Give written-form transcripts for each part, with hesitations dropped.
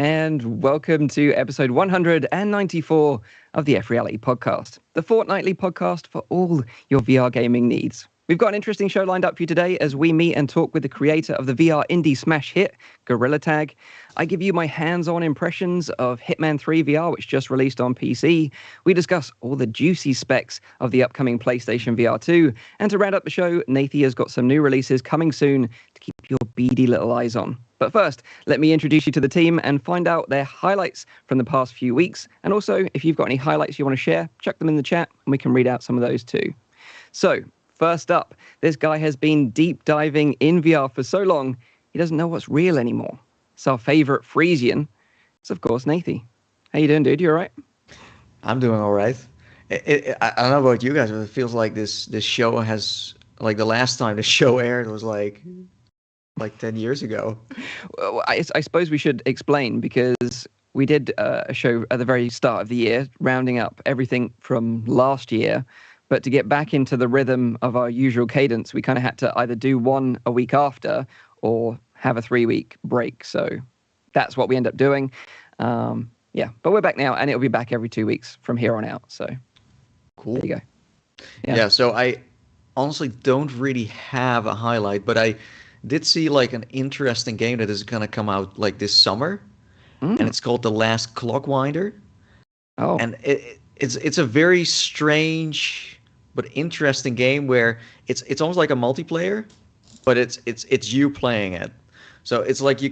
and welcome to episode 194 of the FReality Podcast, the fortnightly podcast for all your VR gaming needs. We've got an interesting show lined up for you today as we meet and talk with the creator of the VR indie smash hit, Gorilla Tag. I give you my hands-on impressions of Hitman 3 VR, which just released on PC. We discuss all the juicy specs of the upcoming PlayStation VR 2. And to round up the show, Nathie has got some new releases coming soon to keep your beady little eyes on. But first, let me introduce you to the team and find out their highlights from the past few weeks. And also, if you've got any highlights you want to share, chuck them in the chat and we can read out some of those too. So, first up, this guy has been deep diving in VR for so long, he doesn't know what's real anymore. It's our favorite Frisian. It's, of course, Nathie. How you doing, dude? You all right? I'm doing all right. I don't know about you guys, but it feels like this show has, like the last time the show aired was like 10 years ago. Well, I suppose we should explain because we did a show at the very start of the year, rounding up everything from last year. But to get back into the rhythm of our usual cadence, we kind of had to either do one a week after or have a 3-week break. So that's what we end up doing. But we're back now, and it'll be back every 2 weeks from here on out. So cool. There you go. Yeah, so I honestly don't really have a highlight, but I did see like an interesting game that is going to come out like this summer, and it's called The Last Clockwinder. Oh. And it's a very strange but interesting game where it's almost like a multiplayer, but it's you playing it. So it's like you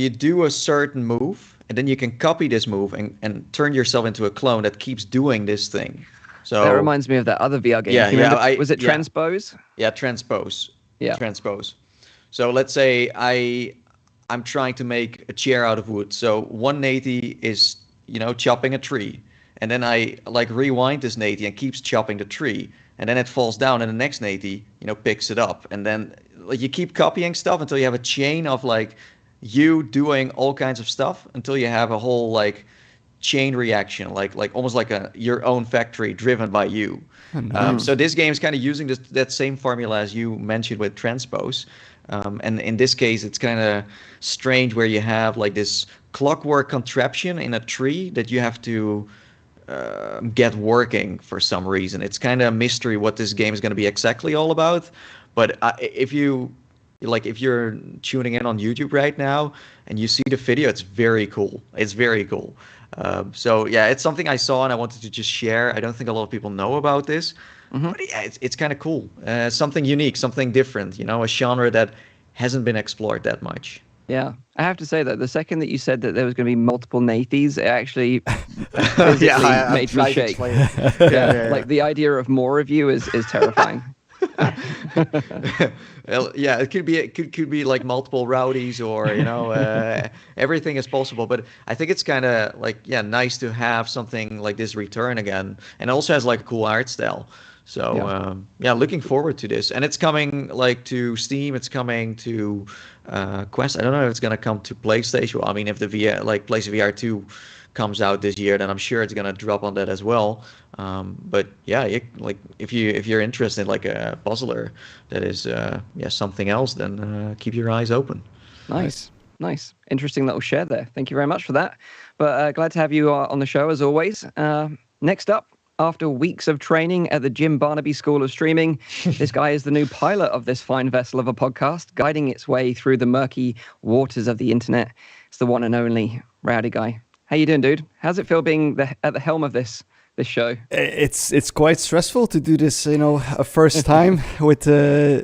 do a certain move, and then you can copy this move and turn yourself into a clone that keeps doing this thing. So that reminds me of that other VR game. Was it Transpose? Yeah, Transpose. Yeah. Transpose. So let's say I'm trying to make a chair out of wood. So one Nathie is, chopping a tree. And then I like rewind this Nathie and keeps chopping the tree. And then it falls down and the next Nathie, picks it up. And then like you keep copying stuff until you have a chain of like you doing all kinds of stuff until you have a whole like chain reaction, like almost like your own factory driven by you. So this game is kind of using that same formula as you mentioned with Transpose. And in this case, it's kind of strange where you have like this clockwork contraption in a tree that you have to get working for some reason. It's kind of a mystery what this game is going to be exactly all about. But if you're tuning in on YouTube right now and you see the video, it's very cool. It's very cool. It's something I saw and I wanted to just share. I don't think a lot of people know about this, but yeah, it's kind of cool. Something unique, something different, a genre that hasn't been explored that much. Yeah, I have to say that the second that you said that there was going to be multiple Nathies, it actually made me shake. Like the idea of more of you is terrifying. Well, yeah, it could be like multiple rowdies or everything is possible. But I think it's kind of like nice to have something like this return again, and it also has like a cool art style. So looking forward to this, and it's coming like to Steam. It's coming to Quest. I don't know if it's gonna come to PlayStation. Well, I mean, if the PlayStation VR 2 comes out this year, then I'm sure it's gonna drop on that as well. But yeah, if you're interested in like a puzzler that is something else, then keep your eyes open. Nice. Interesting little share there. Thank you very much for that. But glad to have you on the show as always. Next up, after weeks of training at the Jim Barnaby School of Streaming, this guy is the new pilot of this fine vessel of a podcast, guiding its way through the murky waters of the internet. It's the one and only Rowdy Guy. How you doing, dude? How's it feel being at the helm of this show? It's quite stressful to do this, a first time with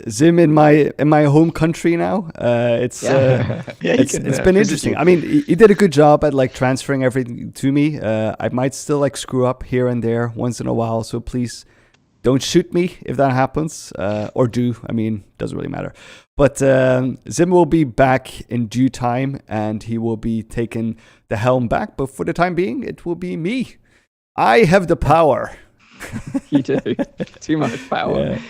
Zim in my home country now. It's been interesting. I mean, he did a good job at like transferring everything to me. I might still like screw up here and there once in a while, so please don't shoot me if that happens, or do. I mean, doesn't really matter. But Zim will be back in due time, and he will be taking the helm back. But for the time being, it will be me. I have the power. You do. Too much power. Yeah.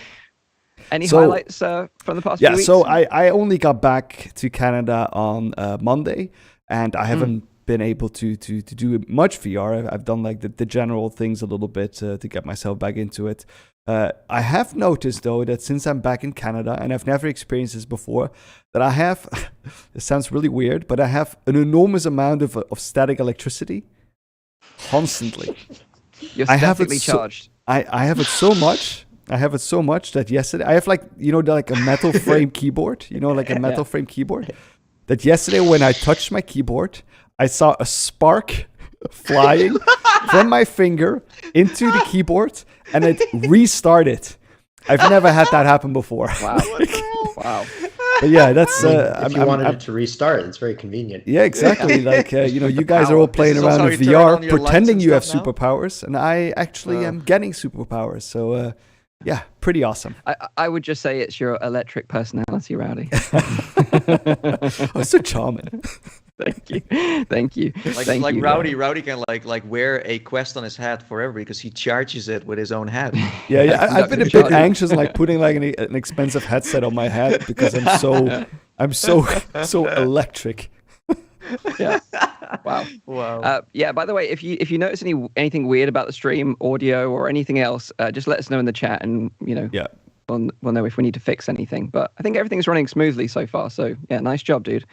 Any highlights from the past few weeks? So I only got back to Canada on Monday, and I haven't been able to do much VR. I've done like the general things a little bit to get myself back into it. I have noticed though that since I'm back in Canada, and I've never experienced this before, that I have, this sounds really weird, but I have an enormous amount of static electricity constantly. You're statically charged. I have it so much. I have it so much that yesterday I have like a metal frame keyboard, a metal frame keyboard. That yesterday when I touched my keyboard, I saw a spark flying from my finger into the keyboard, and it restarted. I've never had that happen before. Wow! Wow! But yeah, that's if you wanted it to restart, it's very convenient. Yeah, exactly. Like you guys are all playing around in VR, pretending you have superpowers, and I actually am getting superpowers. So. Yeah, pretty awesome. I would just say it's your electric personality, Rowdy. Oh, so charming. Thank you. Like Rowdy can like wear a Quest on his hat forever because he charges it with his own hat. Yeah. I've been a bit anxious, like putting like an expensive headset on my head because I'm so electric. Yeah. Wow. Yeah. By the way, if you notice anything weird about the stream, audio or anything else, just let us know in the chat, and we'll know if we need to fix anything. But I think everything's running smoothly so far. So yeah, nice job, dude.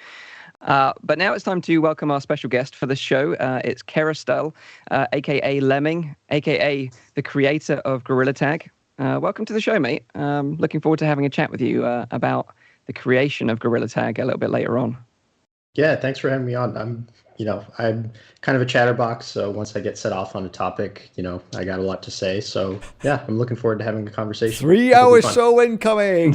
But now it's time to welcome our special guest for this show. It's Kerastel, aka Lemming, aka the creator of Gorilla Tag. Welcome to the show, mate. Looking forward to having a chat with you about the creation of Gorilla Tag a little bit later on. Yeah, thanks for having me on. I'm kind of a chatterbox, so once I get set off on a topic, I got a lot to say. So yeah, I'm looking forward to having a conversation. 3 hours show incoming.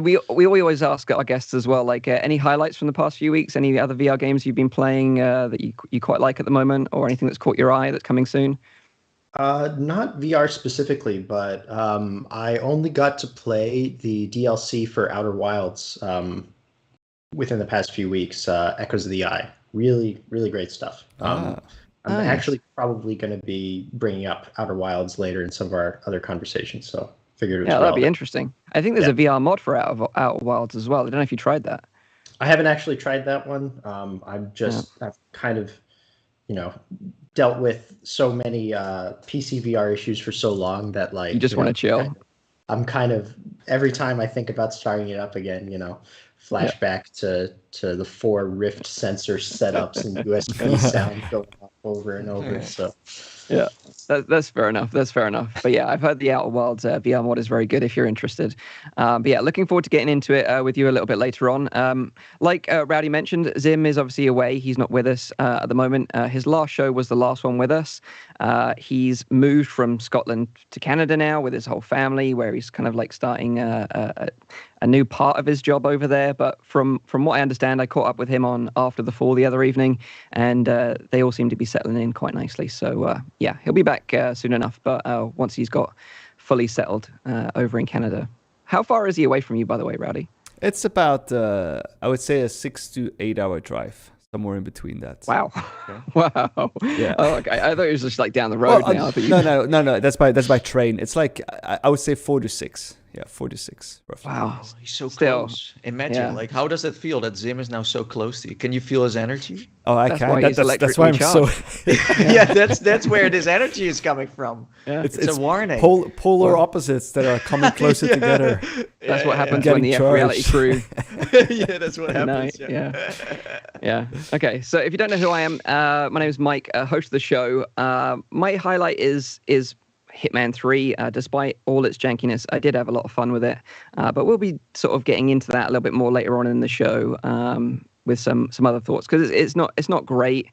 We always ask our guests as well, like any highlights from the past few weeks, any other VR games you've been playing that you quite like at the moment, or anything that's caught your eye that's coming soon? Not VR specifically, but I only got to play the DLC for Outer Wilds within the past few weeks, Echoes of the Eye. Really, really great stuff. I'm actually probably going to be bringing up Outer Wilds later in some of our other conversations, so figured it was that'd be interesting. I think there's a VR mod for Outer Wilds as well. I don't know if you tried that. I haven't actually tried that one. I've kind of, dealt with so many PC VR issues for so long that like you just want to chill. I'm kind of every time I think about starting it up again, flashback to the 4 Rift sensor setups and USB sound going off over and over. So yeah, that's fair enough. But yeah, I've heard the Outer Wilds VR mod is very good if you're interested. But yeah, looking forward to getting into it with you a little bit later on. Like Rowdy mentioned, Zim is obviously away. He's not with us at the moment. His last show was the last one with us. He's moved from Scotland to Canada now with his whole family, where he's kind of like starting a new part of his job over there. But from what I understand, I caught up with him on After the Fall the other evening, and they all seem to be settling in quite nicely. So yeah, he'll be back soon enough, but once he's got fully settled over in Canada. How far is he away from you, by the way, Rowdy? It's about, I would say, a 6 to 8 hour drive. Somewhere in between that. Wow. Okay. Wow. Yeah. Oh, okay. I thought it was just like down the road now. No. That's by train. It's like, I would say 4 to 6. Yeah, 4 to 6, roughly. Wow. He's so close. Imagine, like, how does it feel that Zim is now so close to you? Can you feel his energy? Oh, I can. That's why I'm so... Yeah, that's where this energy is coming from. Yeah. It's a warning. Polar opposites that are coming closer together. That's what happens when the FReality crew... Yeah, that's what happens. Yeah. Okay, so if you don't know who I am, my name is Mike, host of the show. My highlight is Hitman 3. Despite all its jankiness, I did have a lot of fun with it. But we'll be sort of getting into that a little bit more later on in the show with some other thoughts, because it's not great.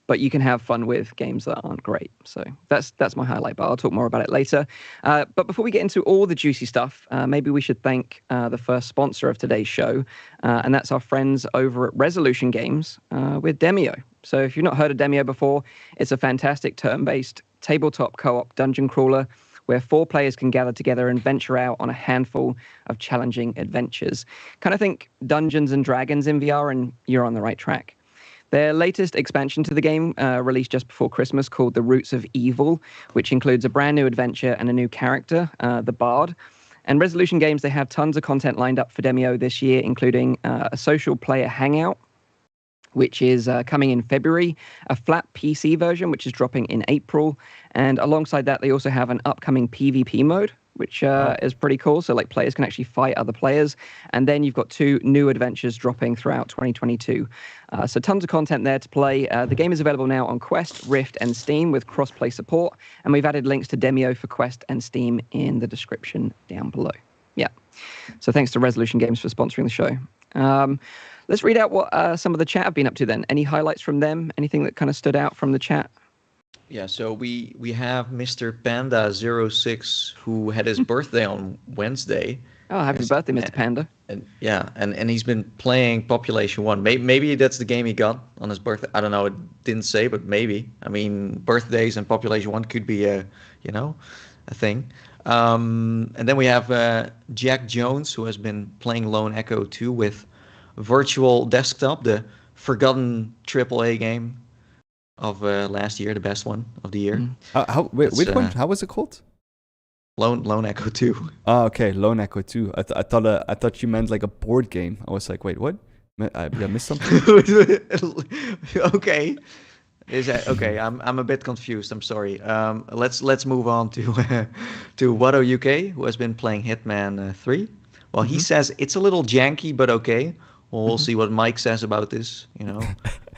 But you can have fun with games that aren't great. So that's my highlight, but I'll talk more about it later. But before we get into all the juicy stuff, maybe we should thank the first sponsor of today's show, and that's our friends over at Resolution Games with Demeo. So if you've not heard of Demeo before, it's a fantastic turn-based tabletop co-op dungeon crawler where 4 players can gather together and venture out on a handful of challenging adventures. Kind of think Dungeons and Dragons in VR, and you're on the right track. Their latest expansion to the game, released just before Christmas, called The Roots of Evil, which includes a brand new adventure and a new character, the Bard. And Resolution Games, they have tons of content lined up for Demeo this year, including a social player hangout, which is coming in February, a flat PC version, which is dropping in April. And alongside that, they also have an upcoming PvP mode, which is pretty cool. So like players can actually fight other players. And then you've got 2 new adventures dropping throughout 2022. So tons of content there to play. The game is available now on Quest, Rift, and Steam with cross-play support. And we've added links to Demeo for Quest and Steam in the description down below. Yeah. So thanks to Resolution Games for sponsoring the show. Let's read out what some of the chat have been up to then. Any highlights from them? Anything that kind of stood out from the chat? Yeah, so we have Mr. Panda06 who had his birthday on Wednesday. Oh, happy birthday, Mr. Panda. And he's been playing Population 1. Maybe that's the game he got on his birthday. I don't know. It didn't say, but maybe. I mean, birthdays and Population 1 could be a thing. And then we have Jack Jones, who has been playing Lone Echo 2 with Virtual Desktop, the forgotten AAA game of last year, the best one of the year. Which one? How was it called? Lone Echo 2. Oh, okay, Lone Echo 2. I thought you meant like a board game. I was like, wait, what? Did I miss something? Okay. Is that okay? I'm a bit confused. I'm sorry. Let's move on to Watto UK, who has been playing Hitman 3. Well, he says it's a little janky, but okay. Well, we'll see what Mike says about this.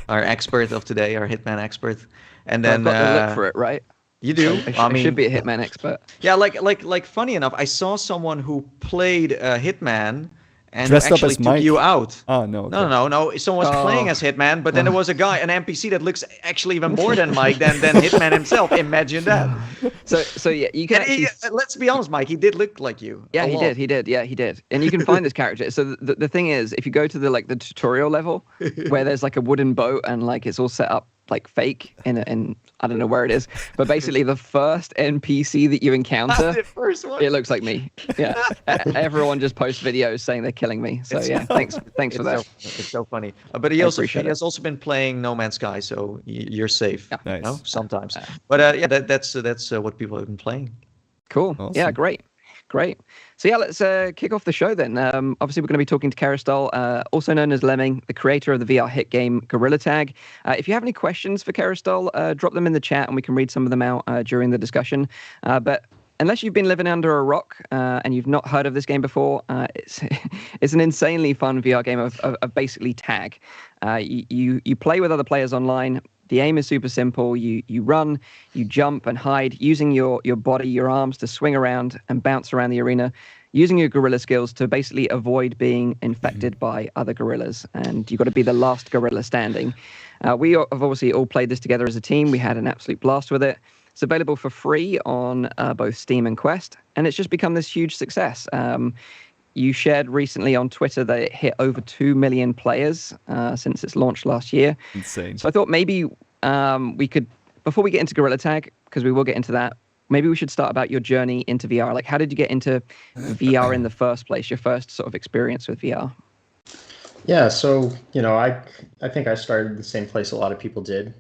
Our expert of today, our Hitman expert. And then I've got to look for it, right? You do. I should be a Hitman expert. Yeah, like funny enough, I saw someone who played Hitman and dressed actually up as Mike? took you out. Oh, no. Okay. No. Someone was playing as Hitman, but then there was a guy, an NPC that looks actually even more than Mike than Hitman himself. Imagine that. So yeah, you can actually... let's be honest, Mike, he did look like you. Yeah, he did. Yeah, he did. And you can find this character. So the thing is, if you go to the tutorial level where there's like a wooden boat and like it's all set up like fake in I don't know where it is, but basically the first NPC that you encounter, the first one. It looks like me. Yeah, everyone just posts videos saying they're killing me. So yeah, thanks for that. It's so funny. But he has also been playing No Man's Sky, so you're safe. Yeah. Nice. Sometimes. But that's what people have been playing. Cool. Awesome. Yeah, great. So yeah, let's kick off the show then. Obviously, we're going to be talking to Kerastol, also known as Lemming, the creator of the VR hit game Gorilla Tag. If you have any questions for Kerastol, drop them in the chat and we can read some of them out during the discussion. But unless you've been living under a rock and you've not heard of this game before, it's an insanely fun VR game of basically tag. You play with other players online. The aim is super simple. You run, you jump and hide using your body, your arms to swing around and bounce around the arena, using your gorilla skills to basically avoid being infected by other gorillas. And you've got to be the last gorilla standing. We have obviously all played this together as a team. We had an absolute blast with it. It's available for free on both Steam and Quest, and it's just become this huge success. You shared recently on Twitter that it hit over 2 million players since its launch last year. Insane. So I thought maybe we could, before we get into Gorilla Tag, because we will get into that, maybe we should start about your journey into VR. Like, how did you get into VR in the first place, your first sort of experience with VR? Yeah, so, I think I started the same place a lot of people did,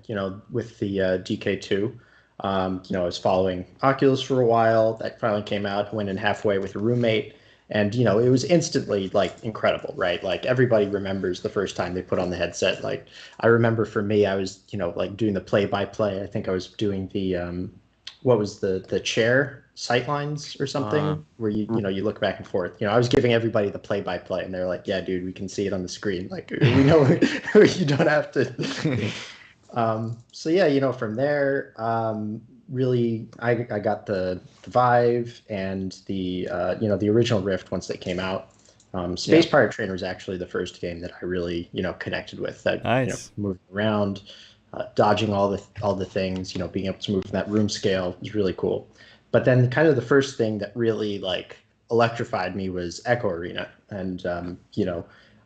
with the DK2. I was following Oculus for a while. That finally came out, went in halfway with a roommate. And, it was instantly, incredible, right? Like, everybody remembers the first time they put on the headset. Like, I remember for me, I was, doing the play-by-play. I think I was doing the, what was the chair sightlines or something, where you look back and forth. I was giving everybody the play-by-play, and they're like, yeah, dude, we can see it on the screen. Like, we know you don't have to. So, yeah, from there, really, I got the Vive and the original Rift once they came out. Space Pirate Trainer was actually the first game that I really connected with. That nice. Moving around, dodging all the things, being able to move from that room scale was really cool. But then kind of the first thing that really electrified me was Echo Arena, and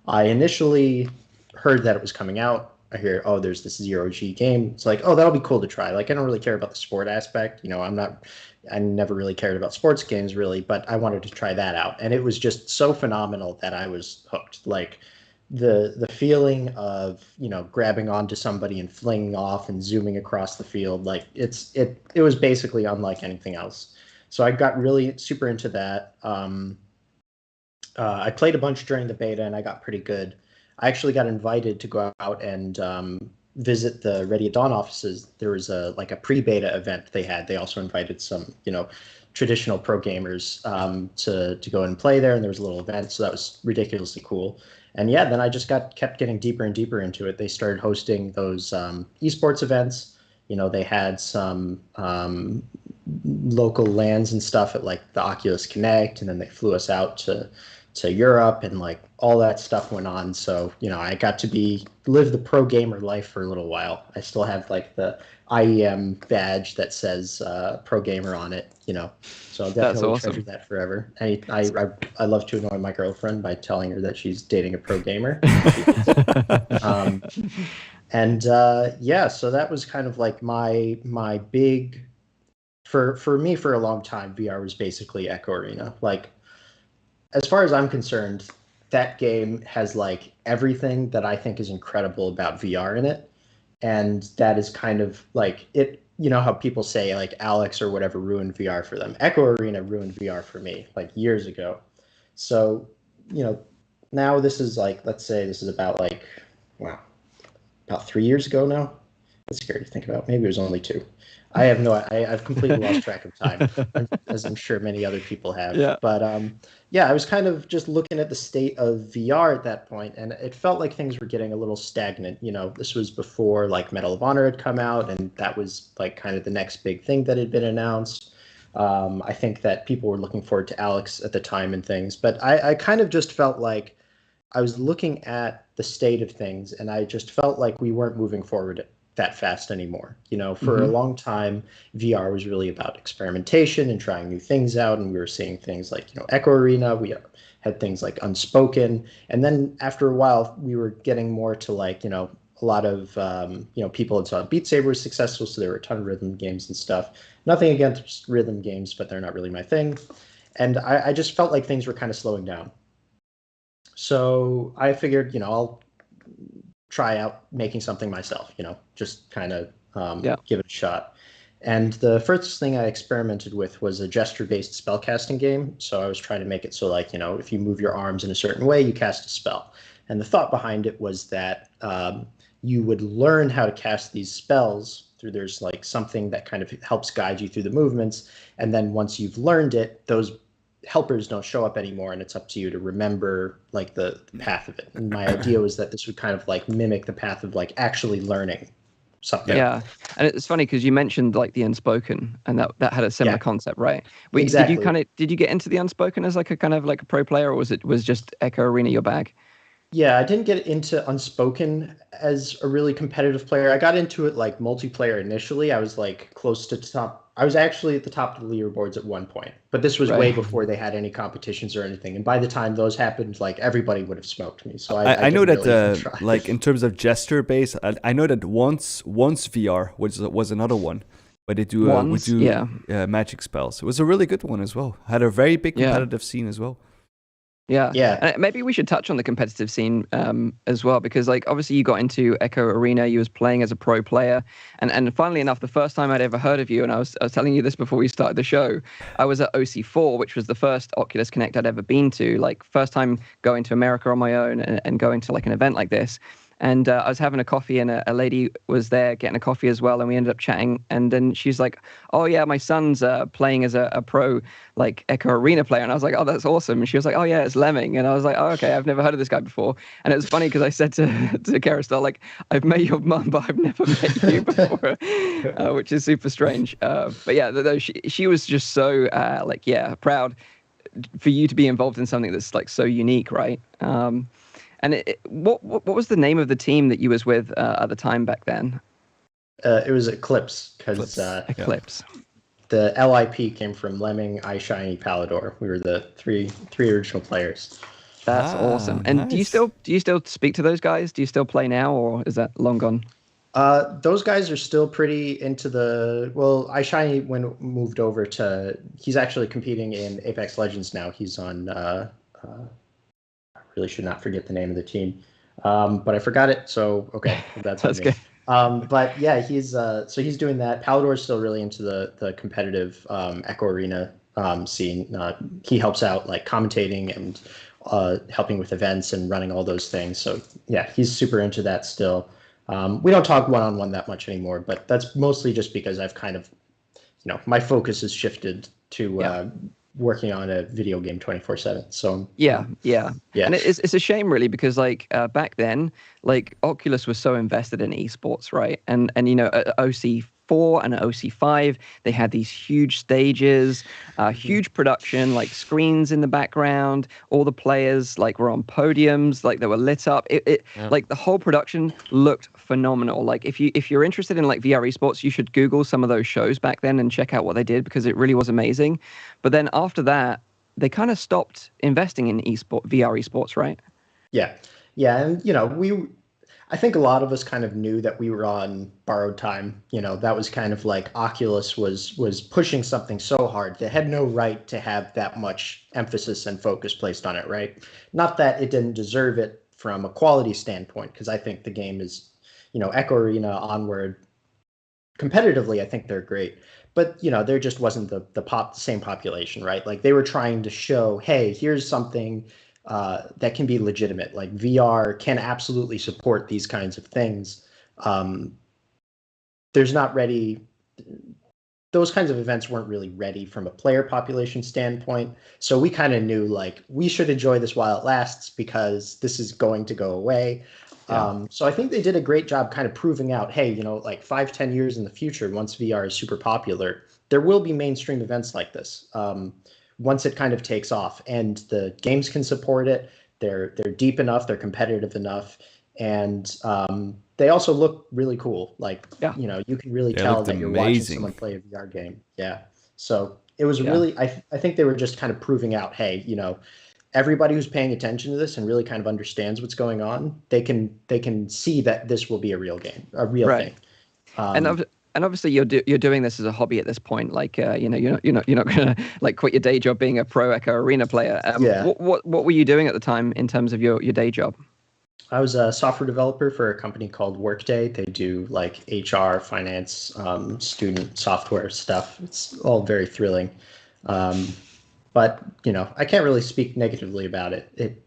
I initially heard that it was coming out. I hear, there's this zero-G game. It's like, that'll be cool to try. Like, I don't really care about the sport aspect. I never really cared about sports games, really, but I wanted to try that out. And it was just so phenomenal that I was hooked. Like, the feeling of, grabbing onto somebody and flinging off and zooming across the field, like, it was basically unlike anything else. So I got really super into that. I played a bunch during the beta, and I got pretty good. I actually got invited to go out and visit the Ready at Dawn offices. There was a pre-beta event they had. They also invited some, traditional pro gamers to go and play there, and there was a little event, so that was ridiculously cool. And yeah, then I just kept getting deeper and deeper into it. They started hosting those esports events. They had some local LANs and stuff at like the Oculus Connect, and then they flew us out to Europe, and like all that stuff went on. So, I got to live the pro gamer life for a little while. I still have like the IEM badge that says pro gamer on it, so I'll definitely treasure that forever. I love to annoy my girlfriend by telling her that she's dating a pro gamer. So that was kind of like my big, for me for a long time, VR was basically Echo Arena. Like, as far as I'm concerned, that game has like everything that I think is incredible about VR in it. And that is kind of like it, how people say like Alex or whatever ruined VR for them. Echo Arena ruined VR for me like years ago. So, now this is like, let's say this is about like, wow, about 3 years ago now. That's scary to think about. Maybe it was only 2. I've completely lost track of time, as I'm sure many other people have. Yeah. But I was kind of just looking at the state of VR at that point, and it felt like things were getting a little stagnant. This was before like Medal of Honor had come out, and that was like kind of the next big thing that had been announced. I think that people were looking forward to Alex at the time and things, but I kind of just felt like I was looking at the state of things, and I just felt like we weren't moving forward that fast anymore. For a long time, VR was really about experimentation and trying new things out, and we were seeing things like Echo Arena. We had things like Unspoken, and then after a while, we were getting more to like a lot of people had saw Beat Saber was successful, so there were a ton of rhythm games and stuff. Nothing against rhythm games, but they're not really my thing, and I just felt like things were kind of slowing down. So I figured, I'll try out making something myself, just kind of give it a shot. And the first thing I experimented with was a gesture-based spellcasting game. So I was trying to make it so like, if you move your arms in a certain way, you cast a spell. And the thought behind it was that you would learn how to cast these spells through, there's like something that kind of helps guide you through the movements. And then once you've learned it, those helpers don't show up anymore, and it's up to you to remember like the path of it. And my idea was that this would kind of like mimic the path of like actually learning something. Yeah, and it's funny because you mentioned like the Unspoken, and that had a similar concept, right? Exactly. Did you get into the Unspoken as like a kind of like a pro player, or was just Echo Arena your bag? Yeah, I didn't get into Unspoken as a really competitive player. I got into it like multiplayer initially. I was like close to top. I was actually at the top of the leaderboards at one point, but this was way before they had any competitions or anything. And by the time those happened, like everybody would have smoked me. So I know that really like in terms of gesture base, I know that once VR was another one, where they do magic spells. It was a really good one as well. Had a very big competitive scene as well. Yeah. And maybe we should touch on the competitive scene as well, because like obviously you got into Echo Arena, you was playing as a pro player, and funnily enough, the first time I'd ever heard of you, and I was telling you this before we started the show, I was at OC4, which was the first Oculus Connect I'd ever been to, like first time going to America on my own and going to like an event like this. And I was having a coffee, and a lady was there getting a coffee as well, and we ended up chatting. And then she's like, "Oh yeah, my son's playing as a pro like Echo Arena player." And I was like, "Oh, that's awesome." And she was like, "Oh yeah, it's Lemming." And I was like, "Oh okay, I've never heard of this guy before." And it was funny because I said to Karistel, like, "I've met your mum, but I've never met you before," which is super strange. But yeah, she was just so proud for you to be involved in something that's like so unique, right? And what was the name of the team that you was with at the time back then? It was Eclipse, because Eclipse. The LIP came from Lemming, iShiny, Palador. We were the three original players. That's awesome. And nice. do you still speak to those guys? Do you still play now, or is that long gone? Those guys are still pretty into iShiny moved over to. He's actually competing in Apex Legends now. He's on. Really should not forget the name of the team, but I forgot it. So okay, that's good. But yeah, he's doing that. Palador is still really into the competitive Echo Arena scene. He helps out like commentating and helping with events and running all those things. So yeah, he's super into that still. We don't talk one-on-one that much anymore, but that's mostly just because I've kind of, my focus has shifted to working on a video game 24/7. So yeah. And it's a shame really, because like back then, like Oculus was so invested in esports, right? And at OC4 and at OC5, they had these huge stages, huge production, like screens in the background. All the players like were on podiums, like they were lit up. Like the whole production looked phenomenal. Like if you're interested in like VR esports, you should Google some of those shows back then and check out what they did, because it really was amazing. But then after that, they kind of stopped investing in VR esports, right? Yeah. And I think a lot of us kind of knew that we were on borrowed time. That was kind of like Oculus was pushing something so hard. They had no right to have that much emphasis and focus placed on it, right? Not that it didn't deserve it from a quality standpoint, because I think the game is, Echo Arena onward, competitively, I think they're great. But, there just wasn't the same population, right? Like they were trying to show, hey, here's something that can be legitimate. Like VR can absolutely support these kinds of things. Those kinds of events weren't really ready from a player population standpoint. So we kind of knew like we should enjoy this while it lasts, because this is going to go away. Yeah. So I think they did a great job kind of proving out, hey, like 5-10 years in the future, once VR is super popular, there will be mainstream events like this. Once it kind of takes off and the games can support it, they're deep enough, they're competitive enough, and they also look really cool. Like, you can really tell that you're watching someone play a VR game. Yeah. So it was really, I think they were just kind of proving out, hey, everybody who's paying attention to this and really kind of understands what's going on, they can see that this will be a real game, a real thing. And obviously you're doing this as a hobby at this point. Like you're not gonna like quit your day job being a pro Echo Arena player. What were you doing at the time in terms of your day job? I was a software developer for a company called Workday. They do like HR, finance, student software stuff. It's all very thrilling. But I can't really speak negatively about it. It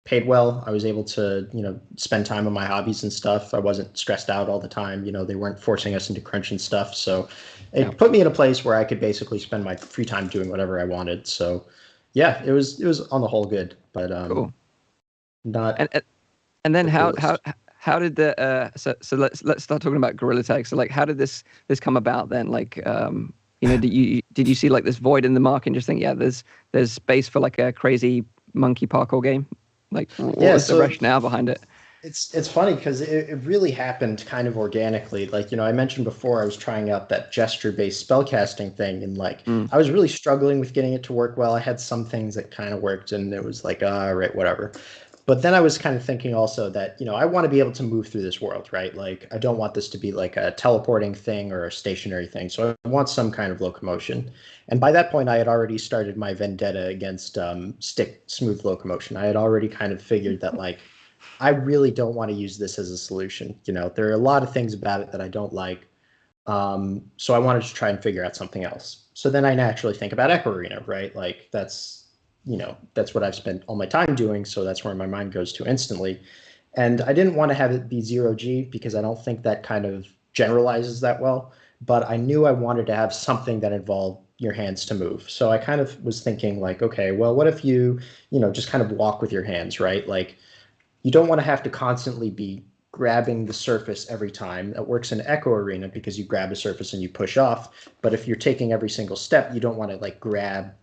paid well. I was able to, spend time on my hobbies and stuff. I wasn't stressed out all the time. They weren't forcing us into crunch and stuff. So it put me in a place where I could basically spend my free time doing whatever I wanted. So yeah, it was on the whole good, but cool. Not. And then how did the so let's start talking about Gorilla Tag. So like how did this come about then? Like did you see like this void in the market and just think, there's space for like a crazy monkey parkour game? Like, what was the rationale behind it? It's funny because it really happened kind of organically. Like, I mentioned before I was trying out that gesture-based spellcasting thing, and like I was really struggling with getting it to work well. I had some things that kind of worked, and it was like, all right, whatever. But then I was kind of thinking also that, I want to be able to move through this world, right? Like, I don't want this to be like a teleporting thing or a stationary thing. So I want some kind of locomotion. And by that point, I had already started my vendetta against stick smooth locomotion. I had already kind of figured that, like, I really don't want to use this as a solution. There are a lot of things about it that I don't like. So I wanted to try and figure out something else. So then I naturally think about Echo Arena, right? Like, that's what I've spent all my time doing. So that's where my mind goes to instantly. And I didn't want to have it be 0G because I don't think that kind of generalizes that well. But I knew I wanted to have something that involved your hands to move. So I kind of was thinking like, okay, well, what if you, just kind of walk with your hands, right? Like, you don't want to have to constantly be grabbing the surface every time. That works in Echo Arena because you grab a surface and you push off. But if you're taking every single step, you don't want to like grab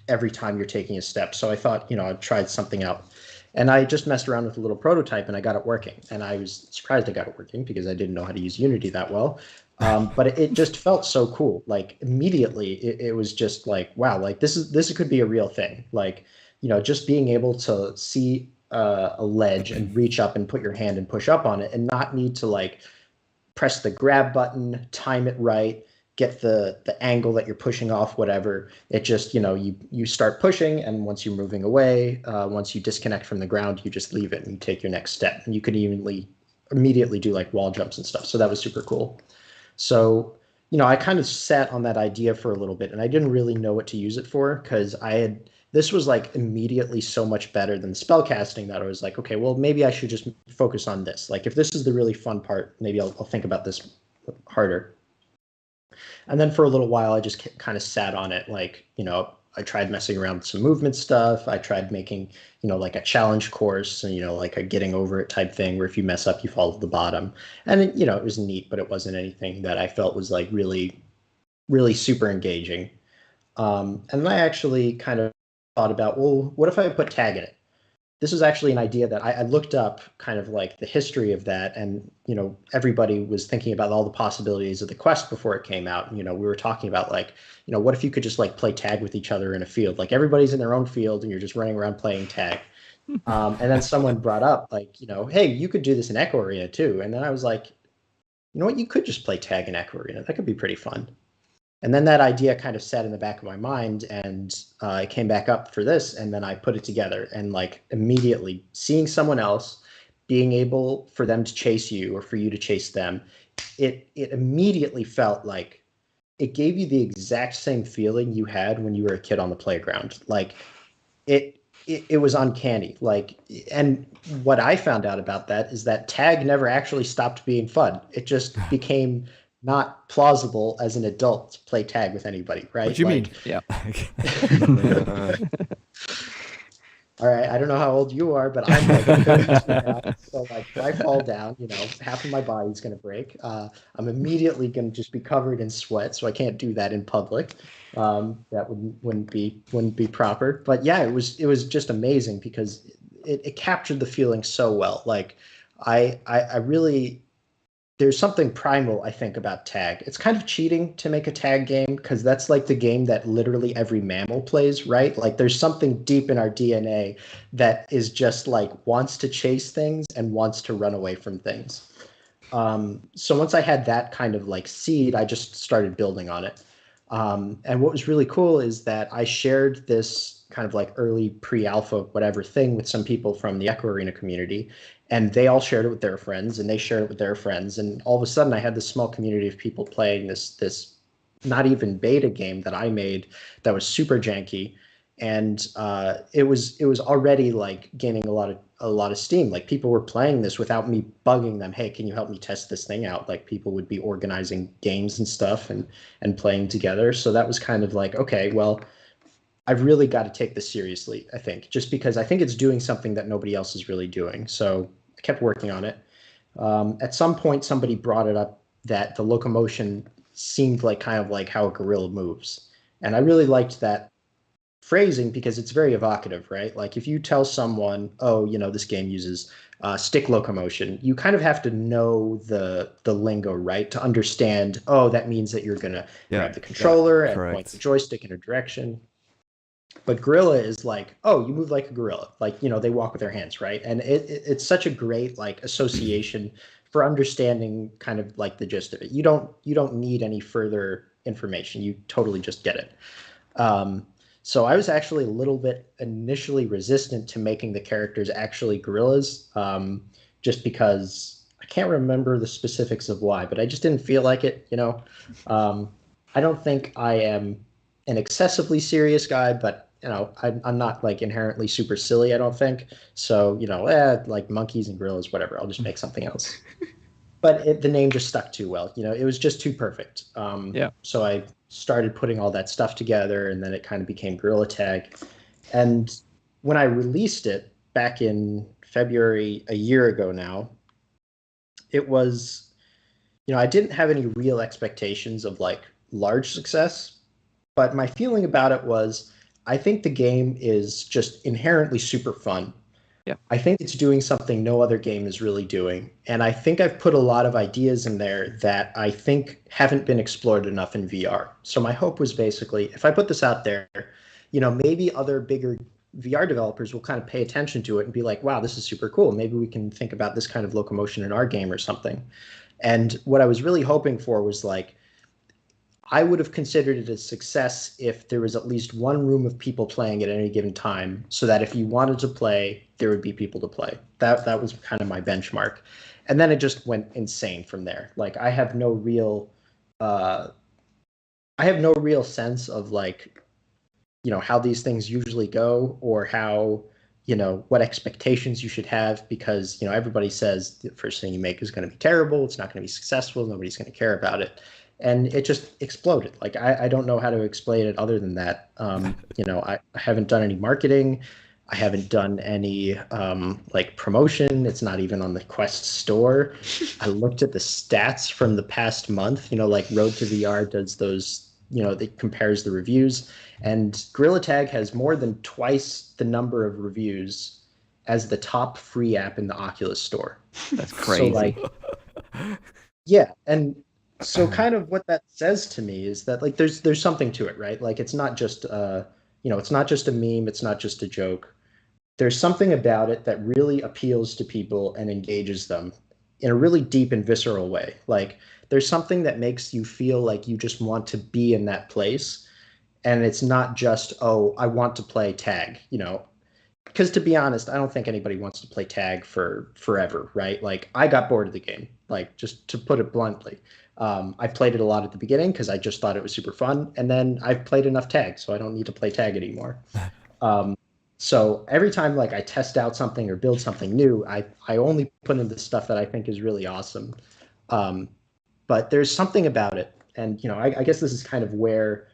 every time you're taking a step. So I thought, I'd tried something out. And I just messed around with a little prototype and I got it working. And I was surprised I got it working because I didn't know how to use Unity that well. But it just felt so cool. Like immediately it was just like, wow, like this could be a real thing. Like, just being able to see a ledge and reach up and put your hand and push up on it and not need to like press the grab button, time it right, get the angle that you're pushing off, whatever. It just, you start pushing, and once you're moving away, once you disconnect from the ground, you just leave it and you take your next step. And you could immediately do like wall jumps and stuff. So that was super cool. So I kind of sat on that idea for a little bit, and I didn't really know what to use it for, because this was like immediately so much better than spellcasting that I was like, okay, well, maybe I should just focus on this. Like, if this is the really fun part, maybe I'll think about this harder. And then for a little while, I just kind of sat on it. Like, I tried messing around with some movement stuff. I tried making, like a challenge course, and, like a getting over it type thing, where if you mess up, you fall to the bottom. And, it was neat, but it wasn't anything that I felt was like really, really super engaging. And then I actually kind of thought about, well, what if I put tag in it? This was actually an idea that I looked up, kind of like the history of that. And, everybody was thinking about all the possibilities of the Quest before it came out. We were talking about like, what if you could just like play tag with each other in a field? Like, everybody's in their own field and you're just running around playing tag. And then someone brought up like, hey, you could do this in Echo Arena too. And then I was like, you know what, you could just play tag in Echo Arena. That could be pretty fun. And then that idea kind of sat in the back of my mind, and I came back up for this, and then I put it together. And like immediately seeing someone else, being able for them to chase you or for you to chase them, it immediately felt like it gave you the exact same feeling you had when you were a kid on the playground. Like it was uncanny. Like, and what I found out about that is that tag never actually stopped being fun. It just became not plausible as an adult to play tag with anybody, right? What do you mean? Yeah. All right, I don't know how old you are, but I'm like 32 now. So like, if I fall down, half of my body's gonna break. I'm immediately gonna just be covered in sweat, so I can't do that in public. That wouldn't be proper. But yeah, it was just amazing, because it captured the feeling so well. Like, I really. There's something primal, I think, about tag. It's kind of cheating to make a tag game, because that's like the game that literally every mammal plays, right? Like, there's something deep in our DNA that is just like wants to chase things and wants to run away from things. So once I had that kind of like seed, I just started building on it. And what was really cool is that I shared this kind of like early pre-alpha whatever thing with some people from the Echo Arena community, and they all shared it with their friends, and they shared it with their friends, and all of a sudden I had this small community of people playing this not even beta game that I made that was super janky, and it was already like gaining a lot of steam. Like, people were playing this without me bugging them. Hey, can you help me test this thing out? Like, people would be organizing games and stuff and playing together. So that was kind of like, okay, well, I've really got to take this seriously, I think, just because I think it's doing something that nobody else is really doing. So I kept working on it. At some point, somebody brought it up that the locomotion seemed like kind of like how a gorilla moves. And I really liked that phrasing, because it's very evocative, right? Like, if you tell someone, oh, this game uses stick locomotion, you kind of have to know the lingo, right? To understand, oh, that means that you're going to grab the controller and point the joystick in a direction. But gorilla is like, oh, you move like a gorilla. Like, they walk with their hands, right? And it's such a great like association for understanding kind of like the gist of it. You don't need any further information. You totally just get it. So I was actually a little bit initially resistant to making the characters actually gorillas, just because I can't remember the specifics of why, but I just didn't feel like it, I don't think I am an excessively serious guy, but I'm not like inherently super silly, I don't think. So, like monkeys and gorillas, whatever, I'll just make something else. But the name just stuck too well. It was just too perfect. So I started putting all that stuff together, and then it kind of became Gorilla Tag. And when I released it back in February, a year ago now, it was, I didn't have any real expectations of like large success, but my feeling about it was, I think the game is just inherently super fun. Yeah. I think it's doing something no other game is really doing. And I think I've put a lot of ideas in there that I think haven't been explored enough in VR. So my hope was basically, if I put this out there, maybe other bigger VR developers will kind of pay attention to it and be like, wow, this is super cool. Maybe we can think about this kind of locomotion in our game or something. And what I was really hoping for was like, I would have considered it a success if there was at least one room of people playing at any given time, so that if you wanted to play, there would be people to play. That was kind of my benchmark. And then it just went insane from there. Like, I have no real uh, I have no real sense of like, how these things usually go, or how, what expectations you should have, because, everybody says the first thing you make is going to be terrible. It's not going to be successful. Nobody's going to care about it. And it just exploded. Like, I don't know how to explain it other than that. I haven't done any marketing. I haven't done any like promotion. It's not even on the Quest store. I looked at the stats from the past month, like Road to VR does those, it compares the reviews, and Gorilla Tag has more than twice the number of reviews as the top free app in the Oculus store. That's crazy. So like, yeah. And so kind of what that says to me is that like there's something to it, right? Like it's not just it's not just a meme, it's not just a joke. There's something about it that really appeals to people and engages them in a really deep and visceral way. Like there's something that makes you feel like you just want to be in that place. And it's not just, oh, I want to play tag, because to be honest, I don't think anybody wants to play tag for forever, right? Like I got bored of the game, like just to put it bluntly. I played it a lot at the beginning because I just thought it was super fun. And then I've played enough tag, so I don't need to play tag anymore. So every time like I test out something or build something new, I only put in the stuff that I think is really awesome. But there's something about it. And, I guess this is kind of where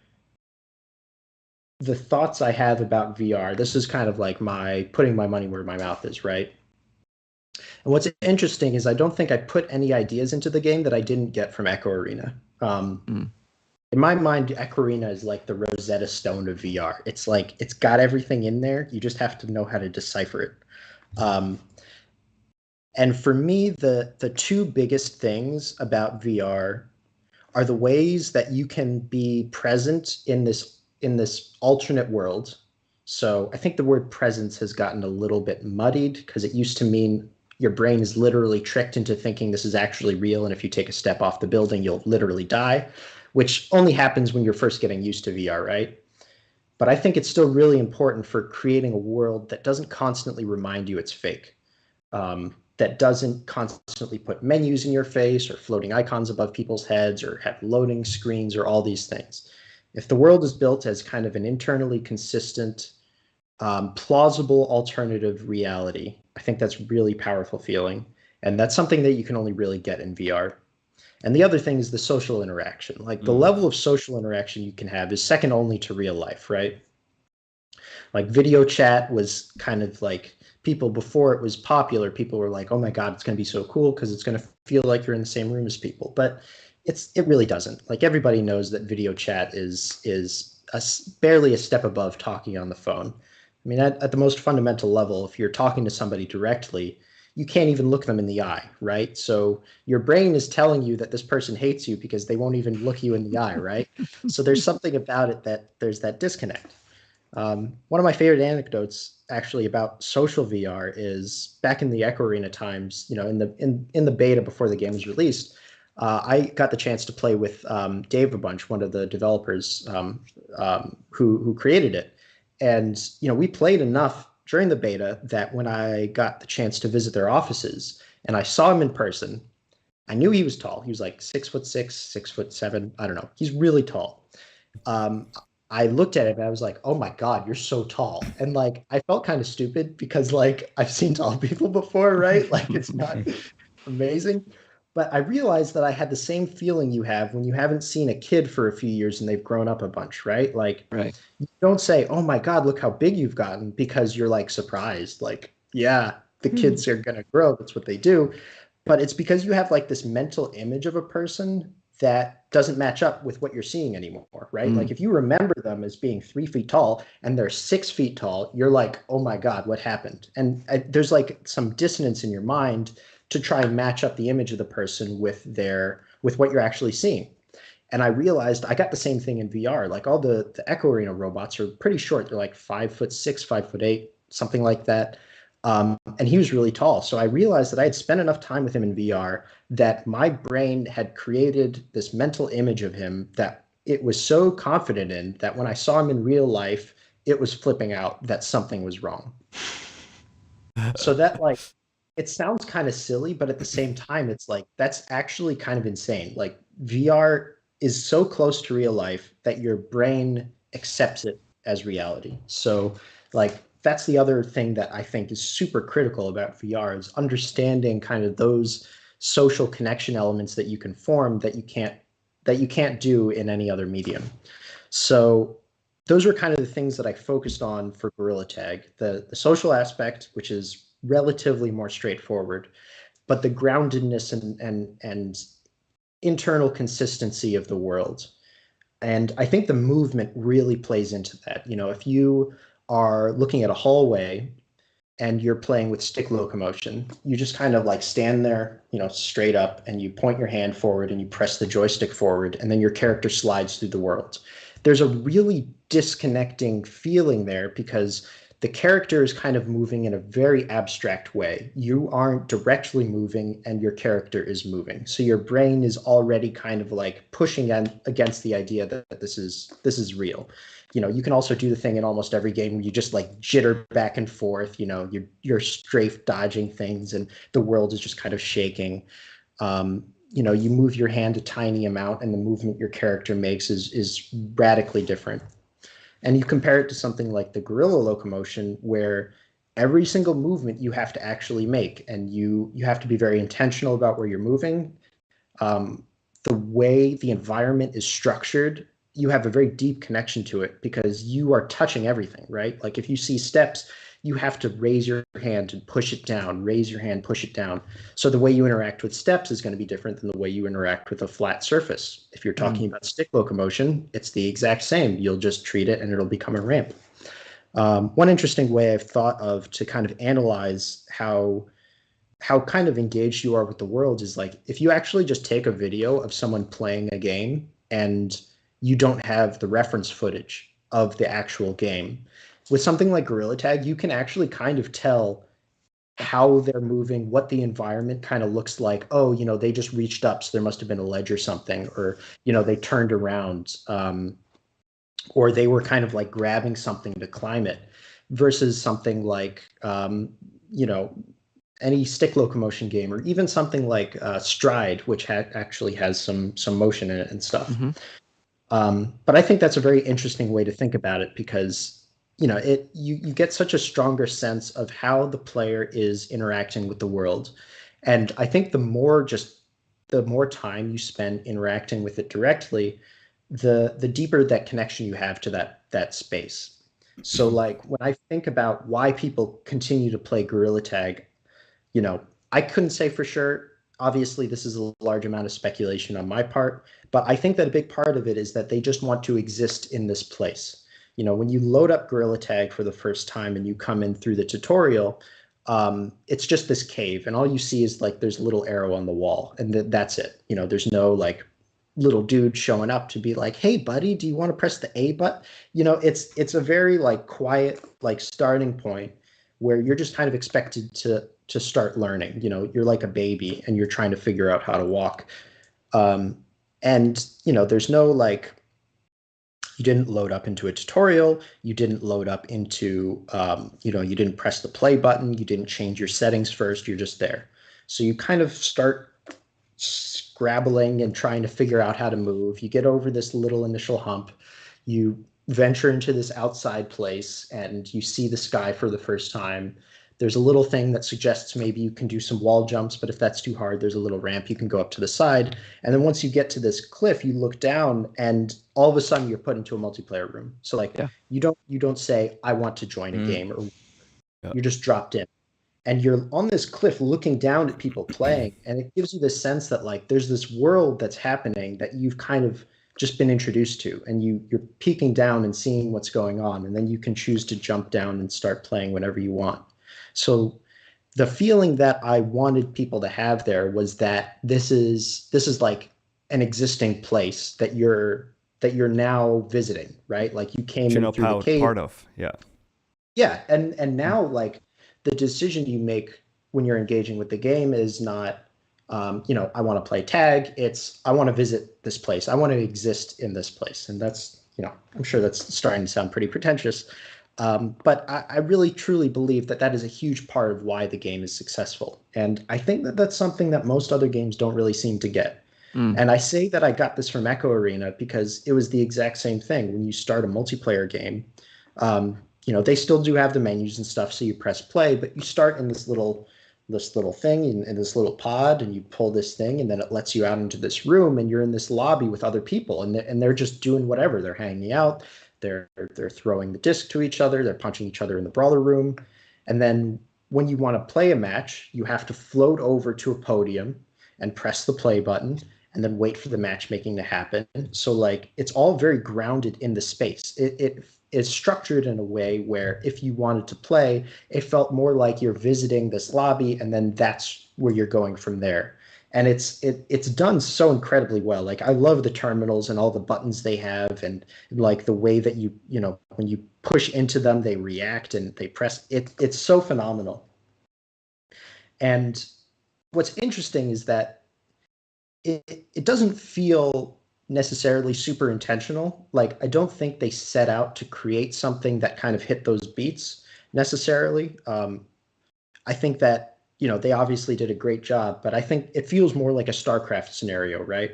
the thoughts I have about VR, this is kind of like my putting my money where my mouth is, right? And what's interesting is I don't think I put any ideas into the game that I didn't get from Echo Arena. In my mind, Echo Arena is like the Rosetta Stone of VR. It's like, it's got everything in there. You just have to know how to decipher it. And for me, the two biggest things about VR are the ways that you can be present in this alternate world. So I think the word presence has gotten a little bit muddied because it used to mean your brain is literally tricked into thinking this is actually real, and if you take a step off the building, you'll literally die, which only happens when you're first getting used to VR, right? But I think it's still really important for creating a world that doesn't constantly remind you it's fake, that doesn't constantly put menus in your face or floating icons above people's heads or have loading screens or all these things. If the world is built as kind of an internally consistent, plausible alternative reality, I think that's really powerful feeling. And that's something that you can only really get in VR. And the other thing is the social interaction. Like the level of social interaction you can have is second only to real life, right? Like video chat was kind of like, people before it was popular, people were like, oh my God, it's going to be so cool because it's going to feel like you're in the same room as people. But it really doesn't. Like everybody knows that video chat is barely a step above talking on the phone. I mean, at the most fundamental level, if you're talking to somebody directly, you can't even look them in the eye, right? So your brain is telling you that this person hates you because they won't even look you in the eye, right? So there's something about it that there's that disconnect. One of my favorite anecdotes actually about social VR is back in the Echo Arena times, in the beta before the game was released, I got the chance to play with Dave a bunch, one of the developers who created it. And, we played enough during the beta that when I got the chance to visit their offices and I saw him in person, I knew he was tall. He was like 6'6", 6'7". I don't know. He's really tall. I looked at him and I was like, oh my God, you're so tall. And like, I felt kind of stupid because like I've seen tall people before, right? Like it's not amazing. But I realized that I had the same feeling you have when you haven't seen a kid for a few years and they've grown up a bunch, right? Like, right. You don't say, oh my God, look how big you've gotten, because you're like surprised. Like, yeah, the kids are going to grow. That's what they do. But it's because you have like this mental image of a person that doesn't match up with what you're seeing anymore, right? Like if you remember them as being 3 feet tall and they're 6 feet tall, you're like, oh my God, what happened? And there's like some dissonance in your mind to try and match up the image of the person with what you're actually seeing. And I realized I got the same thing in VR. Like all the Echo Arena robots are pretty short. They're like 5'6", 5'8", something like that. And he was really tall. So I realized that I had spent enough time with him in VR that my brain had created this mental image of him that it was so confident in that when I saw him in real life, it was flipping out that something was wrong. So that like, it sounds kind of silly, but at the same time, it's like, that's actually kind of insane. Like VR is so close to real life that your brain accepts it as reality. So like that's the other thing that I think is super critical about VR is understanding kind of those social connection elements that you can form that you can't do in any other medium. So those were kind of the things that I focused on for Gorilla Tag. The social aspect, which is relatively more straightforward, but the groundedness and internal consistency of the world. And I think the movement really plays into that. You know, if you are looking at a hallway and you're playing with stick locomotion, you just kind of like stand there, you know, straight up, and you point your hand forward and you press the joystick forward, and then your character slides through the world. There's a really disconnecting feeling there because the character is kind of moving in a very abstract way. You aren't directly moving and your character is moving. So your brain is already kind of like pushing against the idea that this is real. You know, you can also do the thing in almost every game where you just like jitter back and forth, you know, you're strafe dodging things and the world is just kind of shaking. You know, you move your hand a tiny amount and the movement your character makes is radically different. And you compare it to something like the gorilla locomotion, where every single movement you have to actually make, and you have to be very intentional about where you're moving. The way the environment is structured, you have a very deep connection to it because you are touching everything, right? Like if you see steps, you have to raise your hand and push it down, raise your hand, push it down. So the way you interact with steps is going to be different than the way you interact with a flat surface. If you're talking about stick locomotion, it's the exact same. You'll just treat it and it'll become a ramp. One interesting way I've thought of to kind of analyze how kind of engaged you are with the world is like if you actually just take a video of someone playing a game and you don't have the reference footage of the actual game. With something like Gorilla Tag, you can actually kind of tell how they're moving, what the environment kind of looks like. Oh, you know, they just reached up, so there must have been a ledge or something, or, you know, they turned around, or they were kind of like grabbing something to climb it, versus something like, you know, any stick locomotion game, or even something like Stride, which actually has some motion in it and stuff. Mm-hmm. But I think that's a very interesting way to think about it because you know, you get such a stronger sense of how the player is interacting with the world. And I think the more time you spend interacting with it directly, the deeper that connection you have to that space. So like when I think about why people continue to play Gorilla Tag, you know, I couldn't say for sure. Obviously, this is a large amount of speculation on my part, but I think that a big part of it is that they just want to exist in this place. You know, when you load up Gorilla Tag for the first time and you come in through the tutorial, it's just this cave, and all you see is like there's a little arrow on the wall, and that's it. You know, there's no like little dude showing up to be like, "Hey, buddy, do you want to press the A button?" You know, it's a very like quiet like starting point where you're just kind of expected to start learning. You know, you're like a baby and you're trying to figure out how to walk, and you know, there's no like. You didn't load up into a tutorial. You didn't load up into, you know, you didn't press the play button. You didn't change your settings first. You're just there. So you kind of start scrabbling and trying to figure out how to move. You get over this little initial hump. You venture into this outside place and you see the sky for the first time. There's a little thing that suggests maybe you can do some wall jumps, but if that's too hard, there's a little ramp you can go up to the side. And then once you get to this cliff, you look down and all of a sudden you're put into a multiplayer room. So like you don't say, I want to join a game, or you're just dropped in. And you're on this cliff looking down at people playing, and it gives you this sense that like there's this world that's happening that you've kind of just been introduced to, and you're peeking down and seeing what's going on, and then you can choose to jump down and start playing whenever you want. So the feeling that I wanted people to have there was that this is like an existing place that you're now visiting, right? Like you came in through the cave. Part of, yeah, and now like the decision you make when you're engaging with the game is not, you know, I want to play tag. It's I want to visit this place. I want to exist in this place, and that's, you know, I'm sure that's starting to sound pretty pretentious. But I really truly believe that is a huge part of why the game is successful. And I think that that's something that most other games don't really seem to get. And I say that I got this from Echo Arena because it was the exact same thing. When you start a multiplayer game, they still do have the menus and stuff, so you press play, but you start in this little thing in this little pod, and you pull this thing, and then it lets you out into this room, and you're in this lobby with other people, and they're just doing whatever. They're hanging out, they're throwing the disc to each other, they're punching each other in the brawler room, and then when you want to play a match, you have to float over to a podium and press the play button, and then wait for the matchmaking to happen. So like it's all very grounded in the space. It is structured in a way where if you wanted to play, it felt more like you're visiting this lobby, and then that's where you're going from there. And it's done so incredibly well. Like I love the terminals and all the buttons they have, and like the way that you when you push into them, they react and they press. It's so phenomenal. And what's interesting is that it doesn't feel necessarily super intentional. Like I don't think they set out to create something that kind of hit those beats necessarily. I think that they obviously did a great job, but I think it feels more like a StarCraft scenario, right?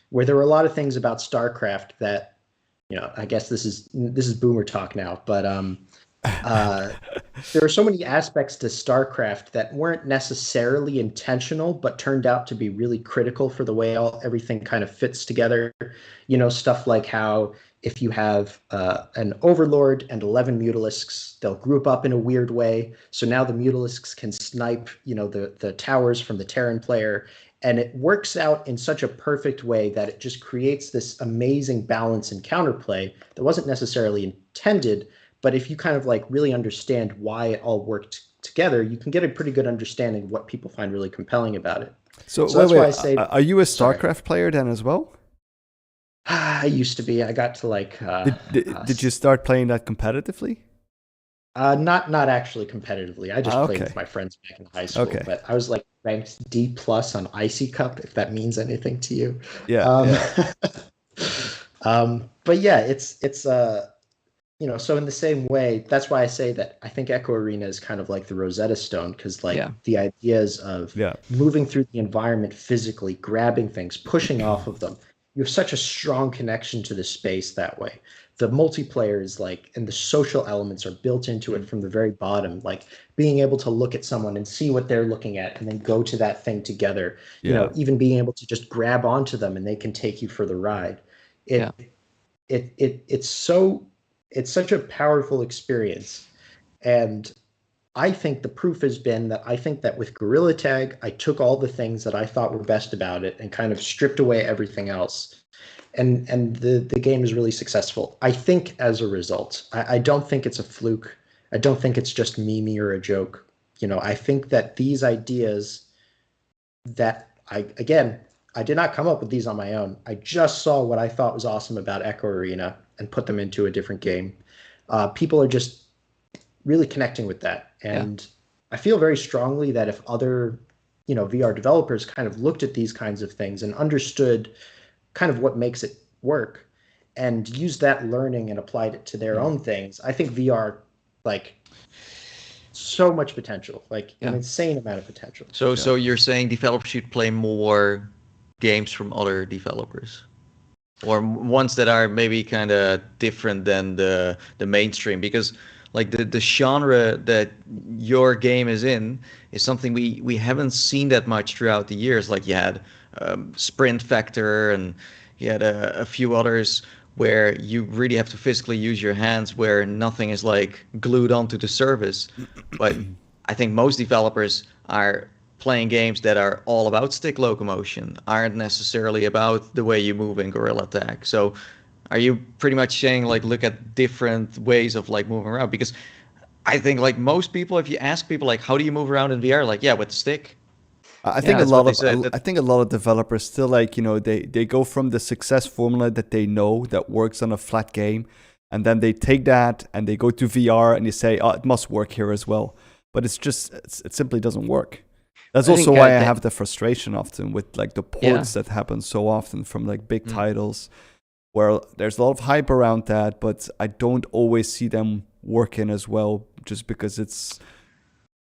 Where there were a lot of things about StarCraft that I guess this is boomer talk now, but there are so many aspects to StarCraft that weren't necessarily intentional, but turned out to be really critical for the way everything kind of fits together. Stuff like how if you have an Overlord and 11 Mutalisks, they'll group up in a weird way. So now the Mutalisks can snipe, the towers from the Terran player. And it works out in such a perfect way that it just creates this amazing balance and counterplay that wasn't necessarily intended. But if you kind of like really understand why it all worked together, you can get a pretty good understanding of what people find really compelling about it. So that's why I say, are you a StarCraft player then as well? I used to be. I got to like. Did you start playing that competitively? Not actually competitively. I just played with my friends back in high school. Okay. But I was like ranked D+ on Icy Cup, if that means anything to you. Yeah. But yeah, it's so in the same way, that's why I say that I think Echo Arena is kind of like the Rosetta Stone, because the ideas of moving through the environment physically, grabbing things, pushing off of them. You have such a strong connection to the space that way. The multiplayer is like, and the social elements are built into it from the very bottom, like being able to look at someone and see what they're looking at and then go to that thing together, even being able to just grab onto them and they can take you for the ride. It's such a powerful experience. And I think the proof has been that I think that with Gorilla Tag, I took all the things that I thought were best about it and kind of stripped away everything else. And the game is really successful, I think, as a result. I don't think it's a fluke. I don't think it's just meme or a joke. I think that these ideas that I did not come up with these on my own. I just saw what I thought was awesome about Echo Arena and put them into a different game. People are just really connecting with that. And I feel very strongly that if other, VR developers kind of looked at these kinds of things and understood kind of what makes it work and used that learning and applied it to their own things, I think VR, like, so much potential, like an insane amount of potential. So you're saying developers should play more games from other developers? Or ones that are maybe kind of different than the mainstream, because like the genre that your game is in is something we haven't seen that much throughout the years. Like you had Sprint Factor, and you had a few others where you really have to physically use your hands, where nothing is like glued onto the surface. But I think most developers are playing games that are all about stick locomotion, aren't necessarily about the way you move in Gorilla Tag. So are you pretty much saying like look at different ways of like moving around? Because I think like most people, if you ask people like how do you move around in VR, like with the stick. I think a lot of developers still like, they go from the success formula that they know that works on a flat game, and then they take that and they go to VR and they say, oh, it must work here as well. But it simply doesn't work. That's also why I have the frustration often with like the ports that happen so often from like big titles, where there's a lot of hype around that, but I don't always see them working as well, just because it's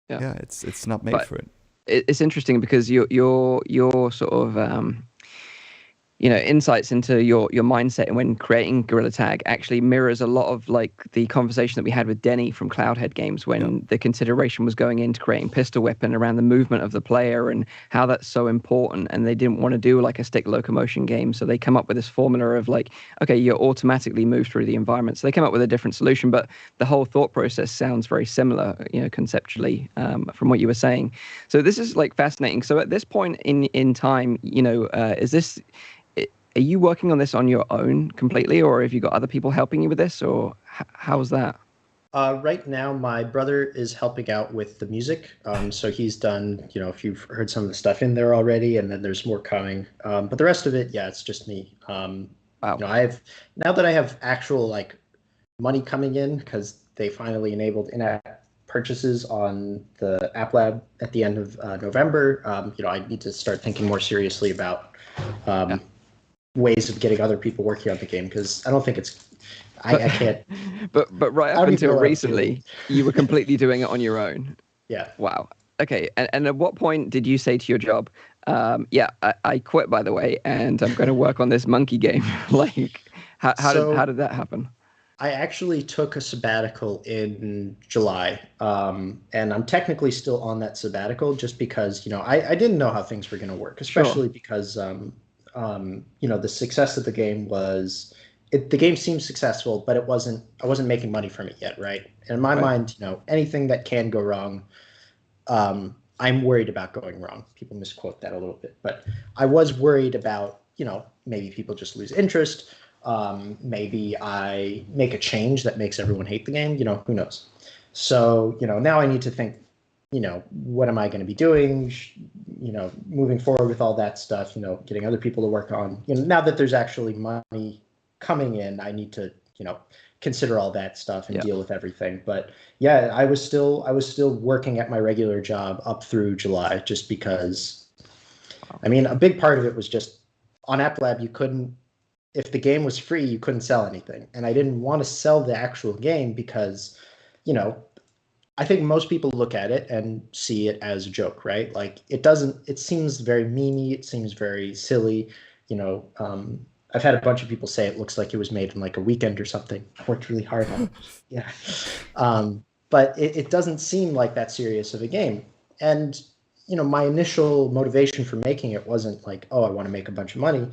not made for it. It's interesting because you're sort of insights into your mindset when creating Gorilla Tag actually mirrors a lot of like the conversation that we had with Denny from Cloudhead Games when the consideration was going into creating Pistol Whip and around the movement of the player and how that's so important. And they didn't want to do like a stick locomotion game, so they come up with this formula of like, okay, you automatically move through the environment. So they came up with a different solution, but the whole thought process sounds very similar, conceptually, from what you were saying. So this is like fascinating. So at this point in time, is this? Are you working on this on your own completely, or have you got other people helping you with this, or how's that? Right now, my brother is helping out with the music. So he's done, if you've heard some of the stuff in there already, and then there's more coming. But the rest of it, it's just me. Wow. Now that I have actual like money coming in, because they finally enabled in-app purchases on the App Lab at the end of November. I need to start thinking more seriously about ways of getting other people working on the game, because I don't think I can't. But right up until recently, you were completely doing it on your own. Yeah. Wow. Okay. And at what point did you say to your job, I quit, by the way, and I'm going to work on this monkey game? Like, how did that happen? I actually took a sabbatical in July, and I'm technically still on that sabbatical just because, I didn't know how things were going to work, especially because, the success of the game the game seemed successful, but I wasn't making money from it yet, right? And in my mind, anything that can go wrong, I'm worried about going wrong. People misquote that a little bit, but I was worried about, maybe people just lose interest. Maybe I make a change that makes everyone hate the game, who knows? So, now I need to think, what am I going to be doing? Moving forward with all that stuff, getting other people to work on, now that there's actually money coming in, I need to, consider all that stuff and deal with everything. But yeah, I was still working at my regular job up through July, just because, a big part of it was just on App Lab, if the game was free, you couldn't sell anything. And I didn't want to sell the actual game because, I think most people look at it and see it as a joke, right? Like it seems very memey. It seems very silly. I've had a bunch of people say it looks like it was made in like a weekend or something. I worked really hard on it. Yeah. But it doesn't seem like that serious of a game. And, my initial motivation for making it wasn't like, oh, I want to make a bunch of money.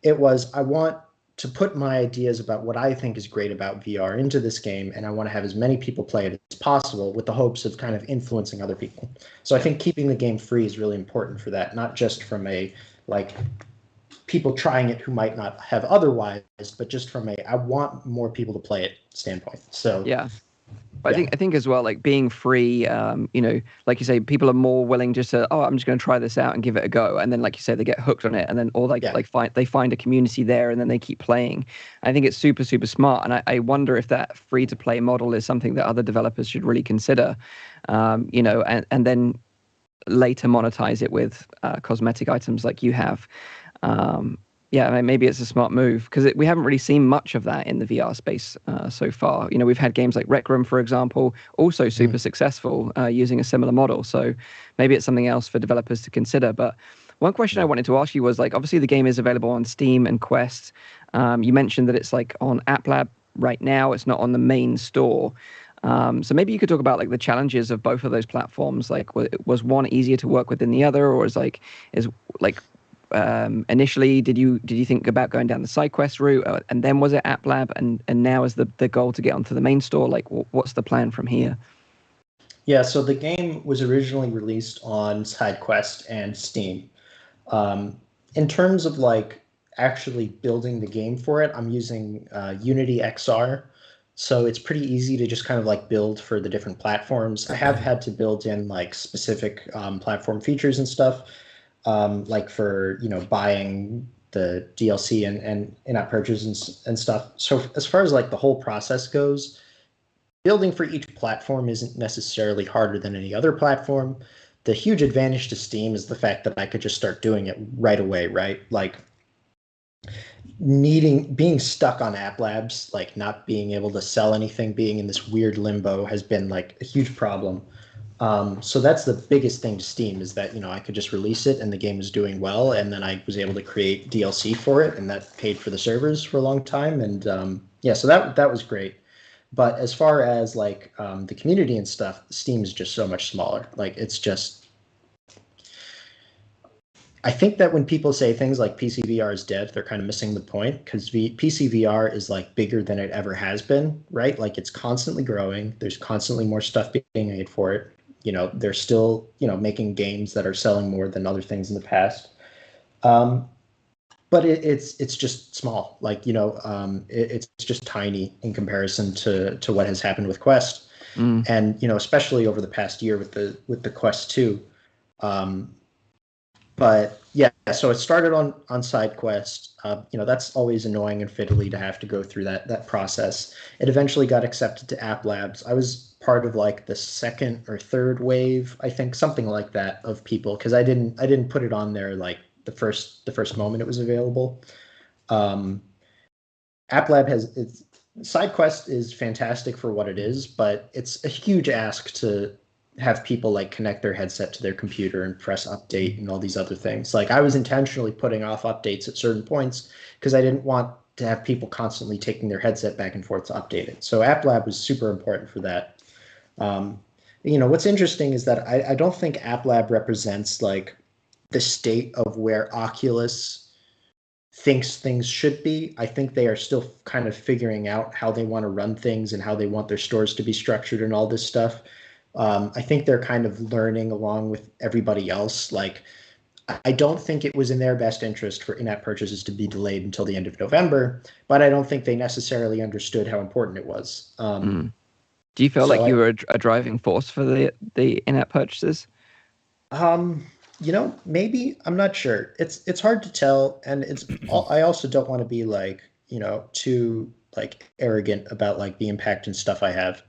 It was, I want to put my ideas about what I think is great about VR into this game, and I want to have as many people play it as possible with the hopes of kind of influencing other people. So I think keeping the game free is really important for that, not just from a, like, people trying it who might not have otherwise, but just from I want more people to play it standpoint. So yeah. But I think as well, like being free, like you say, people are more willing just to, I'm just going to try this out and give it a go. And then, like you say, they get hooked on it, and then they find a community there, and then they keep playing. I think it's super, super smart. And I wonder if that free to play model is something that other developers should really consider, and then later monetize it with cosmetic items like you have. Maybe it's a smart move, because we haven't really seen much of that in the VR space so far. We've had games like Rec Room, for example, also super successful using a similar model. So maybe it's something else for developers to consider. But one question I wanted to ask you was, like, obviously the game is available on Steam and Quest. You mentioned that it's like on App Lab right now. It's not on the main store. So maybe you could talk about like the challenges of both of those platforms. Like, was one easier to work with than the other, or initially did you think about going down the side quest route, and then was it App Lab, and now is the goal to get onto the main store? Like, what's the plan from here? Yeah, so the game was originally released on SideQuest and Steam. In terms of like actually building the game for it, I'm using Unity XR, so it's pretty easy to just kind of like build for the different platforms. I have had to build in like specific platform features and stuff, like for, buying the DLC and in-app purchases and stuff. So as far as like the whole process goes, building for each platform isn't necessarily harder than any other platform. The huge advantage to Steam is the fact that I could just start doing it right away, right? Like being stuck on App Labs, like not being able to sell anything, being in this weird limbo has been like a huge problem. So that's the biggest thing to Steam, is that, I could just release it and the game was doing well, and then I was able to create DLC for it, and that paid for the servers for a long time. And so that was great. But as far as like the community and stuff, Steam is just so much smaller. Like, it's just, I think that when people say things like PC VR is dead, they're kind of missing the point, because PC VR is like bigger than it ever has been, right? Like, it's constantly growing. There's constantly more stuff being made for it. They're still, making games that are selling more than other things in the past. But it's just small. Like, it's just tiny in comparison to what has happened with Quest. And, especially over the past year with the Quest 2. But yeah, so it started on side quest. That's always annoying and fiddly to have to go through that process. It eventually got accepted to App Labs. I was part of like the second or third wave, I think, something like that, of people, because I didn't put it on there like the first moment it was available. App Lab side quest is fantastic for what it is, but it's a huge ask to have people like connect their headset to their computer and press update and all these other things. Like, I was intentionally putting off updates at certain points because I didn't want to have people constantly taking their headset back and forth to update it. So App Lab was super important for that. What's interesting is that I don't think App Lab represents like the state of where Oculus thinks things should be. I think they are still kind of figuring out how they want to run things and how they want their stores to be structured and all this stuff. I think they're kind of learning along with everybody else. Like, I don't think it was in their best interest for in-app purchases to be delayed until the end of November, but I don't think they necessarily understood how important it was. Do you feel like you were a driving force for the in-app purchases? Maybe. I'm not sure. It's hard to tell, and I also don't want to be like, too like arrogant about like the impact and stuff I have.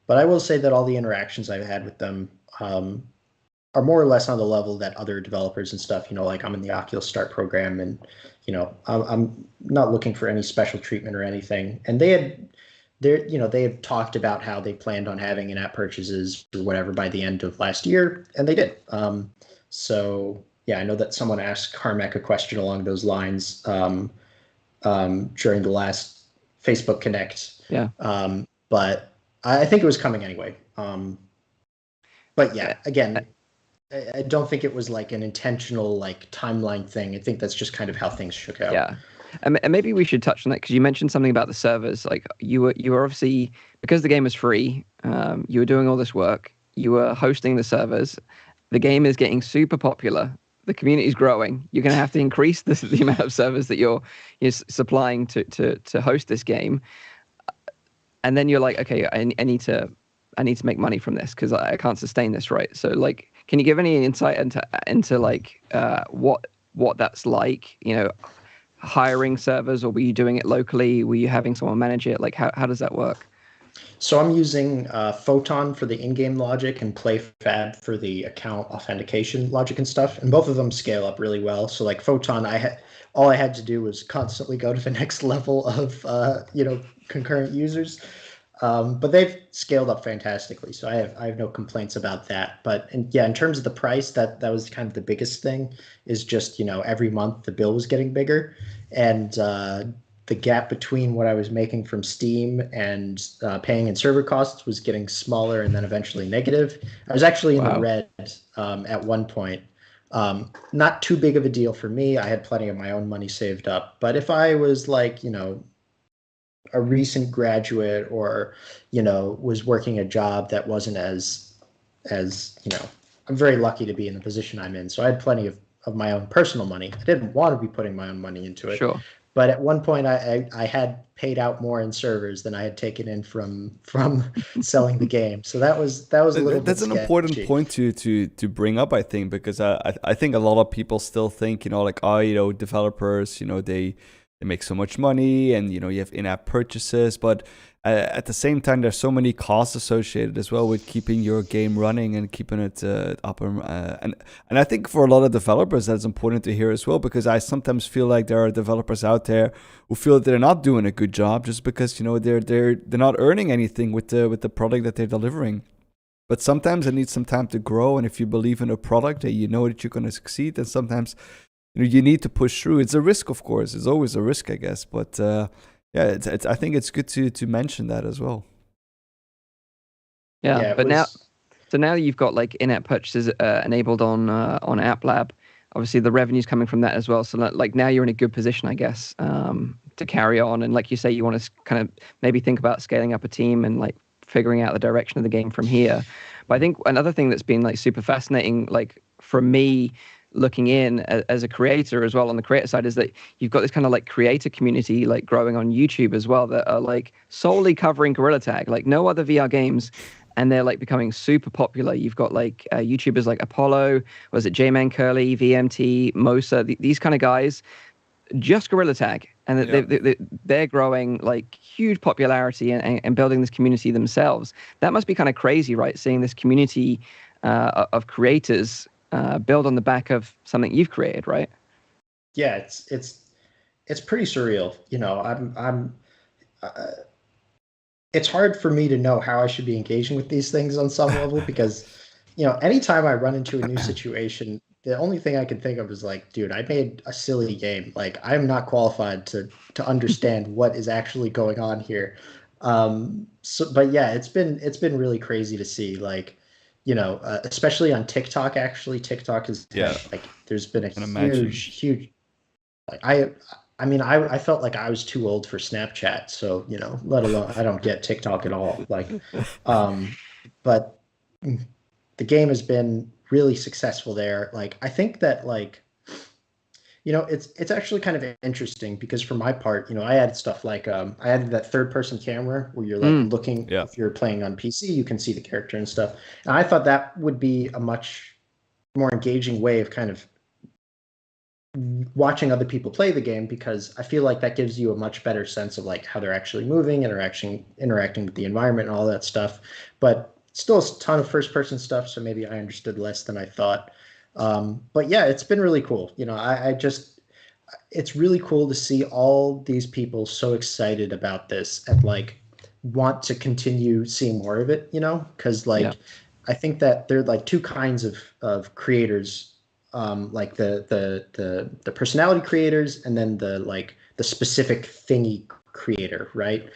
But I will say that all the interactions I've had with them are more or less on the level that other developers and stuff, like I'm in the Oculus Start program, and, I'm not looking for any special treatment or anything. And they had talked about how they planned on having in-app purchases or whatever by the end of last year, and they did. So yeah, I know that someone asked Carmack a question along those lines during the last Facebook Connect. Yeah. But I think it was coming anyway. But yeah, again, I don't think it was like an intentional like timeline thing. I think that's just kind of how things shook out. Yeah. And maybe we should touch on that, because you mentioned something about the servers. Like, you were obviously, because the game was free, you were doing all this work, you were hosting the servers, the game is getting super popular, the community is growing, you're going to have to increase the amount of servers that you're supplying to host this game. And then you're like, okay, I need to make money from this because I can't sustain this, right? So like, can you give any insight into like what that's like? Hiring servers, or were you doing it locally? Were you having someone manage it? Like, how does that work? So I'm using Photon for the in-game logic and PlayFab for the account authentication logic and stuff, and both of them scale up really well. So like Photon, all I had to do was constantly go to the next level of concurrent users, but they've scaled up fantastically. So I have no complaints about that. But in terms of the price, that was kind of the biggest thing. Is just every month the bill was getting bigger, and the gap between what I was making from Steam and paying in server costs was getting smaller, and then eventually negative. I was actually in the red at one point. Not too big of a deal for me. I had plenty of my own money saved up. But if I was like, a recent graduate, or, was working a job that wasn't as I'm very lucky to be in the position I'm in. So I had plenty of my own personal money. I didn't want to be putting my own money into it. Sure. But at one point, I had paid out more in servers than I had taken in from selling the game. So that was a little bit That's an sketchy. important point to bring up, I think, because I think a lot of people still think, developers, they make so much money, and, you have in-app purchases. But at the same time, there's so many costs associated as well with keeping your game running and keeping it up. And I think for a lot of developers, that's important to hear as well, because I sometimes feel like there are developers out there who feel that they're not doing a good job just because, they're not earning anything with the product that they're delivering. But sometimes it needs some time to grow. And if you believe in a product and you know that you're going to succeed, then sometimes you need to push through. It's a risk, of course. It's always a risk, I guess. But I think it's good to mention that as well. Yeah, but now you've got like in-app purchases enabled on App Lab. Obviously, the revenue's coming from that as well. So like now you're in a good position, I guess, to carry on. And like you say, you want to kind of maybe think about scaling up a team and like figuring out the direction of the game from here. But I think another thing that's been like super fascinating, like for me looking in as a creator as well on the creator side, is that you've got this kind of like creator community like growing on YouTube as well that are like solely covering Gorilla Tag, like no other VR games. And they're like becoming super popular. You've got like YouTubers like Apollo, was it J-Man Curly, VMT, Mosa, these kind of guys, just Gorilla Tag. And they're growing like huge popularity and building this community themselves. That must be kind of crazy, right? Seeing this community of creators build on the back of something you've created, right? Yeah, it's pretty surreal. You know, it's hard for me to know how I should be engaging with these things on some level because, you know, anytime I run into a new situation, the only thing I can think of is like, dude, I made a silly game. Like, I'm not qualified to understand what is actually going on here. But yeah, it's been really crazy to see, like, you know, especially on TikTok. Actually, TikTok is like, there's been a huge. Like, I mean, I felt like I was too old for Snapchat, so, you know, let alone I don't get TikTok at all. Like, but the game has been really successful there. Like, I think that, like, you know, it's actually kind of interesting because for my part, you know, I added stuff like I added that third person camera where you're like looking, if you're playing on PC, you can see the character and stuff. And I thought that would be a much more engaging way of kind of watching other people play the game, because I feel like that gives you a much better sense of like how they're actually moving, interacting with the environment and all that stuff. But still a ton of first person stuff, so maybe I understood less than I thought. But yeah, it's been really cool. You know, it's really cool to see all these people so excited about this and like want to continue seeing more of it, you know, because like I think that there are like two kinds of creators, like the personality creators and then the specific thingy creator, right?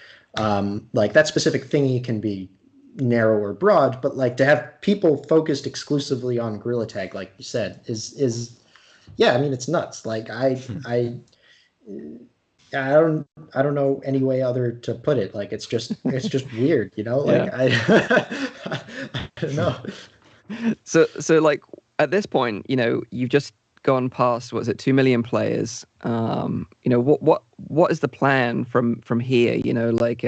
Like that specific thingy can be narrow or broad, but like to have people focused exclusively on Gorilla Tag, like you said, is yeah, I mean, it's nuts. Like I don't know any way other to put it. Like it's just weird, you know? Like I don't know. So like at this point, you know, you've just gone past, what is it, 2 million players. You know, what is the plan from here? You know, like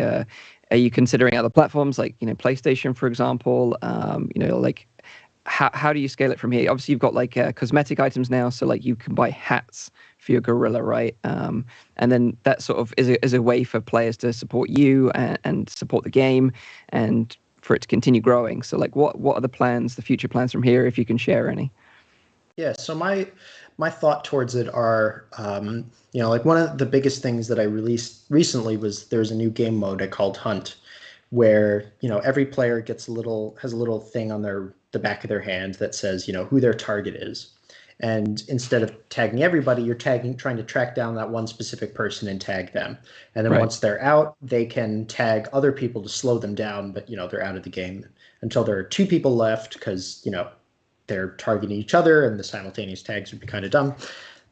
are you considering other platforms like, you know, PlayStation, for example? You know, like how do you scale it from here? Obviously, you've got like cosmetic items now, so like you can buy hats for your gorilla, right? And then that sort of is a way for players to support you and support the game and for it to continue growing. So like what are the plans, the future plans from here, if you can share any? Yeah, so my thought towards it are, you know, like one of the biggest things that I released recently was there's a new game mode I called Hunt, where, you know, every player has a little thing on the back of their hand that says, you know, who their target is. And instead of tagging everybody, you're trying to track down that one specific person and tag them. And then once they're out, they can tag other people to slow them down, but, you know, they're out of the game until there are two people left, because, you know, they're targeting each other and the simultaneous tags would be kind of dumb.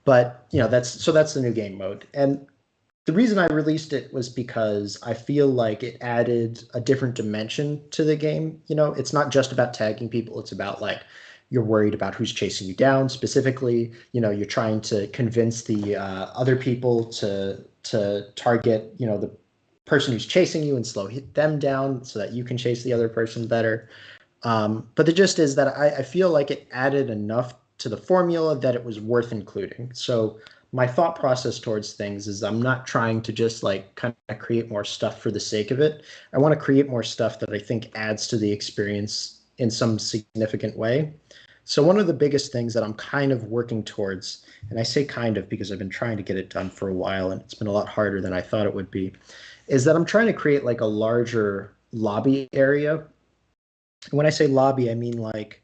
But, you know, that's the new game mode. And the reason I released it was because I feel like it added a different dimension to the game. You know, it's not just about tagging people. It's about like, you're worried about who's chasing you down specifically. You know, you're trying to convince the other people to target, you know, the person who's chasing you and slow them down so that you can chase the other person better. But the gist is that I feel like it added enough to the formula that it was worth including. So my thought process towards things is I'm not trying to just like kind of create more stuff for the sake of it. I want to create more stuff that I think adds to the experience in some significant way. So one of the biggest things that I'm kind of working towards, and I say kind of because I've been trying to get it done for a while and it's been a lot harder than I thought it would be, is that I'm trying to create like a larger lobby area When I say lobby, I mean like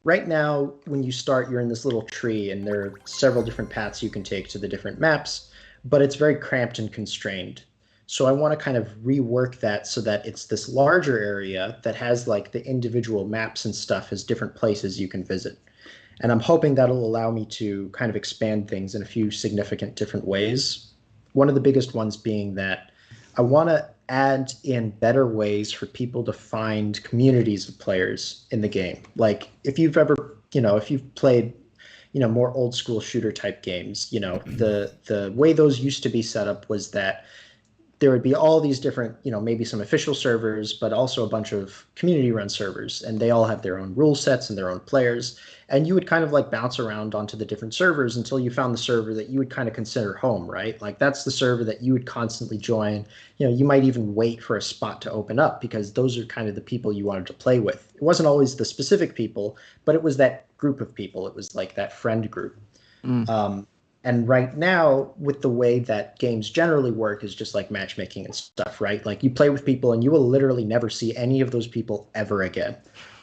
right now when you start, you're in this little tree and there are several different paths you can take to the different maps, but it's very cramped and constrained. So I want to kind of rework that so that it's this larger area that has like the individual maps and stuff as different places you can visit. And I'm hoping that'll allow me to kind of expand things in a few significant different ways. One of the biggest ones being that I want to add in better ways for people to find communities of players in the game. Like if you've ever, if you've played, more old school shooter type games, the way those used to be set up was that there would be all these different, maybe some official servers, but also a bunch of community run servers, and they all have their own rule sets and their own players. And you would kind of like bounce around onto the different servers until you found the server that you would kind of consider home, right? Like that's the server that you would constantly join. You might even wait for a spot to open up because those are kind of the people you wanted to play with. It wasn't always the specific people, but it was that group of people. It was like that friend group. And right now, with the way that games generally work is just like matchmaking and stuff, right? Like you play with people and you will literally never see any of those people ever again.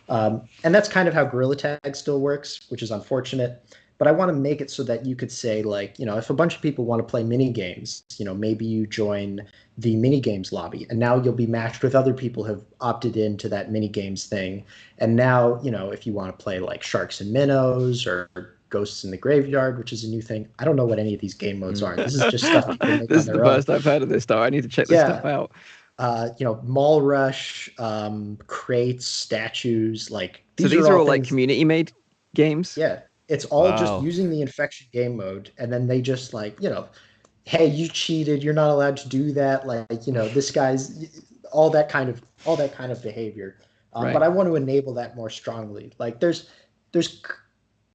And that's kind of how Gorilla Tag still works, which is unfortunate. But I want to make it so that you could say, like, if a bunch of people want to play mini games, maybe you join the mini games lobby, and now you'll be matched with other people who have opted into that mini games thing. And now, if you want to play like Sharks and Minnows or Ghosts in the Graveyard, which is a new thing. I don't know what any of these game modes are. This is just stuff you can make This is on the their own. first I've heard of this, though. I need to check this stuff out. Mall Rush, crates, statues, like these are all like community-made games? Yeah. It's all just using the infection game mode, and then they just like, hey, you cheated, you're not allowed to do that, like, this guy's all that kind of behavior. Right. But I want to enable that more strongly. Like there's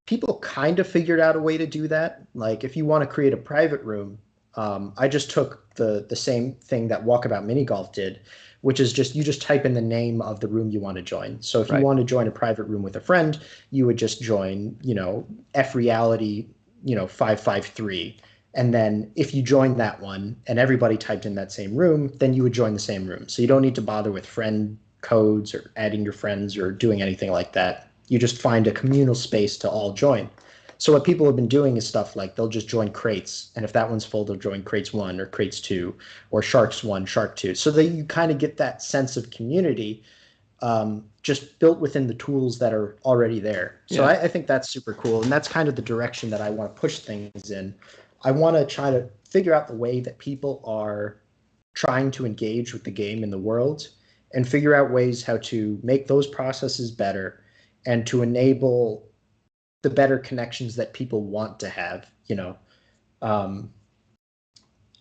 people kind of figured out a way to do that. Like if you want to create a private room, I just took the same thing that Walkabout Mini Golf did, which is you just type in the name of the room you want to join. So if you want to join a private room with a friend, you would just join, FReality, 553. And then if you join that one and everybody typed in that same room, then you would join the same room. So you don't need to bother with friend codes or adding your friends or doing anything like that. You just find a communal space to all join. So what people have been doing is stuff like they'll just join crates. And if that one's full, they'll join crates 1 or crates 2 or sharks 1, shark 2. So that you kind of get that sense of community just built within the tools that are already there. So I think that's super cool. And that's kind of the direction that I want to push things in. I want to try to figure out the way that people are trying to engage with the game in the world and figure out ways how to make those processes better and to enable the better connections that people want to have. A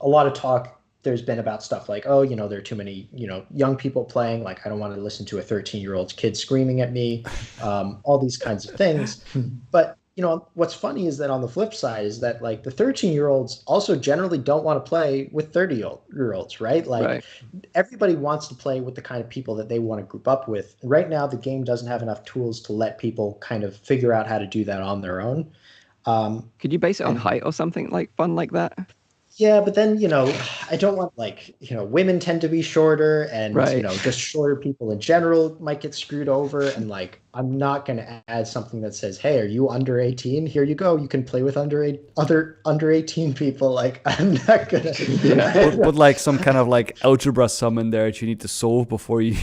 lot of talk there's been about stuff like, there are too many, young people playing. Like, I don't want to listen to a 13-year-old kid screaming at me, all these kinds of things. But, what's funny is that on the flip side is that like the 13-year-olds also generally don't want to play with 30-year-olds, right? Like everybody wants to play with the kind of people that they want to group up with. And right now, the game doesn't have enough tools to let people kind of figure out how to do that on their own. Could you base it on height or something like fun like that? Yeah, but then, I don't want women tend to be shorter and, just shorter people in general might get screwed over. And like, I'm not going to add something that says, hey, are you under 18? Here you go. You can play with under 18 people. Like, I'm not going to. Put like some kind of like algebra sum in there that you need to solve before you.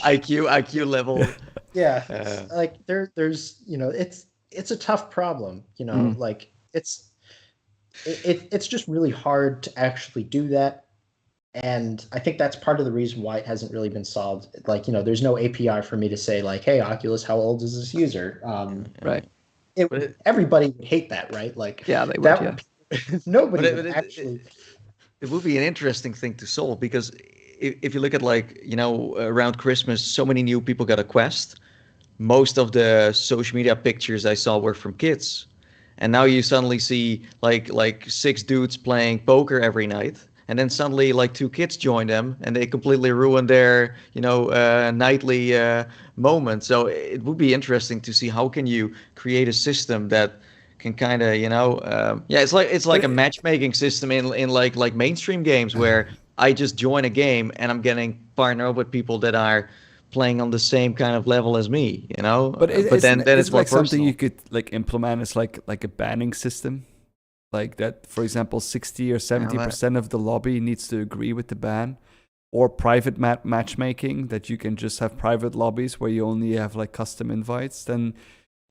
IQ level. Yeah. Like there's, it's a tough problem, like it's just really hard to actually do that. And I think that's part of the reason why it hasn't really been solved. Like, there's no API for me to say like, hey, Oculus, how old is this user? Right. Everybody would hate that, right? Like, yeah, they would, nobody would actually. It would be an interesting thing to solve because if you look at like, around Christmas, so many new people got a Quest. Most of the social media pictures I saw were from kids. And now you suddenly see like 6 dudes playing poker every night. And then suddenly like 2 kids join them and they completely ruin their, nightly moment. So it would be interesting to see how can you create a system that can kind of, it's like a matchmaking system in like mainstream games where I just join a game and I'm getting partnered up with people that are playing on the same kind of level as me, you know. But Then it's more like something personal. you could like implement as like a banning system, like that. For example, 60 or 70% of the lobby needs to agree with the ban, or private matchmaking, that you can just have private lobbies where you only have like custom invites. Then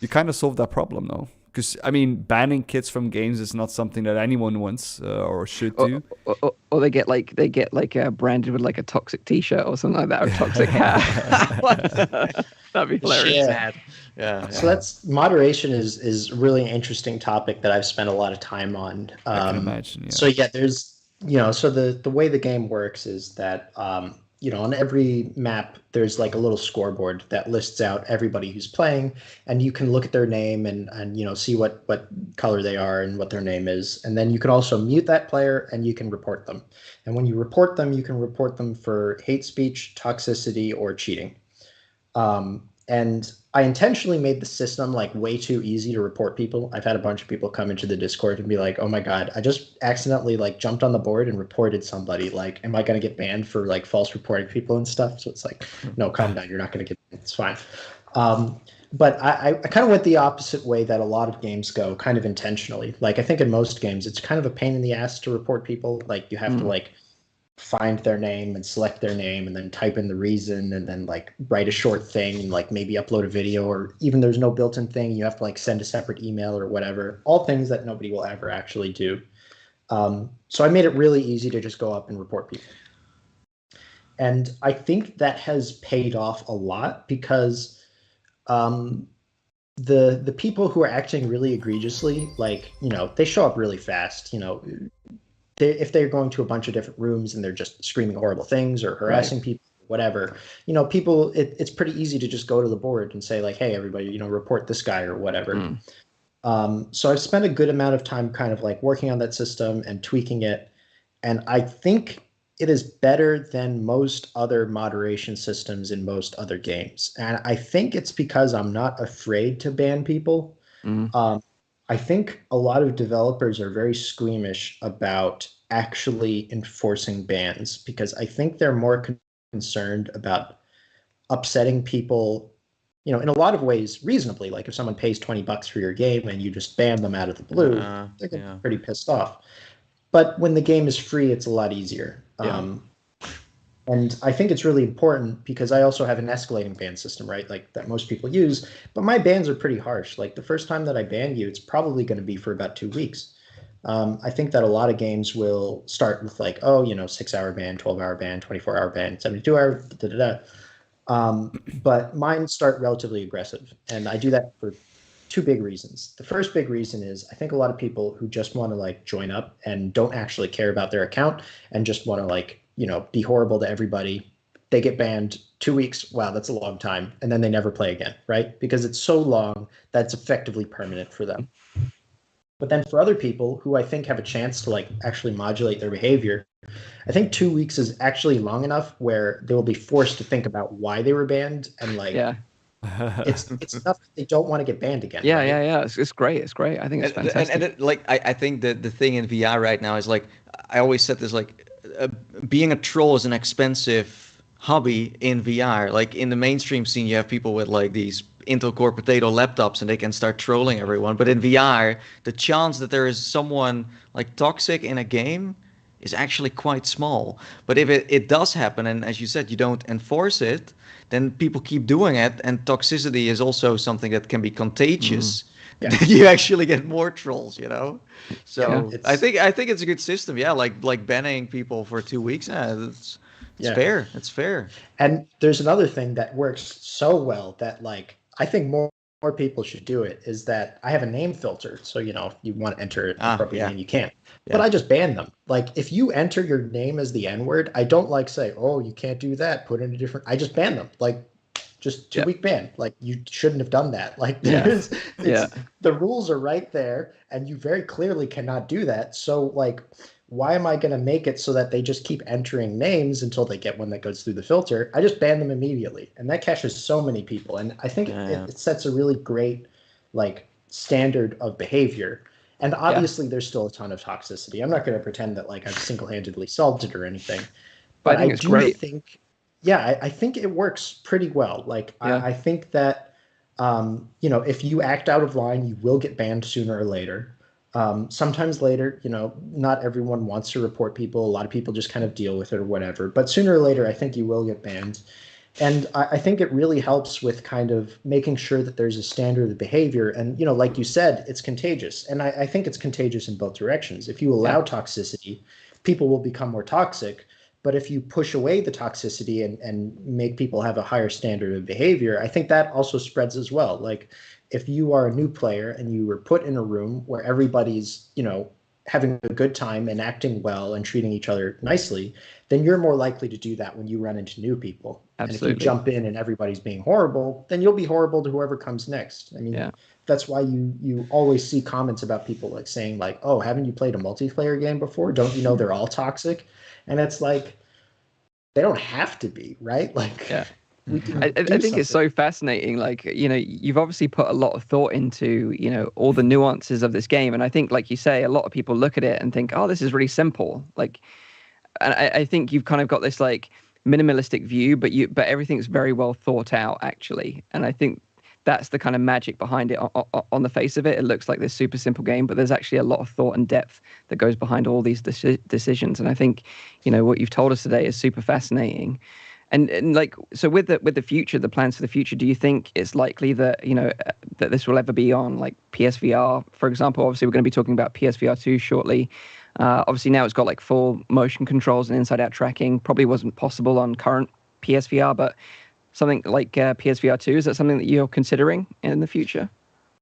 you kind of solve that problem, though. Because I mean, banning kids from games is not something that anyone wants or should do. Or they get like branded with like a toxic T-shirt or something like that, or a toxic hat. That'd be hilarious. Yeah. So that's moderation is really an interesting topic that I've spent a lot of time on. I can imagine. Yeah. So there's so the way the game works is that on every map there's like a little scoreboard that lists out everybody who's playing, and you can look at their name and see what color they are and what their name is, and then you can also mute that player and you can report them. And when you report them, you can report them for hate speech, toxicity, or cheating. And I intentionally made the system like way too easy to report people. I've had a bunch of people come into the Discord and be like, "Oh my God, I just accidentally like jumped on the board and reported somebody. Like, am I going to get banned for like false reporting people and stuff?" So it's like, no, calm down. You're not going to get banned. It's fine. But I kind of went the opposite way that a lot of games go, kind of intentionally. Like, I think in most games, it's kind of a pain in the ass to report people. Like, you have to like find their name and select their name and then type in the reason and then like write a short thing and like maybe upload a video, or even there's no built-in thing, you have to like send a separate email or whatever. All things that nobody will ever actually do. So I made it really easy to just go up and report people. And I think that has paid off a lot because the people who are acting really egregiously, like, they show up really fast, if they're going to a bunch of different rooms and they're just screaming horrible things or harassing people, whatever, people, it's pretty easy to just go to the board and say like, "Hey, everybody, report this guy," or whatever. So I've spent a good amount of time kind of like working on that system and tweaking it. And I think it is better than most other moderation systems in most other games. And I think it's because I'm not afraid to ban people. I think a lot of developers are very squeamish about actually enforcing bans because I think they're more concerned about upsetting people, in a lot of ways reasonably. Like if someone pays $20 for your game and you just ban them out of the blue, they're gonna be pretty pissed off. But when the game is free, it's a lot easier. And I think it's really important because I also have an escalating ban system, right? Like that most people use, but my bans are pretty harsh. Like the first time that I ban you, it's probably going to be for about 2 weeks. I think that a lot of games will start with like, 6-hour ban, 12-hour ban, 24-hour ban, 72-hour, but mine start relatively aggressive. And I do that for 2 big reasons. The first big reason is I think a lot of people who just want to like join up and don't actually care about their account and just want to like, be horrible to everybody. They get banned 2 weeks. Wow, that's a long time. And then they never play again, right? Because it's so long that's effectively permanent for them. But then for other people who I think have a chance to like actually modulate their behavior, I think 2 weeks is actually long enough where they will be forced to think about why they were banned and like it's enough that they don't want to get banned again. Yeah. It's great. It's great. I think it's fantastic. And I think that the thing in VR right now is like, I always said this, like being a troll is an expensive hobby in VR. Like in the mainstream scene, you have people with like these Intel Core Potato laptops and they can start trolling everyone. But in VR, the chance that there is someone like toxic in a game is actually quite small. But if it does happen, and as you said, you don't enforce it, then people keep doing it. And toxicity is also something that can be contagious. You actually get more trolls, So I think it's a good system. Yeah, like banning people for 2 weeks. It's fair. It's fair. And there's another thing that works so well that like I think more people should do it is that I have a name filter. So if you want to enter an appropriate name, you can. But I just ban them. Like if you enter your name as the N-word, I don't like say, "Oh, you can't do that. Put in a different." I just ban them. Like just 2 week ban. Like you shouldn't have done that. Like the rules are right there and you very clearly cannot do that. So like, why am I going to make it so that they just keep entering names until they get one that goes through the filter? I just ban them immediately. And that catches so many people. And I think it sets a really great like standard of behavior. And obviously there's still a ton of toxicity. I'm not going to pretend that like I've single-handedly solved it or anything. But I do think yeah, I think it works pretty well. Like, I think that, if you act out of line, you will get banned sooner or later. Sometimes later, not everyone wants to report people. A lot of people just kind of deal with it or whatever. But sooner or later, I think you will get banned. And I think it really helps with kind of making sure that there's a standard of behavior. And, like you said, it's contagious. And I think it's contagious in both directions. If you allow toxicity, people will become more toxic. But if you push away the toxicity and make people have a higher standard of behavior, I think that also spreads as well. Like, if you are a new player and you were put in a room where everybody's, having a good time and acting well and treating each other nicely, then you're more likely to do that when you run into new people. Absolutely. And if you jump in and everybody's being horrible, then you'll be horrible to whoever comes next. I mean, that's why you always see comments about people like saying like, oh, haven't you played a multiplayer game before? Don't you know they're all toxic? And it's like, they don't have to be, right? Like, I think it's so fascinating. Like, you've obviously put a lot of thought into, all the nuances of this game. And I think, like you say, a lot of people look at it and think, oh, this is really simple. Like, and I think you've kind of got this like minimalistic view, but everything's very well thought out, actually. And I think that's the kind of magic behind it. On the face of it, it looks like this super simple game, but there's actually a lot of thought and depth that goes behind all these decisions. And I think, what you've told us today is super fascinating. And like, so with the future, the plans for the future, do you think it's likely that, that this will ever be on like PSVR, for example? Obviously, we're going to be talking about PSVR 2 shortly. Obviously, now it's got like full motion controls and inside-out tracking. Probably wasn't possible on current PSVR, but something like PSVR 2, is that something that you're considering in the future?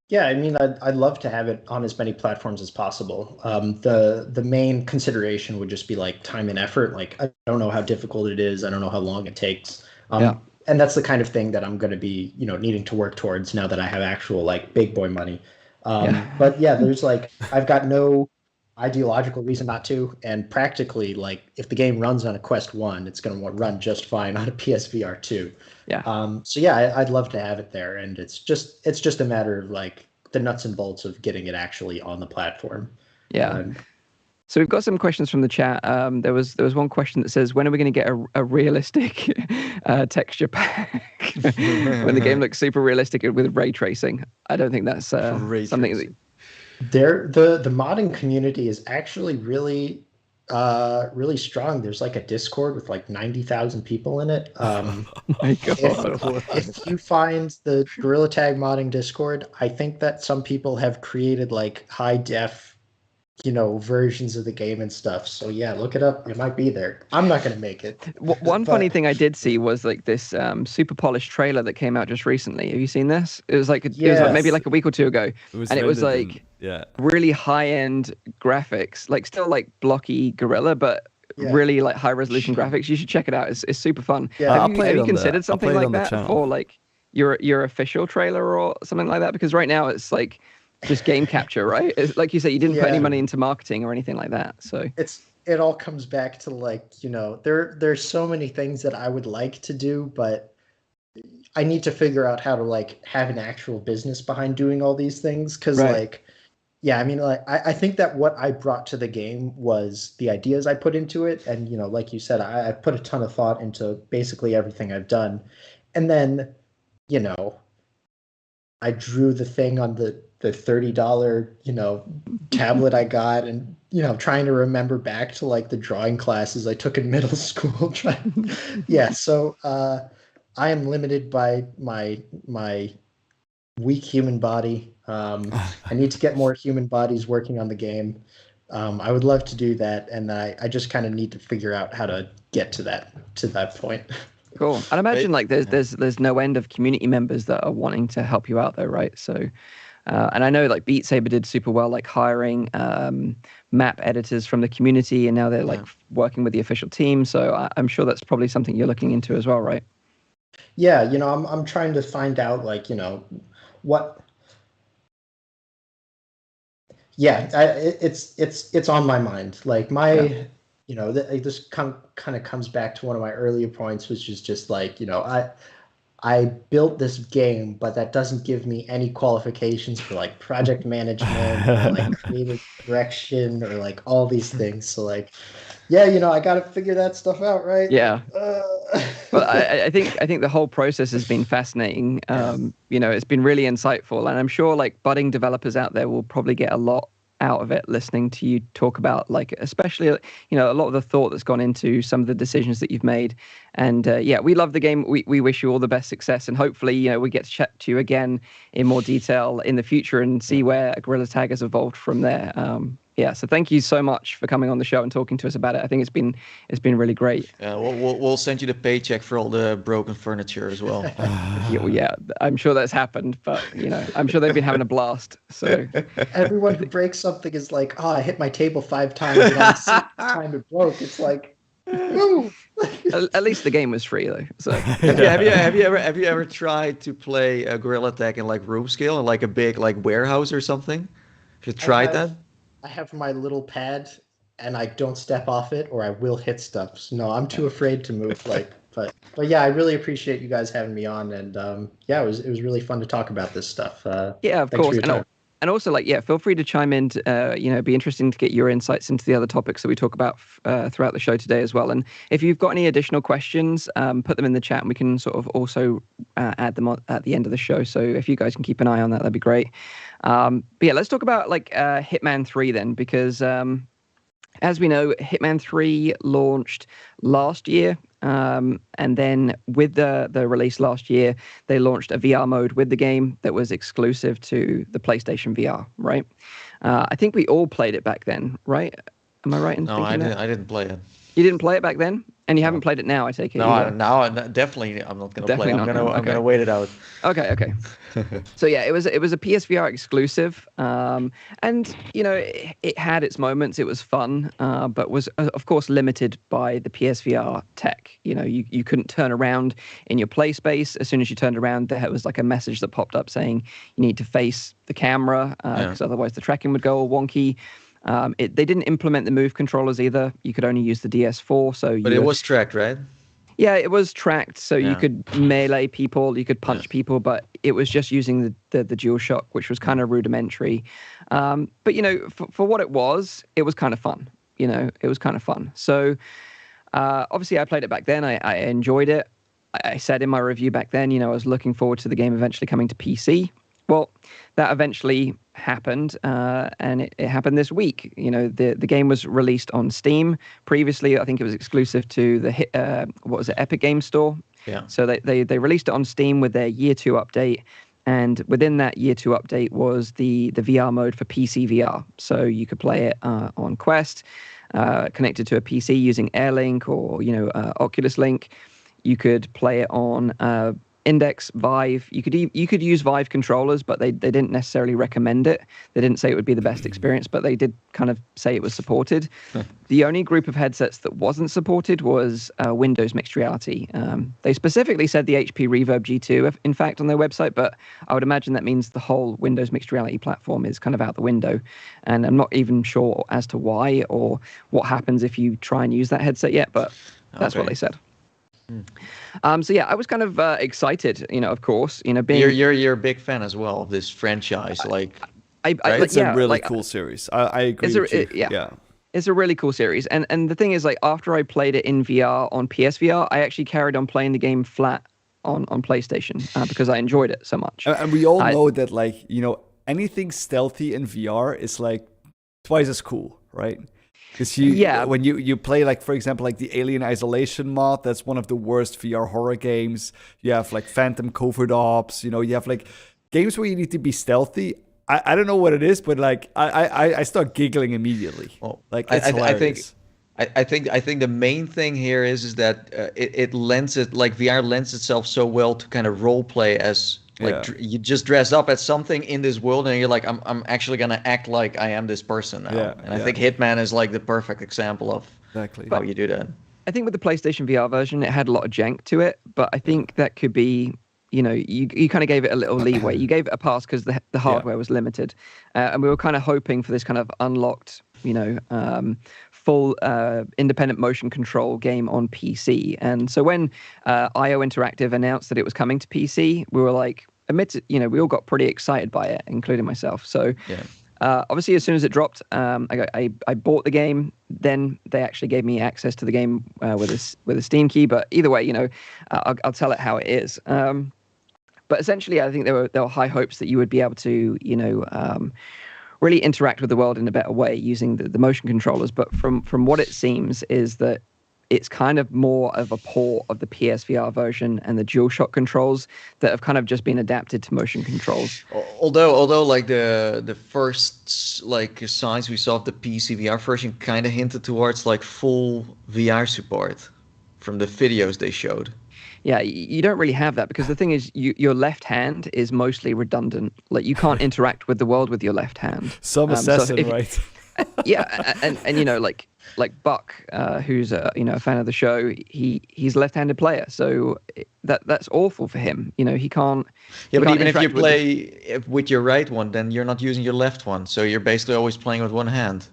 Yeah, I mean, I'd love to have it on as many platforms as possible. The main consideration would just be like time and effort. Like, I don't know how difficult it is. I don't know how long it takes. And that's the kind of thing that I'm going to be, needing to work towards now that I have actual like big boy money. But yeah, there's like, I've got no ideological reason not to. And practically, like, if the game runs on a Quest 1, it's going to run just fine on a PSVR 2. So yeah, I'd love to have it there, and it's just a matter of like the nuts and bolts of getting it actually on the platform. So we've got some questions from the chat. There was one question that says, when are we going to get a realistic texture pack when the game looks super realistic with ray tracing? I don't think that's something that the modding community is actually really strong. There's like a Discord with like 90,000 people in it. Oh my God. If you find the Gorilla Tag modding Discord, I think that some people have created like high def, versions of the game and stuff. So yeah, look it up. It might be there. I'm not going to make it. One funny thing I did see was like this super polished trailer that came out just recently. Have you seen this? It was like, it was like maybe like a week or two ago. It was like really high-end graphics, like still like blocky Gorilla, but really like high-resolution graphics. You should check it out. It's super fun. Have you considered something like that for like your official trailer or something like that? Because right now it's like just game capture, right? It's, like you said, you didn't put any money into marketing or anything like that. So it all comes back to like, there's so many things that I would like to do, but I need to figure out how to like have an actual business behind doing all these things. Cause like, I mean, like, I think that what I brought to the game was the ideas I put into it. And, like you said, I put a ton of thought into basically everything I've done. And then, I drew the thing on the $30, tablet I got, and, trying to remember back to like the drawing classes I took in middle school. So I am limited by my weak human body. I need to get more human bodies working on the game. I would love to do that, and I just kind of need to figure out how to get to that point. Cool. And imagine like there's no end of community members that are wanting to help you out there, right? So, and I know like Beat Saber did super well, like hiring map editors from the community, and now they're like working with the official team. So I'm sure that's probably something you're looking into as well, right? Yeah, I'm trying to find out like what. Yeah, it's on my mind. Like this kind of comes back to one of my earlier points, which is just like, I built this game, but that doesn't give me any qualifications for like project management or like creative direction or like all these things. So like, I got to figure that stuff out, right? Yeah. Well, I think the whole process has been fascinating. It's been really insightful, and I'm sure like budding developers out there will probably get a lot out of it listening to you talk about, like, especially a lot of the thought that's gone into some of the decisions that you've made. And we love the game. We wish you all the best success, and hopefully we get to chat to you again in more detail in the future and see where Gorilla Tag has evolved from there. So thank you so much for coming on the show and talking to us about it. I think it's been really great. We'll send you the paycheck for all the broken furniture as well. I'm sure that's happened, but I'm sure they've been having a blast. So everyone who breaks something is like, oh, I hit my table 5 times and on the 6th time it broke. It's like, woo. At least the game was free though. So have you ever tried to play a Gorilla Tag in like room scale in like a big like warehouse or something? Have you tried that? I have my little pad, and I don't step off it, or I will hit stuff. So no, I'm too afraid to move. But yeah, I really appreciate you guys having me on, and it was really fun to talk about this stuff. Of course. And also, feel free to chime in. Be interesting to get your insights into the other topics that we talk about throughout the show today as well. And if you've got any additional questions, put them in the chat, and we can sort of also add them at the end of the show. So if you guys can keep an eye on that, that'd be great. Let's talk about Hitman 3 then, because as we know, Hitman 3 launched last year. And then with the release last year, they launched a VR mode with the game that was exclusive to the PlayStation VR, right? I think we all played it back then, right? Am I right in thinking that? No, I didn't play it. You didn't play it back then? And you haven't played it now, I take it? No, now definitely I'm not going to play it. I'm going to wait it out. Okay. So yeah, it was a PSVR exclusive, and it had its moments. It was fun, but was of course limited by the PSVR tech. You couldn't turn around in your play space. As soon as you turned around, there was like a message that popped up saying you need to face the camera because otherwise the tracking would go all wonky. They didn't implement the Move controllers either. You could only use the DS4. But it was tracked, right? Yeah, it was tracked, so you could melee people, you could punch people, but it was just using the DualShock, which was kind of rudimentary. But for what it was kind of fun. It was kind of fun. So obviously, I played it back then. I enjoyed it. I said in my review back then, I was looking forward to the game eventually coming to PC. Well, that eventually happened, and it happened this week. The game was released on Steam. Previously, I think it was exclusive to the Epic Games Store. Yeah. So they released it on Steam with their Year 2 update, and within that Year 2 update was the VR mode for PC VR. So you could play it on Quest, connected to a PC using AirLink or Oculus Link. You could play it on Index, Vive. You could use Vive controllers, but they didn't necessarily recommend it. They didn't say it would be the best experience, but they did kind of say it was supported. The only group of headsets that wasn't supported was Windows Mixed Reality. They specifically said the HP Reverb G2, in fact, on their website, but I would imagine that means the whole Windows Mixed Reality platform is kind of out the window. And I'm not even sure as to why or what happens if you try and use that headset yet, but that's what they said. So yeah, I was kind of excited, of course, being you're a big fan as well of this franchise, it's a really cool series. I agree with you. Yeah. It's a really cool series, and the thing is, after I played it in VR on PSVR, I actually carried on playing the game flat on PlayStation because I enjoyed it so much. And we all know that anything stealthy in VR is twice as cool, right? Because when you play, for example, the Alien Isolation mod, that's one of the worst VR horror games. You have Phantom Covert Ops, you have games where you need to be stealthy. I don't know what it is, but I start giggling immediately. Well, it's hilarious. I think the main thing here is that it lends it VR lends itself so well to kind of role play as you just dress up as something in this world, and you're I'm actually gonna act like I am this person now. I think Hitman is the perfect example of how you do that. I think with the PlayStation VR version, it had a lot of jank to it, but I think that could be, you kind of gave it a little leeway. You gave it a pass because the hardware was limited, and we were kind of hoping for this kind of unlocked, full independent motion control game on PC. And so when IO Interactive announced that it was coming to PC, we were we all got pretty excited by it, including myself. So Obviously, as soon as it dropped, I bought the game. Then they actually gave me access to the game with a Steam key. But either way, I'll tell it how it is. But essentially, I think there were high hopes that you would be able to, really interact with the world in a better way using the motion controllers. But from what it seems is that it's kind of more of a port of the PSVR version and the DualShock controls that have kind of just been adapted to motion controls. Although like the first like signs we saw of the PC VR version kind of hinted towards like full VR support from the videos they showed. Yeah, you don't really have that because the thing is, your left hand is mostly redundant. Like you can't interact with the world with your left hand. Some assassin, right? Yeah, and like Buck, who's a fan of the show, he's a left-handed player, so that's awful for him. He can't. Yeah, but even if you play with your right one, then you're not using your left one, so you're basically always playing with one hand.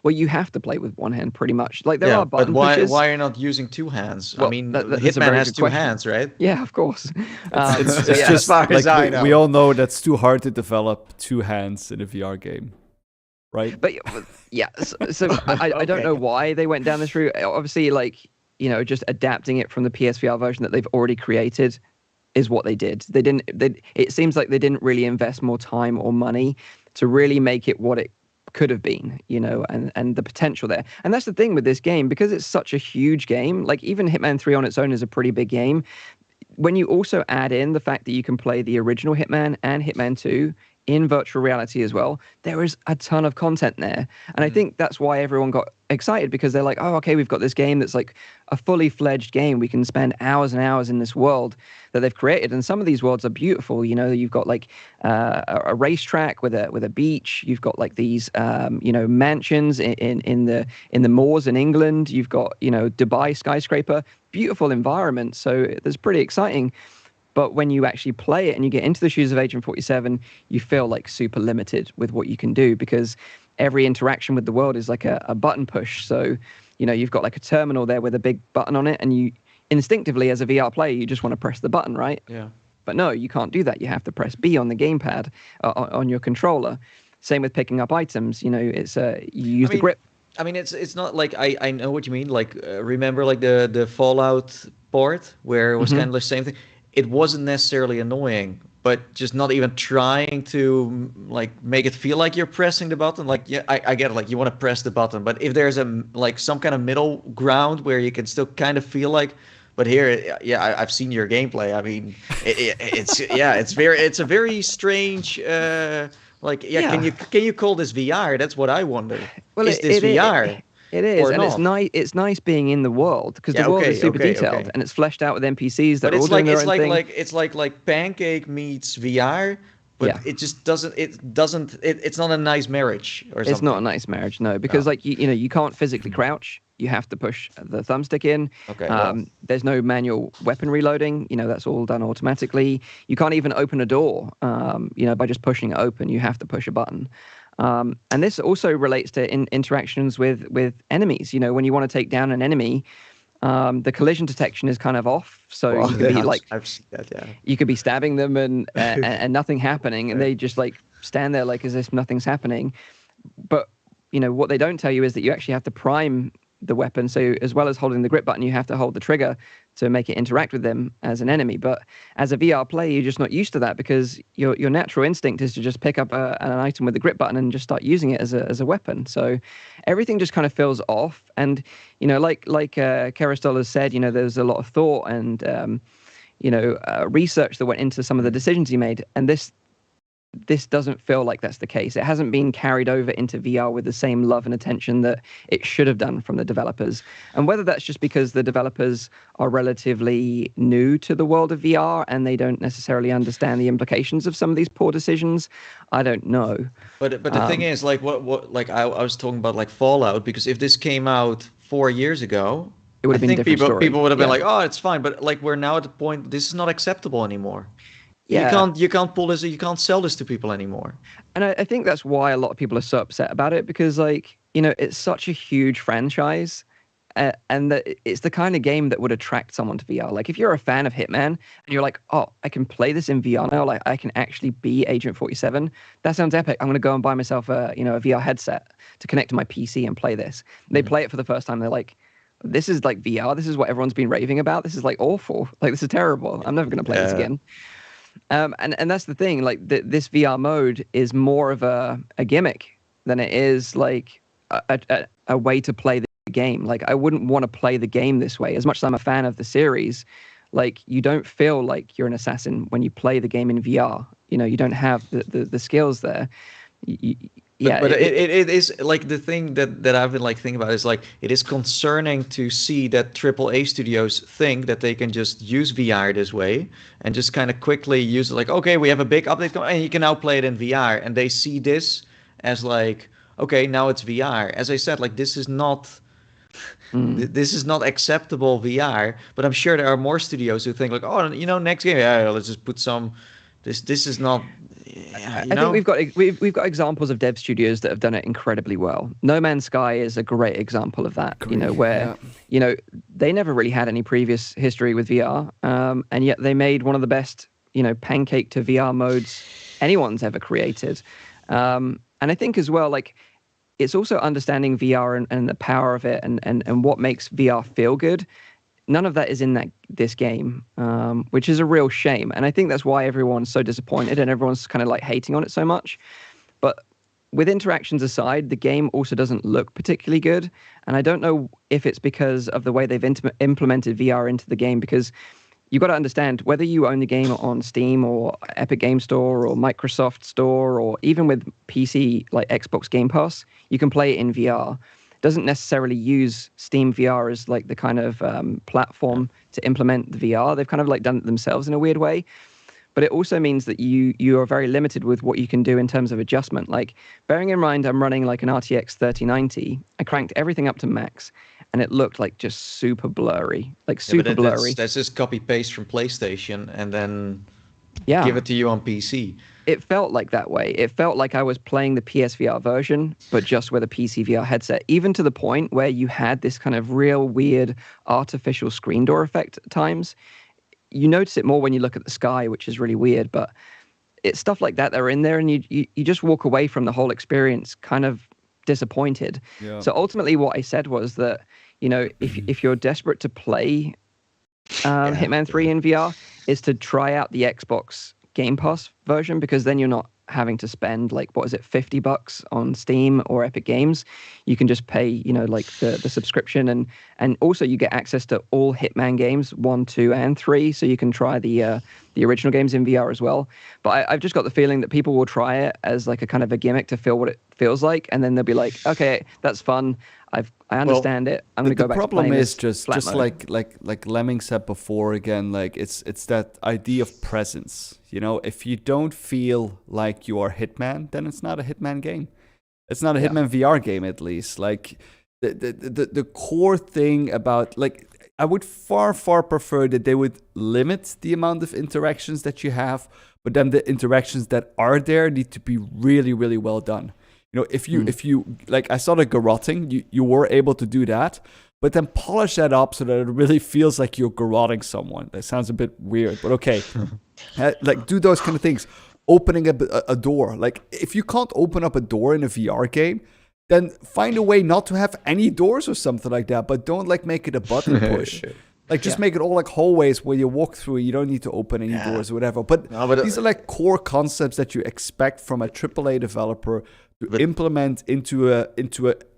Well, you have to play with one hand pretty much. Like there are button pushes. Why are you not using two hands? Well, I mean, Hitman has two hands, right? Yeah, of course. It's just as far as I know. We all know that's too hard to develop two hands in a VR game, right? But yeah, so I don't know why they went down this route. Obviously, just adapting it from the PSVR version that they've already created is what they did. It seems like they didn't really invest more time or money to really make it what it could have been, and the potential there. And that's the thing with this game, because it's such a huge game. Like even Hitman 3 on its own is a pretty big game. When you also add in the fact that you can play the original Hitman and Hitman 2 in virtual reality as well, there is a ton of content there. And I think that's why everyone got excited, because they're like, oh, okay, we've got this game that's like a fully fledged game. We can spend hours and hours in this world that they've created. And some of these worlds are beautiful. You've got like a racetrack with a beach. You've got like these, mansions in the moors in England. You've got, Dubai skyscraper, beautiful environment. So that's pretty exciting. But when you actually play it and you get into the shoes of Agent 47, you feel like super limited with what you can do, because every interaction with the world is like a button push. So, you've got like a terminal there with a big button on it, and you instinctively as a VR player, you just want to press the button, right? Yeah. But no, you can't do that. You have to press B on the gamepad on your controller. Same with picking up items. It's you use the grip. I mean, it's not like I know what you mean. Like remember like the Fallout port where it was kind of the same thing. It wasn't necessarily annoying, but just not even trying to like make it feel like you're pressing the button. Like, yeah, I get it. Like you want to press the button, but if there's some kind of middle ground where you can still kind of feel like, but here, I've seen your gameplay. I mean, it's a very strange. Can you call this VR? That's what I wonder. Well, is this VR? It is, and not. It's nice being in the world, because the world is super detailed and it's fleshed out with NPCs that are all doing their own thing. It's like Pancake meets VR, but it just doesn't. It's not a nice marriage or something. It's not a nice marriage, no, because you can't physically crouch. You have to push the thumbstick in. Okay. There's no manual weapon reloading. That's all done automatically. You can't even open a door. By just pushing it open, you have to push a button. And this also relates to interactions with enemies. When you want to take down an enemy, the collision detection is kind of off. So you could be like, I've seen that, yeah. You could be stabbing them and nothing happening, and they just like stand there like as if nothing's happening. But what they don't tell you is that you actually have to prime the weapon. So as well as holding the grip button, you have to hold the trigger to make it interact with them as an enemy. But as a VR player, you're just not used to that, because your natural instinct is to just pick up an item with the grip button and just start using it as a weapon. So everything just kind of feels off. And like Kerastol has said, there's a lot of thought and research that went into some of the decisions he made, and this doesn't feel like that's the case. It hasn't been carried over into VR with the same love and attention that it should have done from the developers. And whether that's just because the developers are relatively new to the world of VR and they don't necessarily understand the implications of some of these poor decisions, I don't know. But the thing is, like what like I was talking about like Fallout, because if this came out 4 years ago, it would have been a different story. People would have been like, oh, it's fine. But like we're now at the point, this is not acceptable anymore. Yeah. You can't pull this. You can't sell this to people anymore. And I think that's why a lot of people are so upset about it, because it's such a huge franchise, It's the kind of game that would attract someone to VR. Like if you're a fan of Hitman and you're like, oh, I can play this in VR now, like I can actually be Agent 47. That sounds epic. I'm going to go and buy myself a VR headset to connect to my PC and play this. They play it for the first time. They're like, this is like VR. This is what everyone's been raving about. This is like awful. Like this is terrible. I'm never going to play this again. And that's the thing. Like this VR mode is more of a gimmick than it is like a way to play the game. Like I wouldn't want to play the game this way. As much as I'm a fan of the series, like you don't feel like you're an assassin when you play the game in VR. You don't have the skills there. But it is like the thing that I've been like thinking about is like it is concerning to see that AAA studios think that they can just use VR this way and just kind of quickly use it like, okay, we have a big update and you can now play it in VR, and they see this as like, okay, now it's VR. As I said, like this is not acceptable VR, but I'm sure there are more studios who think like, oh, next game, let's just put some. This is not. I think we've got examples of dev studios that have done it incredibly well. No Man's Sky is a great example of that. Where they never really had any previous history with VR, and yet they made one of the best pancake to VR modes anyone's ever created. And I think as well, like it's also understanding VR and the power of it and what makes VR feel good. None of that is in this game, which is a real shame. And I think that's why everyone's so disappointed and everyone's kind of like hating on it so much. But with interactions aside, the game also doesn't look particularly good. And I don't know if it's because of the way they've implemented VR into the game, because you've got to understand whether you own the game on Steam or Epic Game Store or Microsoft Store or even with PC like Xbox Game Pass, you can play it in VR. Doesn't necessarily use Steam VR as like the kind of platform to implement the VR. They've kind of like done it themselves in a weird way. But it also means that you are very limited with what you can do in terms of adjustment. Like bearing in mind, I'm running like an RTX 3090. I cranked everything up to max and it looked like just super blurry, blurry. That's just copy paste from PlayStation and then give it to you on PC. It felt like that way. It felt like I was playing the PSVR version, but just with a PC VR headset, even to the point where you had this kind of real weird artificial screen door effect at times. You notice it more when you look at the sky, which is really weird, but it's stuff like that are in there, and you just walk away from the whole experience kind of disappointed. Yeah. So ultimately what I said was that, if you're desperate to play Hitman 3 in VR, is to try out the Xbox Game Pass version, because then you're not having to spend like, what is it, $50 on Steam or Epic Games. You can just pay, like the subscription, and also you get access to all Hitman games 1, 2, and 3, so you can try the original games in VR as well. But I've just got the feeling that people will try it as like a kind of a gimmick to feel what it feels like, and then they'll be like, okay, that's fun. I understand it. I'm going to go back to playing this. The problem is just like Lemming said before, again, like it's that idea of presence. If you don't feel like you are Hitman, then it's not a Hitman game. It's not a Hitman VR game, at least. Like the core thing about, like, I would far prefer that they would limit the amount of interactions that you have, but then the interactions that are there need to be really, really well done. If you like, I saw the garroting, you were able to do that, but then polish that up so that it really feels like you're garroting someone. That sounds a bit weird, but okay. Like, do those kind of things. Opening a door. Like, if you can't open up a door in a VR game, then find a way not to have any doors or something like that, but don't like make it a button push. Like, just make it all like hallways where you walk through. You don't need to open any doors or whatever. But these are like core concepts that you expect from a AAA developer to implement into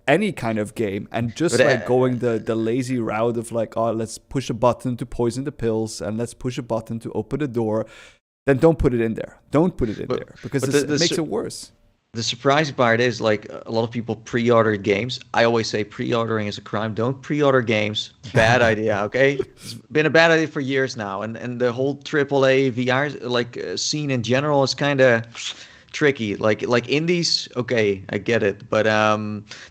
any kind of game, and just going the lazy route of like, oh, let's push a button to poison the pills and let's push a button to open the door. Then don't put it in there. Don't put it in there, because it makes it worse. The surprising part is, like, a lot of people pre-order games. I always say pre-ordering is a crime. Don't pre-order games. Bad idea, okay? It's been a bad idea for years now. And the whole AAA VR scene in general is kind of tricky. Like indies, okay, I get it. But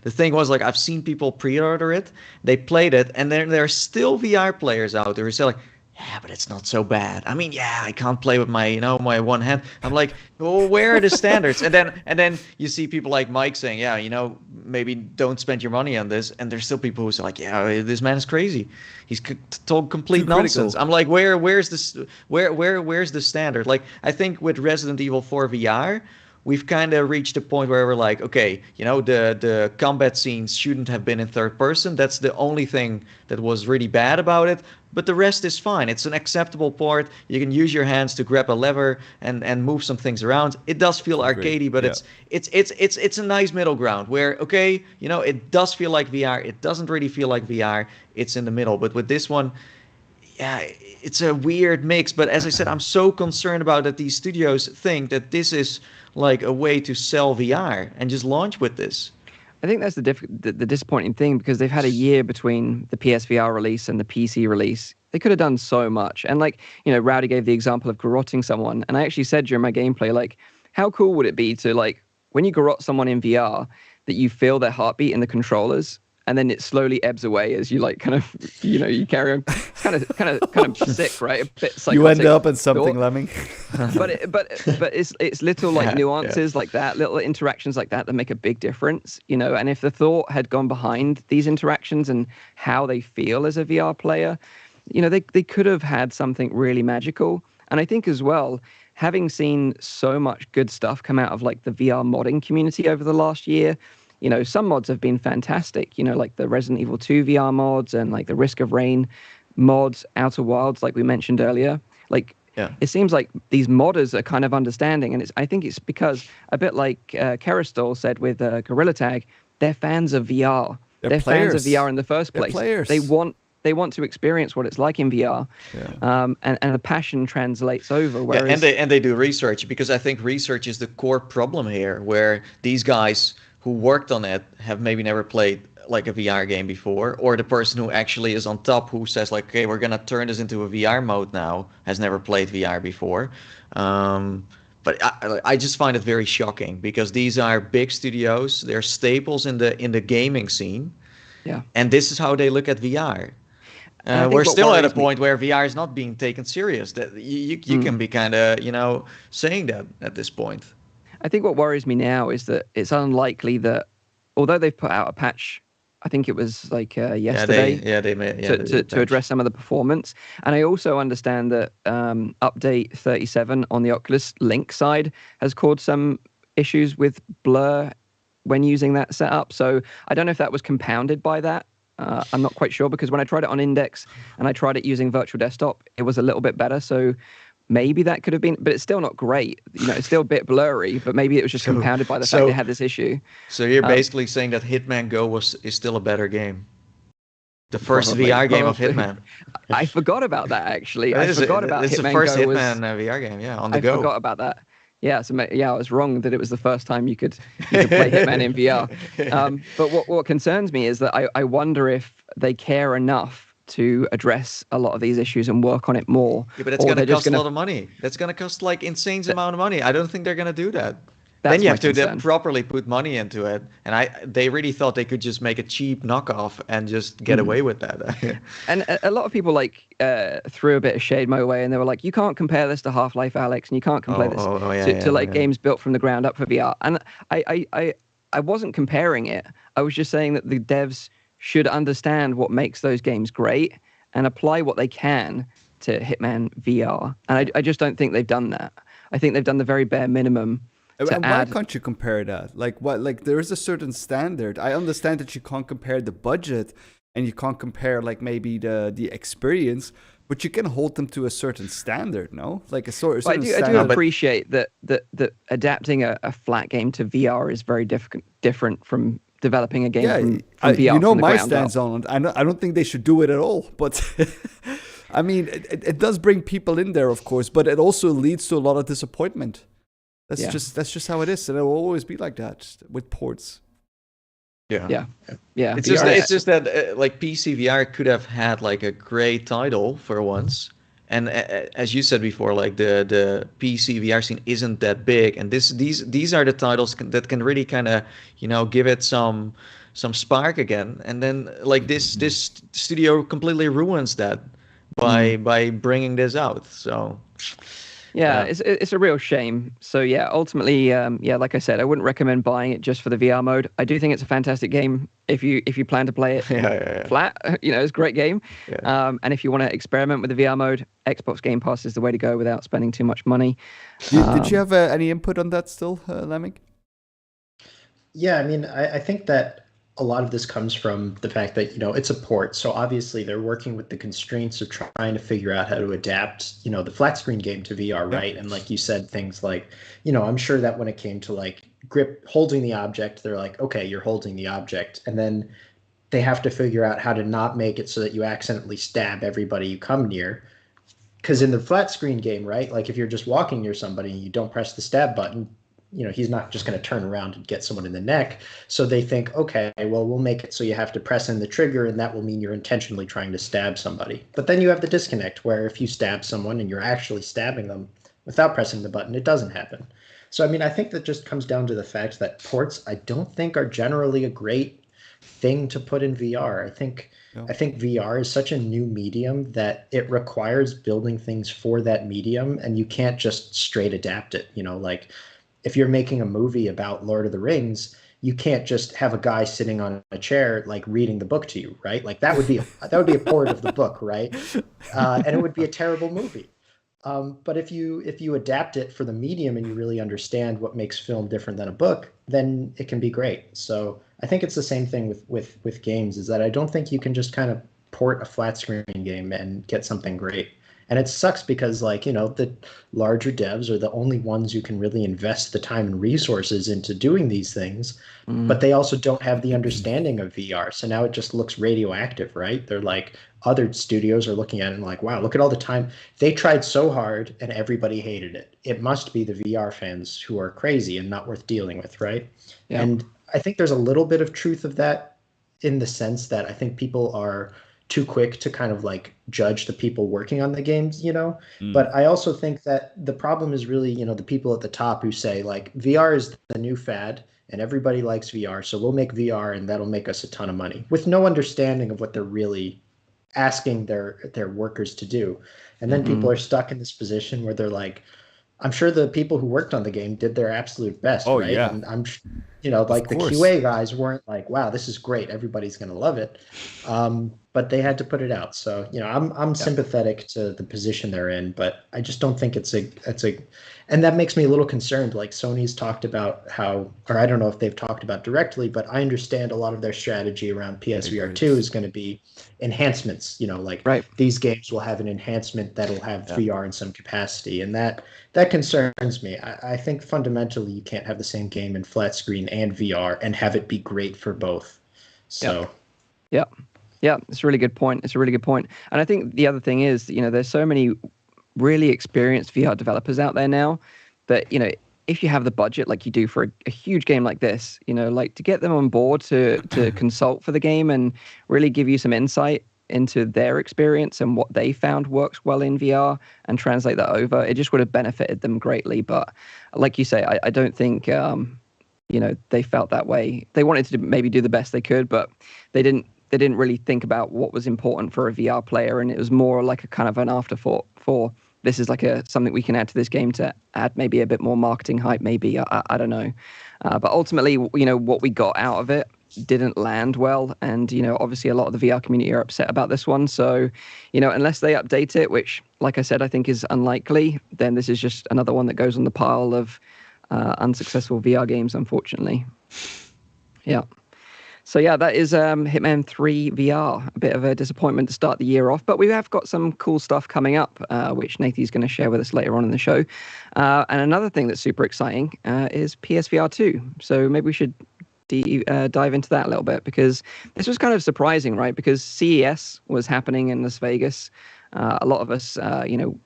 the thing was, like, I've seen people pre-order it. They played it, and then there are still VR players out there who say, like, yeah, but it's not so bad. I mean, yeah, I can't play with my, my one hand. I'm like, well, where are the standards? And then you see people like Mike saying, yeah, maybe don't spend your money on this. And there's still people who say like, yeah, this man is crazy. He's told complete nonsense. I'm like, where's this? Where's the standard? Like, I think with Resident Evil 4 VR, we've kind of reached a point where we're like, okay, the combat scenes shouldn't have been in third person. That's the only thing that was really bad about it. But the rest is fine. It's an acceptable port. You can use your hands to grab a lever and move some things around. It does feel arcadey, but it's a nice middle ground where, okay, it does feel like VR. It doesn't really feel like VR. It's in the middle. But with this one, yeah, it's a weird mix. But as I said, I'm so concerned about that these studios think that this is like a way to sell VR and just launch with this. I think that's the disappointing thing, because they've had a year between the PSVR release and the PC release. They could have done so much. And like, Rowdy gave the example of garroting someone. And I actually said during my gameplay, like, how cool would it be to, like, when you garrote someone in VR, that you feel their heartbeat in the controllers, and then it slowly ebbs away as you like kind of, you carry on. It's kind of sick, right? A bit psychotic. You end up in something, Lemming. but it's little like nuances like that, little interactions like that make a big difference, And if the thought had gone behind these interactions and how they feel as a VR player, they could have had something really magical. And I think as well, having seen so much good stuff come out of like the VR modding community over the last year. Some mods have been fantastic, like the Resident Evil 2 VR mods and like the Risk of Rain mods, Outer Wilds, like we mentioned earlier. Like, it seems like these modders are kind of understanding. And I think it's because, a bit like Kerastol said with Gorilla Tag, they're fans of VR. They're fans of VR in the first place. Players. They want to experience what it's like in VR, and the passion translates over. Whereas, and they do research, because I think research is the core problem here, where these guys who worked on it have maybe never played like a VR game before, or the person who actually is on top who says like, okay, we're gonna turn this into a VR mode now, has never played VR before. But I just find it very shocking, because these are big studios, they're staples in the gaming scene, and this is how they look at VR. We're still at a point where VR is not being taken serious. That you can be kind of saying that at this point. I think what worries me now is that it's unlikely that, although they've put out a patch, I think it was like yesterday, to address some of the performance. And I also understand that update 37 on the Oculus Link side has caused some issues with blur when using that setup. So I don't know if that was compounded by that. I'm not quite sure, because when I tried it on Index and I tried it using Virtual Desktop, it was a little bit better. So maybe that could have been, but it's still not great. It's still a bit blurry, but maybe it was just compounded by the fact they had this issue. So you're basically saying that Hitman Go is still a better game. The first VR game of Hitman. I forgot about that, actually. It's the first Go Hitman VR game, on the go. I forgot about that. Yeah, so I was wrong that it was the first time you could play Hitman in VR. But what concerns me is that I wonder if they care enough to address a lot of these issues and work on it more. Yeah, but it's going to cost a lot of money. That's going to cost like insane amount of money. I don't think they're going to do that. Then you have to properly put money into it. And they really thought they could just make a cheap knockoff and just get away with that. And a lot of people threw a bit of shade my way, and they were like, you can't compare this to Half-Life Alyx, and you can't compare this to games built from the ground up for VR. And I wasn't comparing it. I was just saying that the devs should understand what makes those games great and apply what they can to Hitman VR. And I just don't think they've done that. I think they've done the very bare minimum. Why can't you compare that? There is a certain standard. I understand that you can't compare the budget and you can't compare maybe the experience, but you can hold them to a certain standard, no? Like a certain standard. I do appreciate that adapting a flat game to VR is very different from developing a game from VR. My stance on it. I don't think they should do it at all. But I mean, it does bring people in there, of course, but it also leads to a lot of disappointment. That's just how it is, and it will always be like that with ports. Yeah. It's just that PC VR could have had a great title for once. And as you said before, the PC VR scene isn't that big, and these are the titles that can really kind of give it some spark again. And then this studio completely ruins that by bringing this out. So yeah, it's a real shame. So yeah, ultimately, like I said, I wouldn't recommend buying it just for the VR mode. I do think it's a fantastic game if you plan to play it flat. It's a great game. Yeah. And if you want to experiment with the VR mode, Xbox Game Pass is the way to go without spending too much money. Did you have any input on that still, Lemming? Yeah, I mean, I think that a lot of this comes from the fact that, it's a port. So obviously they're working with the constraints of trying to figure out how to adapt, the flat screen game to VR, right? And like you said, things like, I'm sure that when it came to like holding the object, they're like, okay, you're holding the object. And then they have to figure out how to not make it so that you accidentally stab everybody you come near. Because in the flat screen game, right, like if you're just walking near somebody and you don't press the stab button, he's not just going to turn around and get someone in the neck. So they think, okay, well, we'll make it so you have to press in the trigger, and that will mean you're intentionally trying to stab somebody. But then you have the disconnect where if you stab someone and you're actually stabbing them without pressing the button, it doesn't happen. So, I mean, I think that just comes down to the fact that ports, I don't think are generally a great thing to put in VR. I think VR is such a new medium that it requires building things for that medium, and you can't just straight adapt it, like if you're making a movie about Lord of the Rings, you can't just have a guy sitting on a chair, like reading the book to you, right? Like that would be a port of the book, right? And it would be a terrible movie. But if you adapt it for the medium and you really understand what makes film different than a book, then it can be great. So I think it's the same thing with games, is that I don't think you can just kind of port a flat screen game and get something great. And it sucks because, the larger devs are the only ones who can really invest the time and resources into doing these things, but they also don't have the understanding of VR. So now it just looks radioactive, right? They're like, other studios are looking at it and like, wow, look at all the time. They tried so hard and everybody hated it. It must be the VR fans who are crazy and not worth dealing with, right? Yeah. And I think there's a little bit of truth of that, in the sense that I think people are too quick to kind of like judge the people working on the games, But I also think that the problem is really, the people at the top who say like VR is the new fad and everybody likes VR, so we'll make VR and that'll make us a ton of money, with no understanding of what they're really asking their workers to do. And then people are stuck in this position where they're like, I'm sure the people who worked on the game did their absolute best, right? Yeah. And I'm, like the QA guys weren't like, wow, this is great, everybody's going to love it. But they had to put it out. So, I'm sympathetic to the position they're in, but I just don't think it's a, and that makes me a little concerned. Like Sony's talked about how, or I don't know if they've talked about directly, but I understand a lot of their strategy around PSVR 2 is going to be enhancements, these games will have an enhancement that'll have VR in some capacity. And that concerns me. I think fundamentally you can't have the same game in flat screen and VR and have it be great for both. So, Yeah, it's a really good point. And I think the other thing is, there's so many really experienced VR developers out there now that, if you have the budget like you do for a huge game like this, like to get them on board to consult for the game and really give you some insight into their experience and what they found works well in VR and translate that over, it just would have benefited them greatly. But like you say, I don't think, they felt that way. They wanted to maybe do the best they could, but they didn't really think about what was important for a VR player, and it was more like a kind of an afterthought for this is like something we can add to this game to add maybe a bit more marketing hype, maybe, I don't know. But ultimately, what we got out of it didn't land well, and, obviously a lot of the VR community are upset about this one. So, unless they update it, which, like I said, I think is unlikely, then this is just another one that goes on the pile of unsuccessful VR games, unfortunately. Yeah. So yeah, that is Hitman 3 VR. A bit of a disappointment to start the year off, but we have got some cool stuff coming up, which Nathan's going to share with us later on in the show. And another thing that's super exciting is PSVR 2. So maybe we should dive into that a little bit, because this was kind of surprising, right? Because CES was happening in Las Vegas. A lot of us,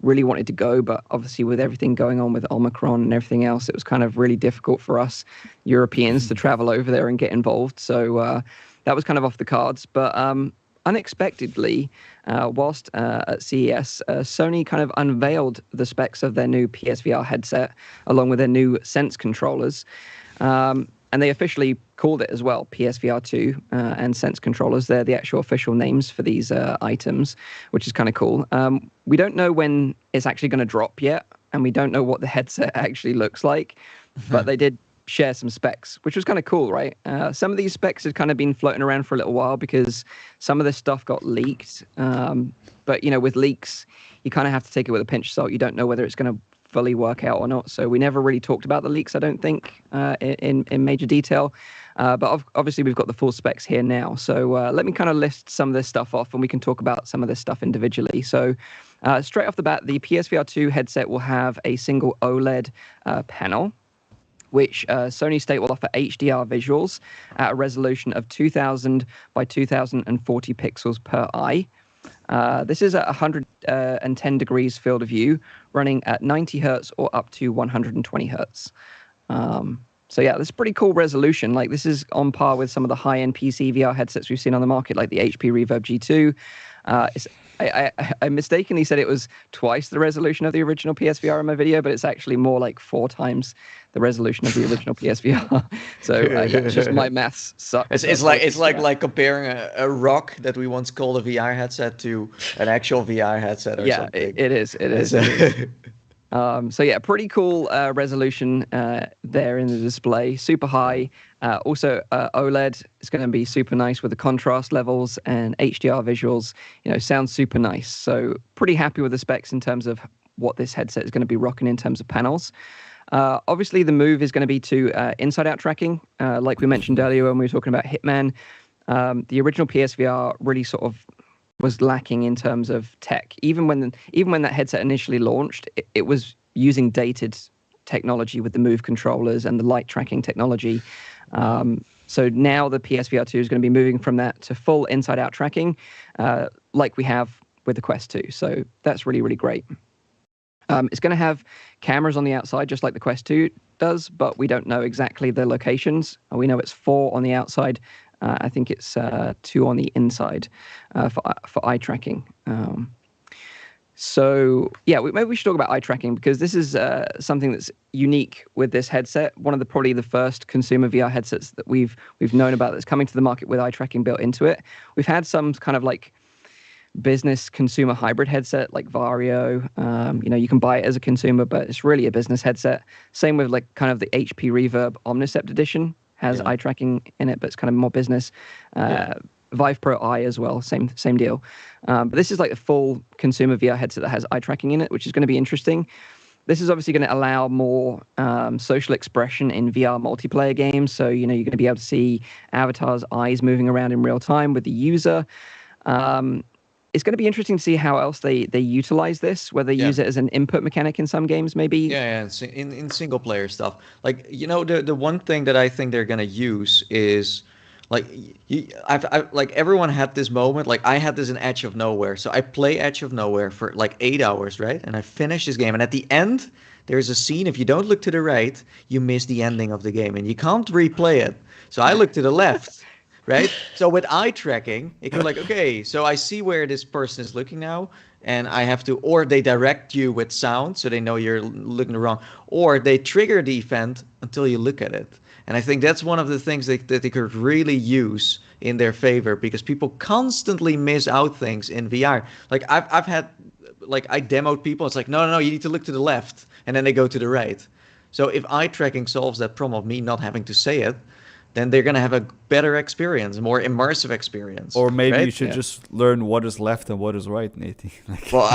really wanted to go, but obviously with everything going on with Omicron and everything else, it was kind of really difficult for us Europeans to travel over there and get involved. So that was kind of off the cards. But unexpectedly, whilst at CES, Sony kind of unveiled the specs of their new PSVR headset, along with their new Sense controllers. And they officially called it as well, PSVR 2 and Sense controllers. They're the actual official names for these items, which is kind of cool. We don't know when it's actually going to drop yet, and we don't know what the headset actually looks like, but they did share some specs, which was kind of cool, right? Some of these specs had kind of been floating around for a little while because some of this stuff got leaked. But, with leaks, you kind of have to take it with a pinch of salt. You don't know whether it's going to fully work out or not. So we never really talked about the leaks, I don't think, in major detail. But obviously we've got the full specs here now. So let me kind of list some of this stuff off, and we can talk about some of this stuff individually. So straight off the bat, the PSVR 2 headset will have a single OLED panel, which Sony state will offer HDR visuals at a resolution of 2000 by 2040 pixels per eye. This is at 110 degrees field of view, running at 90 hertz or up to 120 hertz. So yeah, this is pretty cool resolution. Like, this is on par with some of the high-end PC VR headsets we've seen on the market, like the HP Reverb G2. I mistakenly said it was twice the resolution of the original PSVR in my video, but it's actually more like 4 times the resolution of the original PSVR. So it's just my maths sucks. It's like comparing a rock that we once called a VR headset to an actual VR headset or something. It is. So yeah, pretty cool resolution there in the display. Super high. Also, OLED is going to be super nice with the contrast levels and HDR visuals. Sounds super nice. So pretty happy with the specs in terms of what this headset is going to be rocking in terms of panels. Obviously, the move is going to be to inside-out tracking. Like we mentioned earlier when we were talking about Hitman, the original PSVR really sort of was lacking in terms of tech. Even when that headset initially launched, it was using dated technology with the Move controllers and the light tracking technology. So now the PSVR 2 is going to be moving from that to full inside-out tracking, like we have with the Quest 2. So that's really, really great. It's going to have cameras on the outside, just like the Quest 2 does, but we don't know exactly the locations. We know it's 4 on the outside. I think it's 2 on the inside for eye tracking. So yeah, maybe we should talk about eye tracking, because this is something that's unique with this headset. One of probably the first consumer VR headsets that we've known about that's coming to the market with eye tracking built into it. We've had some kind of like business consumer hybrid headset like Vario. You can buy it as a consumer, but it's really a business headset. Same with like kind of the HP Reverb Omnicept edition. Has eye tracking in it, but it's kind of more business. Vive Pro Eye as well, same deal. But this is like the full consumer VR headset that has eye tracking in it, which is going to be interesting. This is obviously going to allow more social expression in VR multiplayer games. So, you're going to be able to see avatars' eyes moving around in real time with the user. It's going to be interesting to see how else they utilize this, whether they use it as an input mechanic in some games, maybe. Yeah, in single player stuff. Like, the one thing that I think they're going to use is, like, I've like, everyone had this moment. Like, I had this in Edge of Nowhere. So I play Edge of Nowhere for like 8 hours, right? And I finish this game. And at the end, there's a scene. If you don't look to the right, you miss the ending of the game. And you can't replay it. So I look to the left. Right? So with eye tracking, it can be like, okay, so I see where this person is looking now, and I have to, or they direct you with sound so they know you're looking wrong, or they trigger the event until you look at it. And I think that's one of the things that they could really use in their favor, because people constantly miss out things in VR. Like I've had, like, I demoed people, it's like, no, you need to look to the left, and then they go to the right. So if eye tracking solves that problem of me not having to say it, then they're going to have a better experience, a more immersive experience. Or maybe right? you should just learn what is left and what is right, Nathan. Well,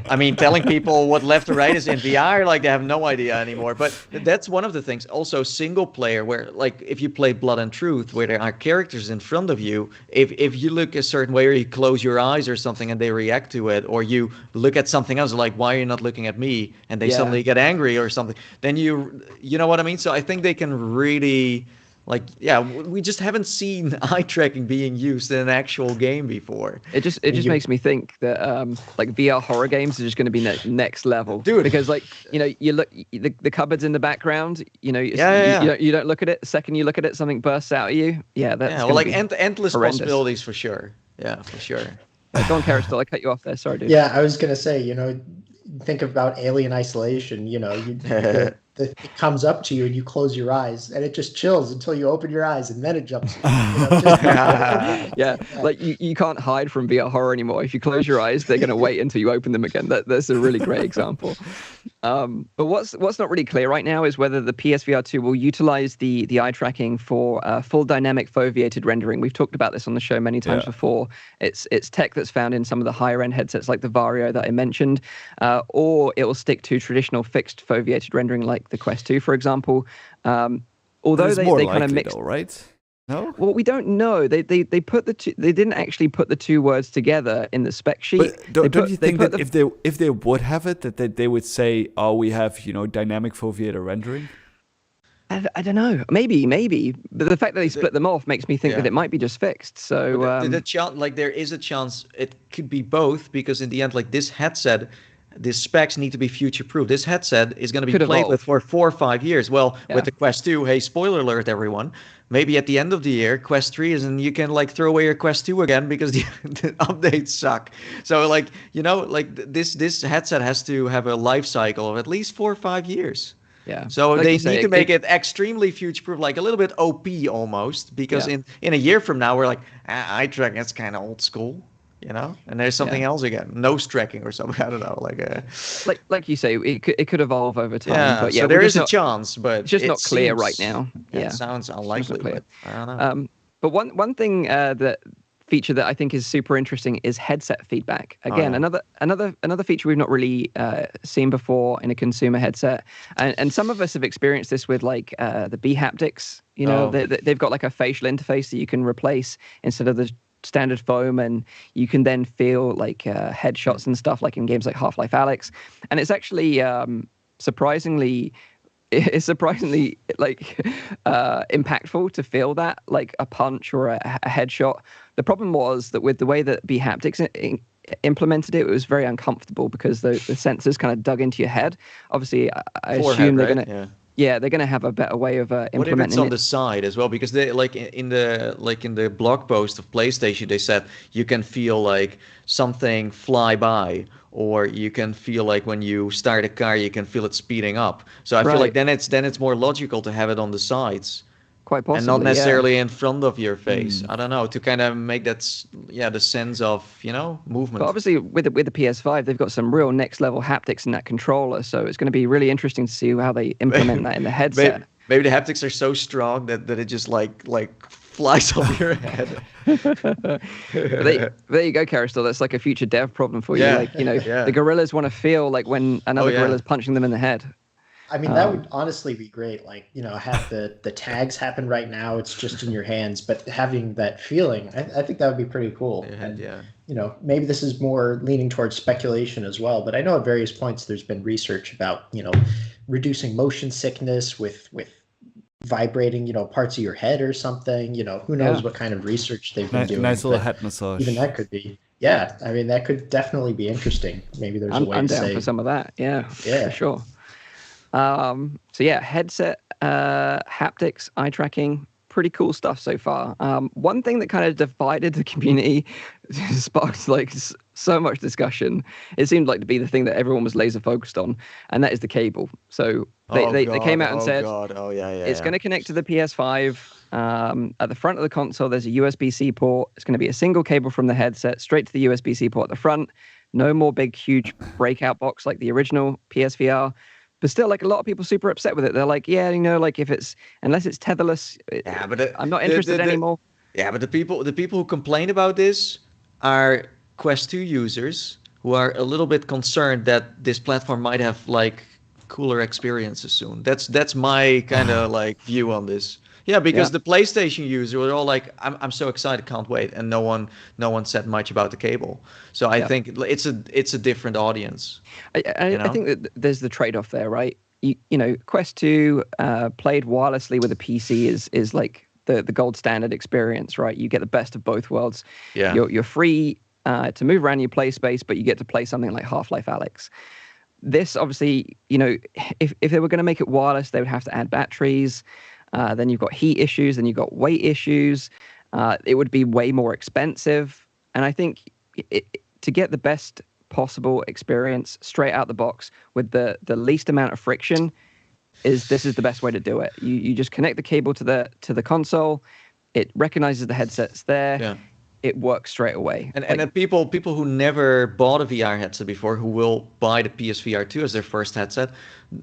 I mean, telling people what left and right is in VR, like, they have no idea anymore. But that's one of the things. Also, single player, where, like, if you play Blood and Truth, where there are characters in front of you, if you look a certain way, or you close your eyes or something and they react to it, or you look at something else, like, why are you not looking at me? And they suddenly get angry or something. Then you know what I mean? So I think they can really... Like, we just haven't seen eye tracking being used in an actual game before. It just makes me think that like VR horror games are just going to be next level, dude. Because, like, you look, the cupboard's in the background. You don't look at it. The second you look at it, something bursts out at you. Endless possibilities for sure. Yeah, for sure. Go on, Carrot. I cut you off there. Sorry, dude. Yeah, I was gonna say, think about Alien Isolation. it comes up to you and you close your eyes and it just chills until you open your eyes and then it jumps. Yeah, like you can't hide from VR horror anymore. If you close your eyes, they're going to wait until you open them again. That's a really great example. But what's not really clear right now is whether the PSVR 2 will utilize the eye tracking for full dynamic foveated rendering. We've talked about this on the show many times before. It's tech that's found in some of the higher end headsets like the Vario that I mentioned, or it will stick to traditional fixed foveated rendering like the Quest 2, for example. Although they kind of mixed, right? No. Well, we don't know. They put the two. They didn't actually put the two words together in the spec sheet. But don't you think that if they would have it, that they would say, "Oh, we have dynamic foveated rendering"? I don't know. Maybe. But the fact that they split them off makes me think that it might be just fixed. So there is a chance it could be both, because in the end, like this headset, the specs need to be future-proof. This headset is going to be played with for 4 or 5 years. Well, with the Quest 2, hey, spoiler alert, everyone. Maybe at the end of the year, Quest 3 is, and you can like throw away your Quest 2 again because the updates suck. So this headset has to have a life cycle of at least 4 or 5 years. Yeah. So like they need to make it extremely future-proof, like a little bit OP almost, because in a year from now, we're like, eye tracking, that's kind of old school. And there's something else again, nose tracking or something. I don't know, like you say, it could evolve over time. Yeah, but so there is a chance, but it's just not clear right now. It sounds unlikely, but I don't know. But one thing feature that I think is super interesting is headset feedback. Again, another feature we've not really seen before in a consumer headset, and some of us have experienced this with like the B haptics. They've got like a facial interface that you can replace instead of the standard foam, and you can then feel like headshots and stuff like in games like Half-Life Alyx, and it's actually surprisingly like impactful to feel that like a punch or a headshot. The problem was that with the way that bHaptics implemented it was very uncomfortable because the sensors kind of dug into your head. Obviously, I assume they're gonna. Yeah, they're going to have a better way of implementing it. What if it's on the side as well? Because they in the blog post of PlayStation, they said you can feel like something fly by, or you can feel like when you start a car, you can feel it speeding up. So I feel like then it's more logical to have it on the sides. Quite possibly, and not necessarily in front of your face. I don't know, to kind of make that, the sense of, movement. But obviously, with the PS5, they've got some real next level haptics in that controller, so it's going to be really interesting to see how they implement that in the headset. Maybe the haptics are so strong that it just like flies off your head. There you go, Caristel. That's like a future dev problem for you. The gorillas want to feel like when another gorilla's punching them in the head. I mean, that would honestly be great. Like, have the tags happen right now. It's just in your hands, but having that feeling, I think that would be pretty cool. Maybe this is more leaning towards speculation as well. But I know at various points there's been research about, reducing motion sickness with vibrating, parts of your head or something. Who knows what kind of research they've been doing. Nice little head massage. Even that could be. Yeah, I mean, that could definitely be interesting. Maybe there's a way I'm to down say for some of that. Yeah, for sure. Headset, haptics, eye tracking, pretty cool stuff so far. One thing that kind of divided the community, sparked like so much discussion. It seemed like to be the thing that everyone was laser focused on, and that is the cable. So they came out and said it's going to connect to the PS5. At the front of the console, there's a USB-C port. It's going to be a single cable from the headset straight to the USB-C port at the front. No more big, huge breakout box like the original PSVR. But still, like a lot of people super upset with it. They're like, if unless it's tetherless, I'm not interested anymore. Yeah, but the people who complain about this are Quest 2 users who are a little bit concerned that this platform might have like cooler experiences soon. That's my kind of like view on this. Yeah, because the PlayStation users were all like, "I'm so excited, can't wait," and no one said much about the cable. So I think it's a different audience. I think that there's the trade-off there, right? Quest 2 played wirelessly with a PC is like the gold standard experience, right? You get the best of both worlds. Yeah, you're free to move around your play space, but you get to play something like Half-Life Alyx. This obviously, if they were going to make it wireless, they would have to add batteries. Then you've got heat issues, then you've got weight issues. It would be way more expensive. And I think to get the best possible experience straight out the box with the least amount of friction, this is the best way to do it. You just connect the cable to the console. It recognizes the headsets there. Yeah. It works straight away. And then people who never bought a VR headset before, who will buy the PSVR 2 as their first headset,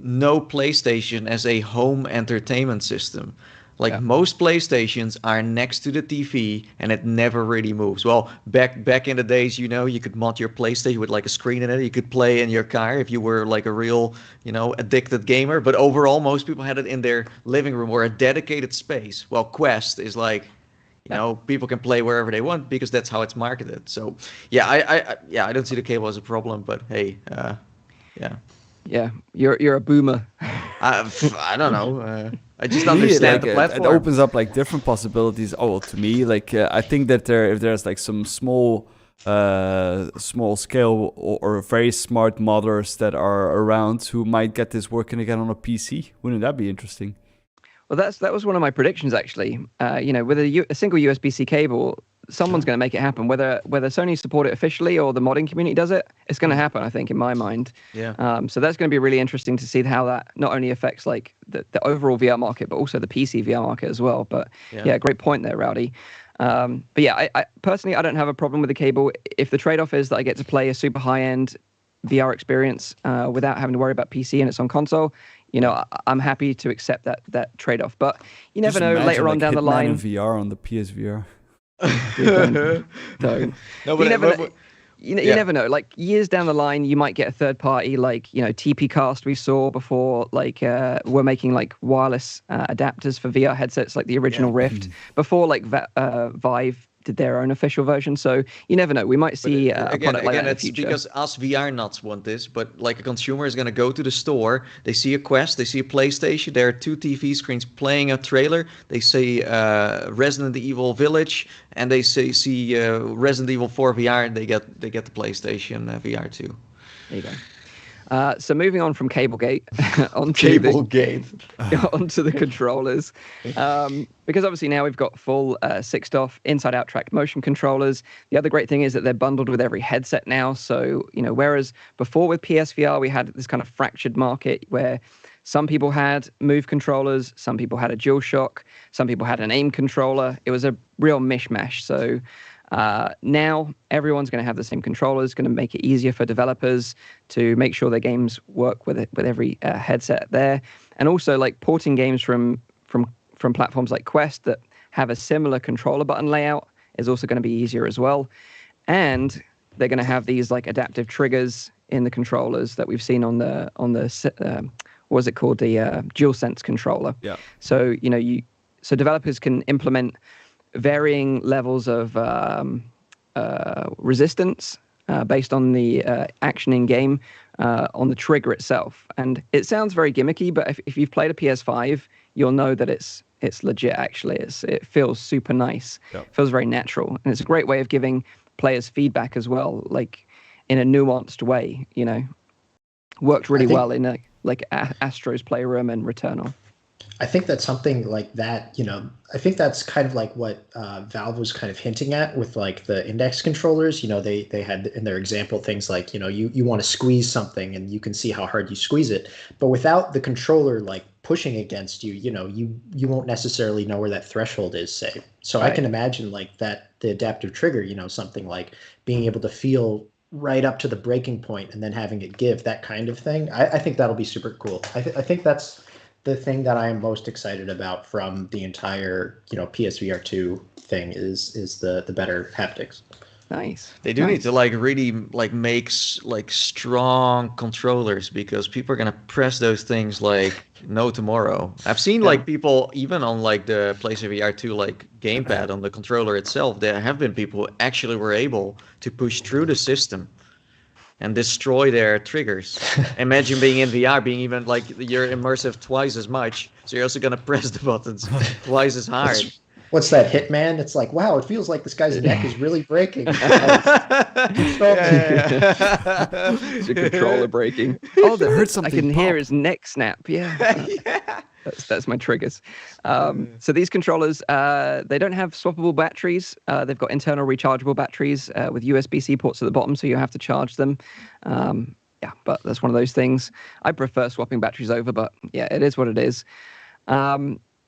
know PlayStation as a home entertainment system. Like most PlayStations are next to the TV and it never really moves. Well, back in the days, you know, you could mod your PlayStation with like a screen in it. You could play in your car if you were like a real, you know, addicted gamer. But overall, most people had it in their living room or a dedicated space. Well, Quest is like, you know, people can play wherever they want because that's how it's marketed. So, yeah, I don't see the cable as a problem. But hey, yeah. Yeah, you're a boomer. I don't know. I just understand the platform. It opens up like different possibilities. Oh, well, to me, like I think that if there's like some small scale or very smart modders that are around who might get this working again on a PC, wouldn't that be interesting? Well, that was one of my predictions actually. You know, with a single USB-C cable, someone's going to make it happen. Whether Sony support it officially or the modding community does it, it's going to happen. I think, in my mind. Yeah. So that's going to be really interesting to see how that not only affects like the overall VR market, but also the PC VR market as well. But yeah great point there, Rowdy. But yeah, I personally I don't have a problem with the cable if the trade-off is that I get to play a super high-end VR experience without having to worry about PC and it's on console. You know, I'm happy to accept that trade-off. But you never know. Later on down the line, VR on the PSVR. Don't. No, you never know. Like years down the line, you might get a third party, like you know, TPcast we saw before. Like we're making like wireless adapters for VR headsets, like the original Rift. Before like Vive did their own official version. So you never know. We might see a product like that in the future. Because us VR nuts want this, but like a consumer is going to go to the store, they see a Quest, they see a PlayStation, there are two TV screens playing a trailer, they see Resident Evil Village, and they see Resident Evil 4 VR, and they get the PlayStation VR 2. There you go. So moving on from Cablegate onto the controllers, because obviously now we've got full 6-off inside-out tracked motion controllers. The other great thing is that they're bundled with every headset now. So you know, whereas before with PSVR we had this kind of fractured market where some people had Move controllers, some people had a DualShock, some people had an aim controller. It was a real mishmash. So now everyone's going to have the same controllers, going to make it easier for developers to make sure their games work with every headset there, and also like porting games from platforms like Quest that have a similar controller button layout is also going to be easier as well. And they're going to have these like adaptive triggers in the controllers that we've seen on the what was it called, the DualSense controller. Yeah. So you know so developers can implement varying levels of resistance based on the action in game on the trigger itself. And it sounds very gimmicky, but if you've played a PS5, you'll know that it's legit. Actually, it feels super nice. Yep. It feels very natural, and it's a great way of giving players feedback as well, like in a nuanced way. You know, worked really well in like Astro's Playroom and Returnal. I think that's something like that, you know, I think that's kind of like what Valve was kind of hinting at with like the index controllers. You know, they had in their example things like, you know, you want to squeeze something and you can see how hard you squeeze it. But without the controller like pushing against you, you know, you won't necessarily know where that threshold is, say. So right. I can imagine like that, the adaptive trigger, you know, something like being able to feel right up to the breaking point and then having it give, that kind of thing. I think that'll be super cool. I think that's the thing that I am most excited about from the entire, you know, PSVR 2 thing is the better haptics. Nice. They do need to like really like make like strong controllers, because people are gonna press those things like no tomorrow. I've seen like people even on like the PlayStation VR 2 like gamepad on the controller itself. There have been people who actually were able to push through the system and destroy their triggers. Imagine being in VR, being even like you're immersive twice as much. So you're also gonna press the buttons twice as hard. What's that, Hitman? It's like, wow, it feels like this guy's neck is really breaking. It's a controller breaking. Oh, that hurt something. I can hear his neck snap. Yeah. That's my triggers. So these controllers, they don't have swappable batteries. They've got internal rechargeable batteries with USB-C ports at the bottom, so you have to charge them. yeah, but that's one of those things. I prefer swapping batteries over, but yeah, it is what it is.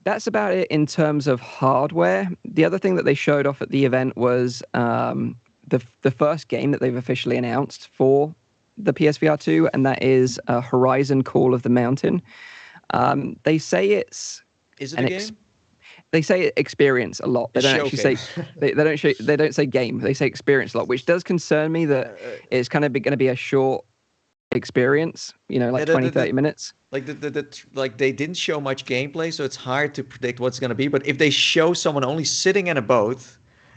That's about it in terms of hardware. The other thing that they showed off at the event was the first game that they've officially announced for the PSVR 2, and that is Horizon Call of the Mountain. They say it's... Is it a game? They say experience a lot. They don't actually say they don't say game. They say experience a lot, which does concern me that it's kind of going to be a short experience, like 20-30 minutes. Like like they didn't show much gameplay, so it's hard to predict what's going to be. But if they show someone only sitting in a boat,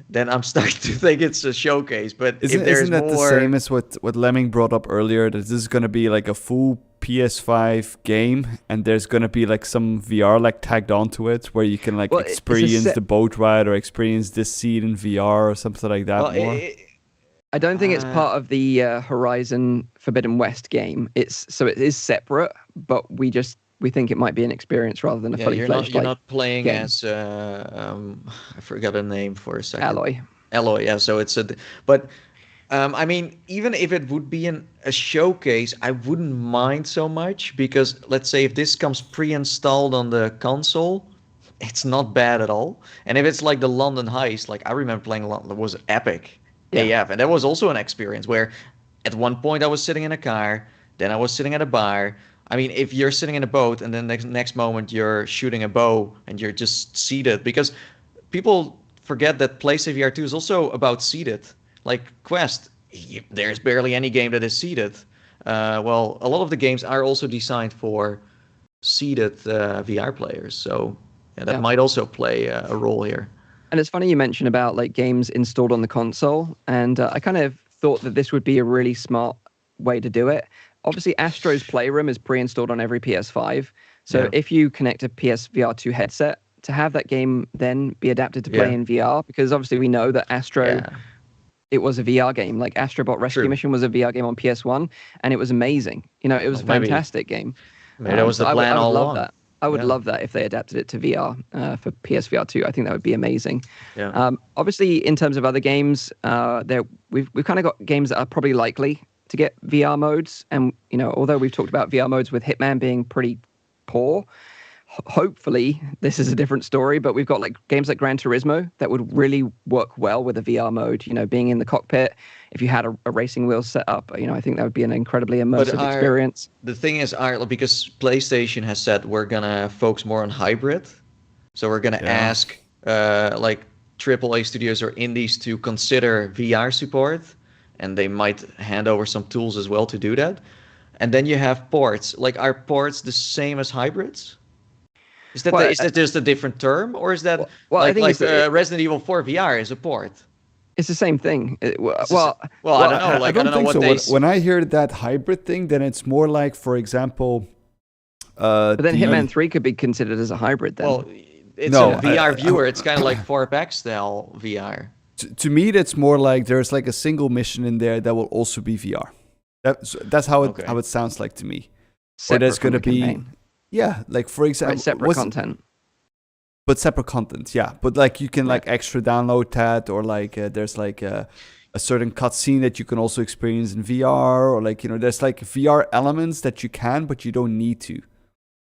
then I'm starting to think it's a showcase. But isn't that the same as what Lemming brought up earlier? That this is going to be like a full PS5 game, and there's going to be like some VR like tagged onto it, where you can experience the boat ride or experience this seat in VR or something like that. I don't think it's part of the Horizon Forbidden West game. It is separate, but we think it might be an experience rather than a fully fledged. You're not playing game. as I forgot the name for a second. Alloy, yeah. So it's but I mean, even if it would be a showcase, I wouldn't mind so much, because let's say if this comes pre-installed on the console, it's not bad at all. And if it's like the London Heist, like I remember playing London, it was epic. AF, and that was also an experience where at one point I was sitting in a car, then I was sitting at a bar. I mean, if you're sitting in a boat and then next moment you're shooting a bow and you're just seated, because people forget that PlayStation VR 2 is also about seated. Like Quest, there's barely any game that is seated. Well, a lot of the games are also designed for seated VR players, so that might also play a role here. And it's funny you mentioned about like games installed on the console, and I kind of thought that this would be a really smart way to do it. Obviously, Astro's Playroom is pre-installed on every PS5, so if you connect a PSVR 2 headset, to have that game then be adapted to play in VR, because obviously we know that Astro, it was a VR game. Like Astrobot Rescue Mission was a VR game on PS1, and it was amazing. It was a fantastic game. Maybe that was the plan all along. That. I would love that if they adapted it to VR for PSVR 2. I think that would be amazing. Yeah. Obviously, in terms of other games, we've kind of got games that are probably likely to get VR modes. And although we've talked about VR modes with Hitman being pretty poor, hopefully this is a different story. But we've got like games like Gran Turismo that would really work well with a VR mode. Being in the cockpit, if you had a racing wheel set up, I think that would be an incredibly immersive experience. The thing is, because PlayStation has said we're gonna focus more on hybrid, so we're gonna ask like AAA studios or indies to consider VR support, and they might hand over some tools as well to do that. And then you have ports. Like, are ports the same as hybrids? Is that just a different term, or is that I think Resident Evil 4 VR is a port? It's the same thing. I don't know. I don't know what so. When I hear that hybrid thing, then it's more like, for example, but then Hitman 3 could be considered as a hybrid. Then, it's a VR viewer. It's kind of like 4PAX style VR. To me, that's more like there's like a single mission in there that will also be VR. That's how it sounds like to me. Or there's going to be. Yeah, like for example, separate content. But separate content, yeah. But like you can like extra download that, or like there's like a certain cutscene that you can also experience in VR, or like there's like VR elements that you can, but you don't need to.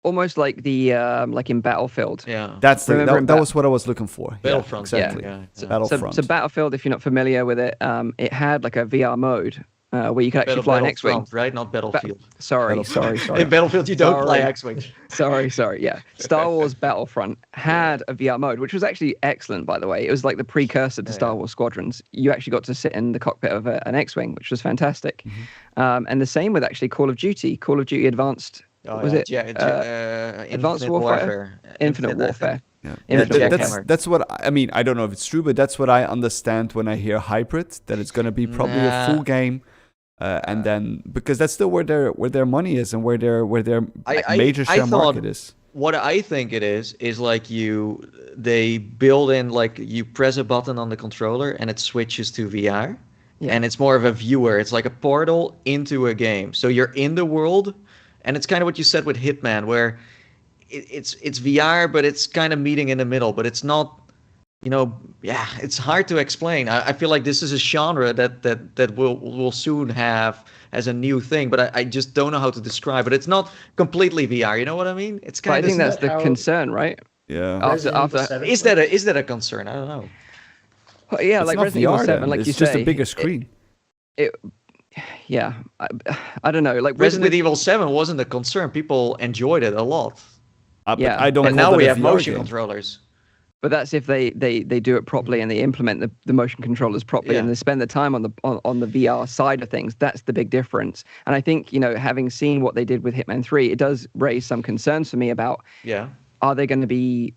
Almost like the like in Battlefield. Yeah, that was what I was looking for. Battlefront, exactly. Battlefront. So Battlefield, if you're not familiar with it, it had like a VR mode. Where you could actually fly an X-Wing. Right? Not Battlefield. Sorry. In Battlefield, you don't fly X-Wing. Sorry, yeah. Star Wars Battlefront had a VR mode, which was actually excellent, by the way. It was like the precursor to Star Wars Squadrons. You actually got to sit in the cockpit of an X-Wing, which was fantastic. Mm-hmm. And the same with actually Call of Duty Advanced. Advanced Warfare? Infinite Warfare. Yeah. That's what I mean. I don't know if it's true, but that's what I understand when I hear hybrid. That it's going to be probably a full game. And then because that's still where their money is and where their major share market is. What I think it is like they build in, like, you press a button on the controller and it switches to VR, and it's more of a viewer. It's like a portal into a game. So you're in the world, and it's kind of what you said with Hitman, where it's VR, but it's kind of meeting in the middle. But it's not it's hard to explain. I feel like this is a genre that we'll soon have as a new thing, but I just don't know how to describe it. It's not completely VR, you know what I mean? It's kind of. I think that's the concern, right? Yeah. After is that a concern? I don't know. Well, yeah, it's like Resident Evil 7, like it's you just say, a bigger screen. I don't know. Like Resident Evil 7 wasn't a concern. People enjoyed it a lot. But I don't. And now we have motion controllers. But that's if they do it properly and they implement the motion controllers properly and they spend the time on the VR side of things. That's the big difference. And I think, having seen what they did with Hitman 3, it does raise some concerns for me about are they going to be,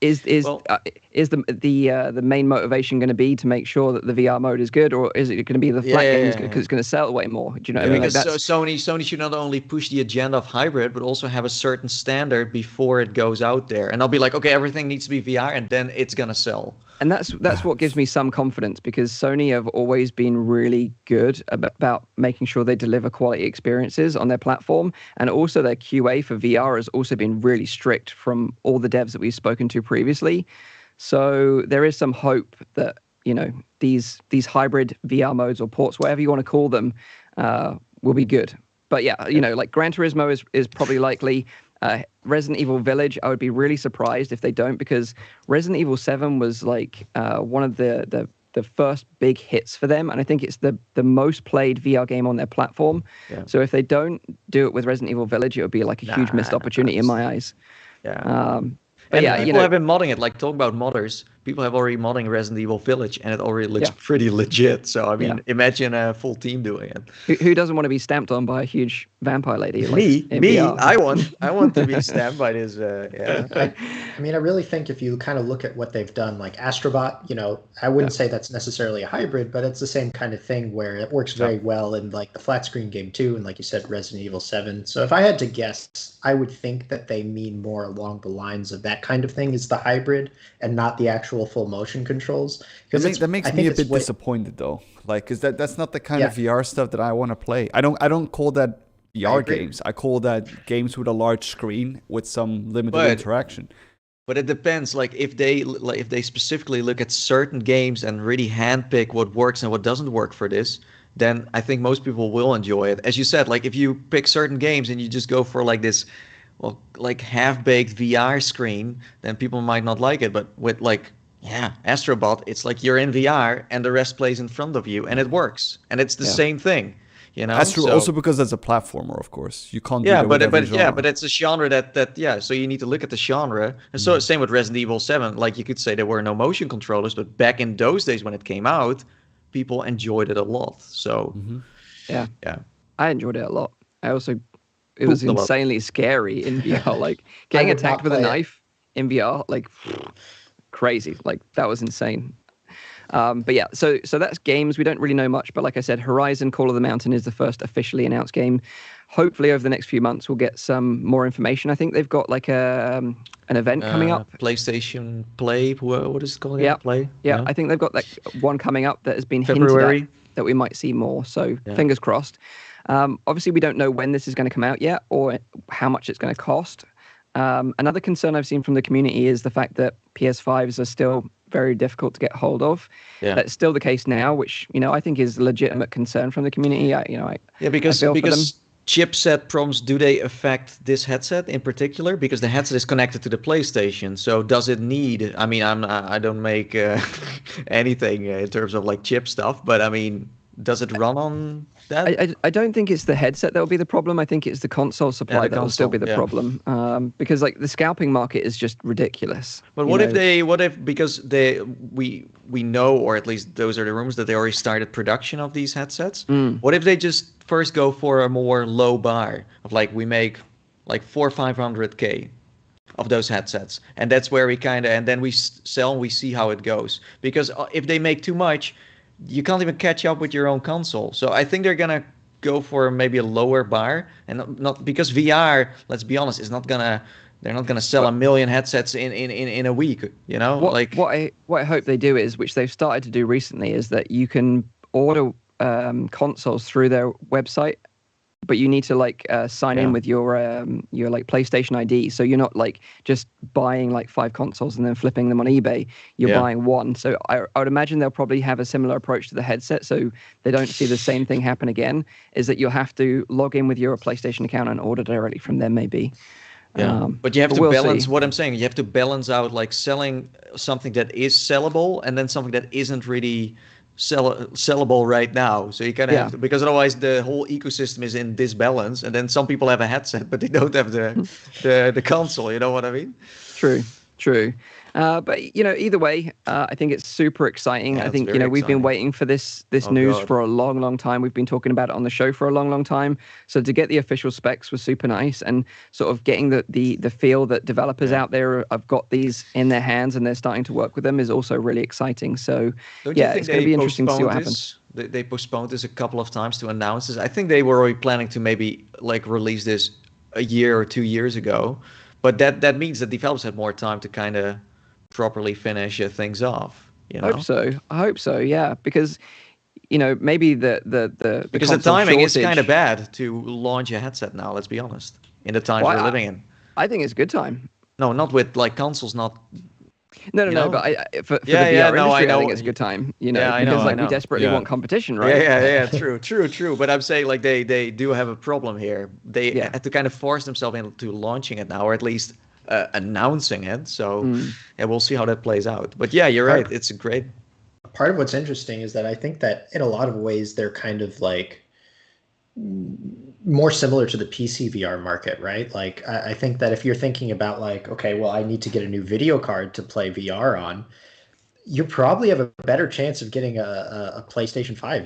is the main motivation going to be to make sure that the VR mode is good, or is it going to be the flat games because it's going to sell way more? Do you know what I mean? Because Sony should not only push the agenda of hybrid, but also have a certain standard before it goes out there. And I'll be like, okay, everything needs to be VR, and then it's going to sell. And that's what gives me some confidence, because Sony have always been really good about making sure they deliver quality experiences on their platform. And also their QA for VR has also been really strict from all the devs that we've spoken to previously. So there is some hope that, these hybrid VR modes or ports, whatever you want to call them, will be good. But yeah, like Gran Turismo is probably likely. Resident Evil Village, I would be really surprised if they don't, because Resident Evil 7 was like one of the first big hits for them, and I think it's the most played VR game on their platform. Yeah. So if they don't do it with Resident Evil Village, it would be like a huge missed opportunity in my eyes. Yeah. People have been modding it, like talk about modders. People have already modding Resident Evil Village, and it already looks pretty legit. So I mean, imagine a full team doing it. Who doesn't want to be stamped on by a huge vampire lady? Me. I want to be stamped by this. I mean, I really think if you kind of look at what they've done, like Astrobot, I wouldn't say that's necessarily a hybrid, but it's the same kind of thing where it works very well in like the flat screen game too, and like you said, Resident Evil 7. So if I had to guess, I would think that they mean more along the lines of that kind of thing is the hybrid and not the actual full motion controls. Because that makes me a bit disappointed though, like, because that's not the kind of VR stuff that I want to play. I don't call that VR games. I call that games with a large screen with some limited interaction. But it depends. Like if they specifically look at certain games and really handpick what works and what doesn't work for this, then I think most people will enjoy it. As you said, like if you pick certain games and you just go for like this, well, like half-baked VR screen, then people might not like it. But with like Astrobot, it's like you're in VR and the rest plays in front of you and it works. And it's the same thing. That's true. Also because it's a platformer, of course. You can't do that with every genre. But it's a genre that so you need to look at the genre. And so same with Resident Evil 7. Like you could say there were no motion controllers, but back in those days when it came out, people enjoyed it a lot. So I enjoyed it a lot. It was insanely scary in VR. Like getting attacked with a knife in VR, like crazy. Like that was insane. But yeah, so that's games. We don't really know much, but like I said, Horizon Call of the Mountain is the first officially announced game. Hopefully over the next few months we'll get some more information. I think they've got like an event coming up. PlayStation Play, what is it called? Play. Yeah, I think they've got like one coming up that has been hinted at that we might see more. So fingers crossed. Obviously we don't know when this is going to come out yet or how much it's going to cost. Another concern I've seen from the community is the fact that PS5s are still very difficult to get hold of. That's still the case now, which I think is a legitimate concern from the community. Because chipset problems, do they affect this headset in particular? Because the headset is connected to the PlayStation, so does it need? I mean, I don't make anything in terms of like chip stuff, but I mean, does it run on that? I don't think it's the headset that will be the problem. I think it's the console supply that will still be the problem. Because like the scalping market is just ridiculous. But because we know, or at least those are the rumors, that they already started production of these headsets. What if they just first go for a more low bar of like we make like 400-500K of those headsets, and that's where we and then we sell and we see how it goes. Because if they make too much, you can't even catch up with your own console. So I think they're gonna go for maybe a lower bar, and not because VR, let's be honest, they're not gonna sell 1 million headsets in a week. What I hope they do is, which they've started to do recently, is that you can order consoles through their website but you need to like sign in with your like PlayStation ID. So you're not like just buying like 5 consoles and then flipping them on eBay. You're buying one. So I would imagine they'll probably have a similar approach to the headset, so they don't see the same thing happen again. Is that you'll have to log in with your PlayStation account and order directly from them, maybe. Yeah, but you have to balance what I'm saying. You have to balance out like selling something that is sellable and then something that isn't really sellable right now. So you kind of have to, because otherwise the whole ecosystem is in disbalance, and then some people have a headset but they don't have the console. You know what I mean? True. But either way, I think it's super exciting. I think we've been waiting for this news for a long time. We've been talking about it on the show for a long time. So to get the official specs was super nice, and sort of getting the feel that developers out there have got these in their hands and they're starting to work with them is also really exciting. So it's going to be interesting to see what happens. They postponed this a couple of times to announce this. I think they were already planning to maybe like release this a year or 2 years ago, but that means that developers had more time to kind of properly finish things off. I hope so. Yeah, because maybe because the timing is kind of bad to launch a headset now. Let's be honest. In the times we're living in, I think it's a good time. No, not with like consoles. Not. No. But for the VR industry, I think it's a good time. Because we desperately want competition, right? Yeah. True. But I'm saying like they do have a problem here. They have to kind of force themselves into launching it now, or at least announcing it. So we'll see how that plays out. But yeah, you're right. It's a great. Part of what's interesting is that I think that in a lot of ways they're kind of like more similar to the PC VR market, right? Like I think that if you're thinking about like, okay, well, I need to get a new video card to play VR on, you probably have a better chance of getting a PlayStation 5,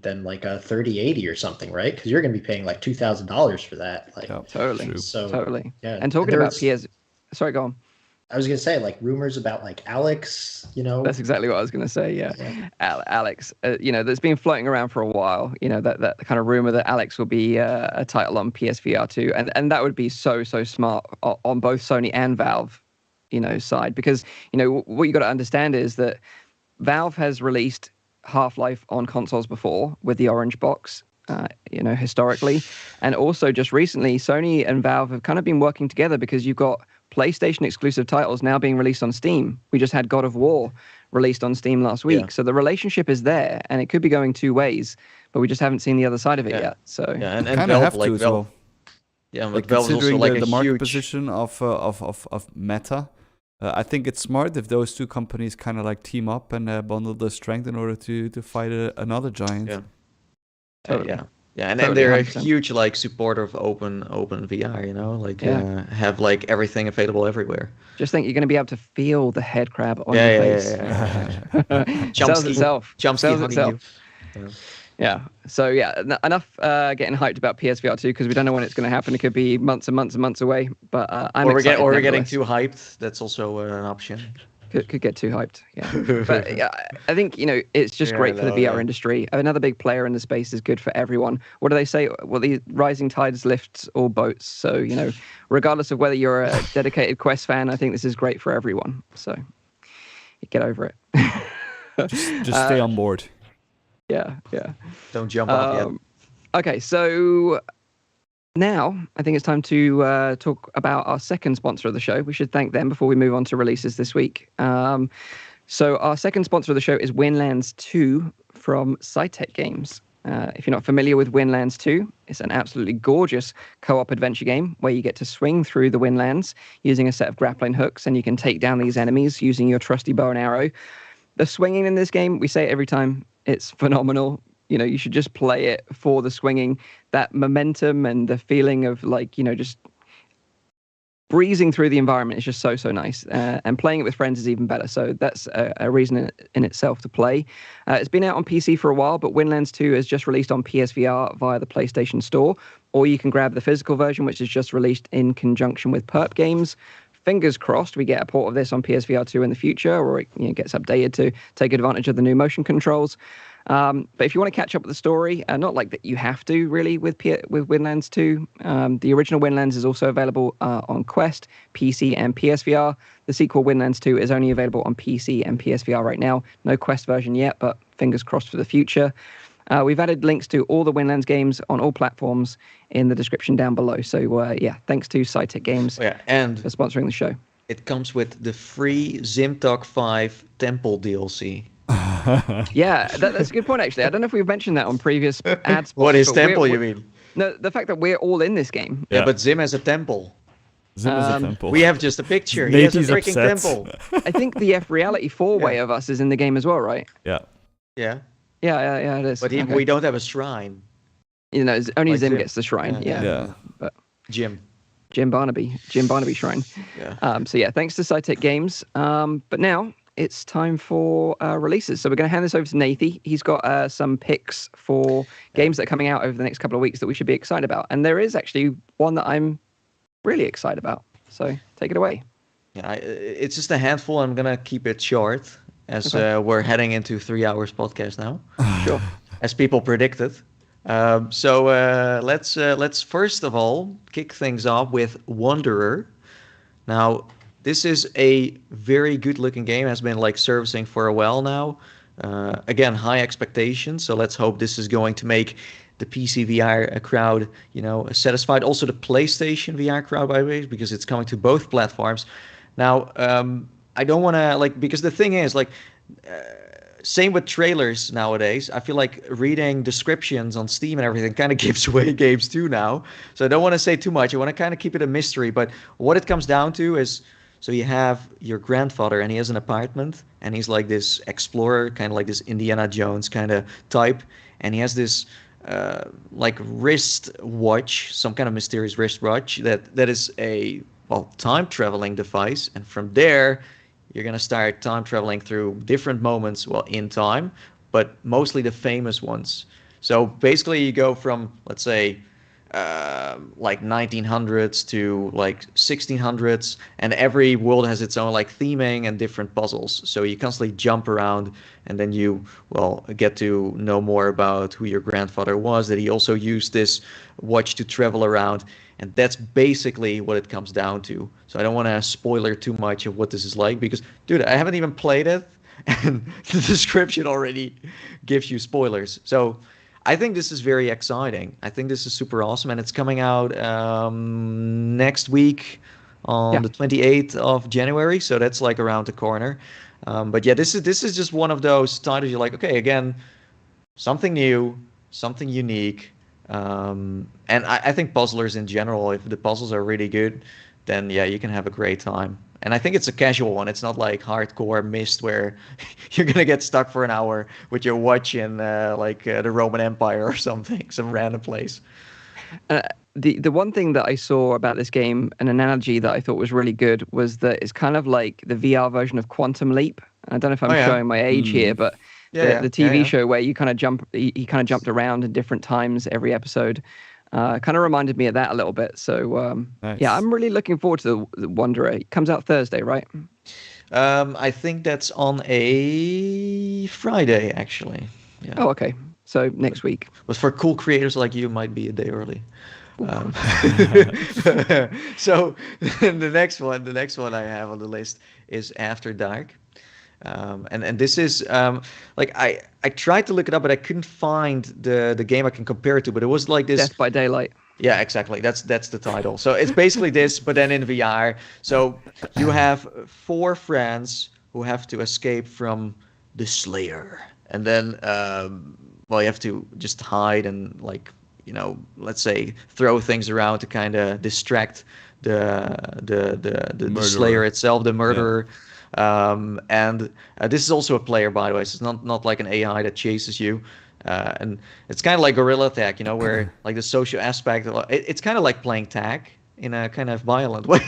than like a 3080 or something, right? Because you're going to be paying like $2,000 for that. Like, totally. So totally. Yeah. And talking about PS, sorry, go on. I was going to say, like, rumors about like Alex, That's exactly what I was going to say. Yeah. Alex, that's been floating around for a while. That kind of rumor that Alex will be a title on PSVR 2, and that would be so smart on both Sony and Valve. Side, because what you got to understand is that Valve has released Half-Life on consoles before with the orange box, historically, and also just recently Sony and Valve have kind of been working together because you've got PlayStation exclusive titles now being released on Steam. We just had God of War released on Steam last week, so the relationship is there, and it could be going 2 ways, but we we just haven't seen the other side of it yet. So and kind of have to as well. Yeah, like Valve is also like the a market huge position of Meta. I think it's smart if those two companies kind of like team up and bundle their strength in order to fight another giant. Yeah. Totally. And Totally, they're 100%. a huge like supporter of open VR. Have like everything available everywhere. just think you're going to be able to feel the head crab on your face. Sells itself. Chomsky Sells itself. Yeah. So enough getting hyped about PSVR 2 because we don't know when it's going to happen. It could be months and months and months away. But I'm excited. Or we're getting too hyped. That's also an option. Could get too hyped. Yeah. But I think it's just great for the VR industry. Another big player in the space is good for everyone. What do they say? Well, the rising tides lifts all boats. So regardless of whether you're a dedicated Quest fan, I think this is great for everyone. So get over it. just stay on board. Yeah. Don't jump off yet. Okay, so now I think it's time to talk about our second sponsor of the show. We should thank them before we move on to releases this week. So our second sponsor of the show is Windlands 2 from Psytec Games. If you're not familiar with Windlands 2, it's an absolutely gorgeous co-op adventure game where you get to swing through the Windlands using a set of grappling hooks, and you can take down these enemies using your trusty bow and arrow. The swinging in this game, we say it every time, it's phenomenal. You should just play it for the swinging, that momentum and the feeling of just breezing through the environment is just so nice. And playing it with friends is even better. So that's a reason in itself to play. It's been out on PC for a while, but Windlands 2 is just released on PSVR via the PlayStation Store, or you can grab the physical version, which is just released in conjunction with Perp Games. Fingers crossed we get a port of this on PSVR 2 in the future, or it gets updated to take advantage of the new motion controls. But if you want to catch up with the story, not like that you have to really with Windlands 2. The original Windlands is also available on Quest, PC, and PSVR. The sequel Windlands 2 is only available on PC and PSVR right now. No Quest version yet, but fingers crossed for the future. We've added links to all the Windlands games on all platforms in the description down below. So thanks to Psytec Games and for sponsoring the show. It comes with the free Zimtalk 5 Temple DLC. That's a good point, actually. I don't know if we've mentioned that on previous ad spots. What is Temple, you mean? No, the fact that we're all in this game. Yeah, but Zim has a temple. Zim is a temple. We have just a picture. He has a freaking temple. I think the FReality 4-way of us is in the game as well, right? Yeah. Yeah. Yeah, it is. But we don't have a shrine. Only like Zim gets the shrine. Yeah. But Jim Barnaby shrine. Yeah. Thanks to Psytec Games. But now it's time for releases. So we're going to hand this over to Nathy. He's got some picks for games that are coming out over the next couple of weeks that we should be excited about. And there is actually one that I'm really excited about. So take it away. Yeah, it's just a handful. I'm going to keep it short as we're heading into 3 hours podcast now. Sure. As people predicted. Let's first of all kick things off with Wanderer. Now, this is a very good-looking game. Has been servicing for a while now. Again, high expectations. So let's hope this is going to make the PC VR crowd, satisfied. Also, the PlayStation VR crowd, by the way, because it's coming to both platforms. Now, I don't want to because the thing is same with trailers nowadays. I feel like reading descriptions on Steam and everything kind of gives away games too now. So I don't want to say too much. I want to kind of keep it a mystery. But what it comes down to is, so you have your grandfather and he has an apartment and he's like this explorer, kind of like this Indiana Jones kind of type. And he has this wrist watch, some kind of mysterious wrist watch that is a time traveling device. And from there, you're going to start time traveling through different moments, in time, but mostly the famous ones. So basically you go from, let's say, 1900s to 1600s, and every world has its own theming and different puzzles. So you constantly jump around, and then you get to know more about who your grandfather was, that he also used this watch to travel around. And that's basically what it comes down to. So I don't want to spoiler too much of what this is like because, dude, I haven't even played it, and the description already gives you spoilers. So I think this is very exciting. I think this is super awesome, and it's coming out next week on the 28th of January. So that's around the corner. But this is just one of those titles you're okay, again, something new, something unique. And I think puzzlers in general, if the puzzles are really good, then you can have a great time. And I think it's a casual one. It's not hardcore Myst where you're gonna get stuck for an hour with your watch in the Roman Empire or something, some random place. The one thing that I saw about this game, an analogy that I thought was really good, was that it's kind of like the VR version of Quantum Leap. I don't know if I'm showing my age here, but the TV show where you kind of he kind of jumped around in different times every episode, kind of reminded me of that a little bit. So nice. I'm really looking forward to the Wanderer. It comes out Thursday, right? I think that's on a Friday, actually. Yeah. Oh, okay. So next week. But for cool creators like you, might be a day early. So the next one I have on the list is After Dark. And this is I tried to look it up, but I couldn't find the game I can compare it to. But it was like this Death by Daylight. Yeah, exactly. That's the title. So it's basically this, but then in VR. So you have 4 friends who have to escape from the Slayer, and then you have to just hide and let's say throw things around to kind of distract the Slayer itself, the murderer. Yeah. And this is also a player, by the way. So it's not like an AI that chases you. And it's kind of like Guerrilla Tag, where the social aspect, it's kind of like playing tag in a kind of violent way.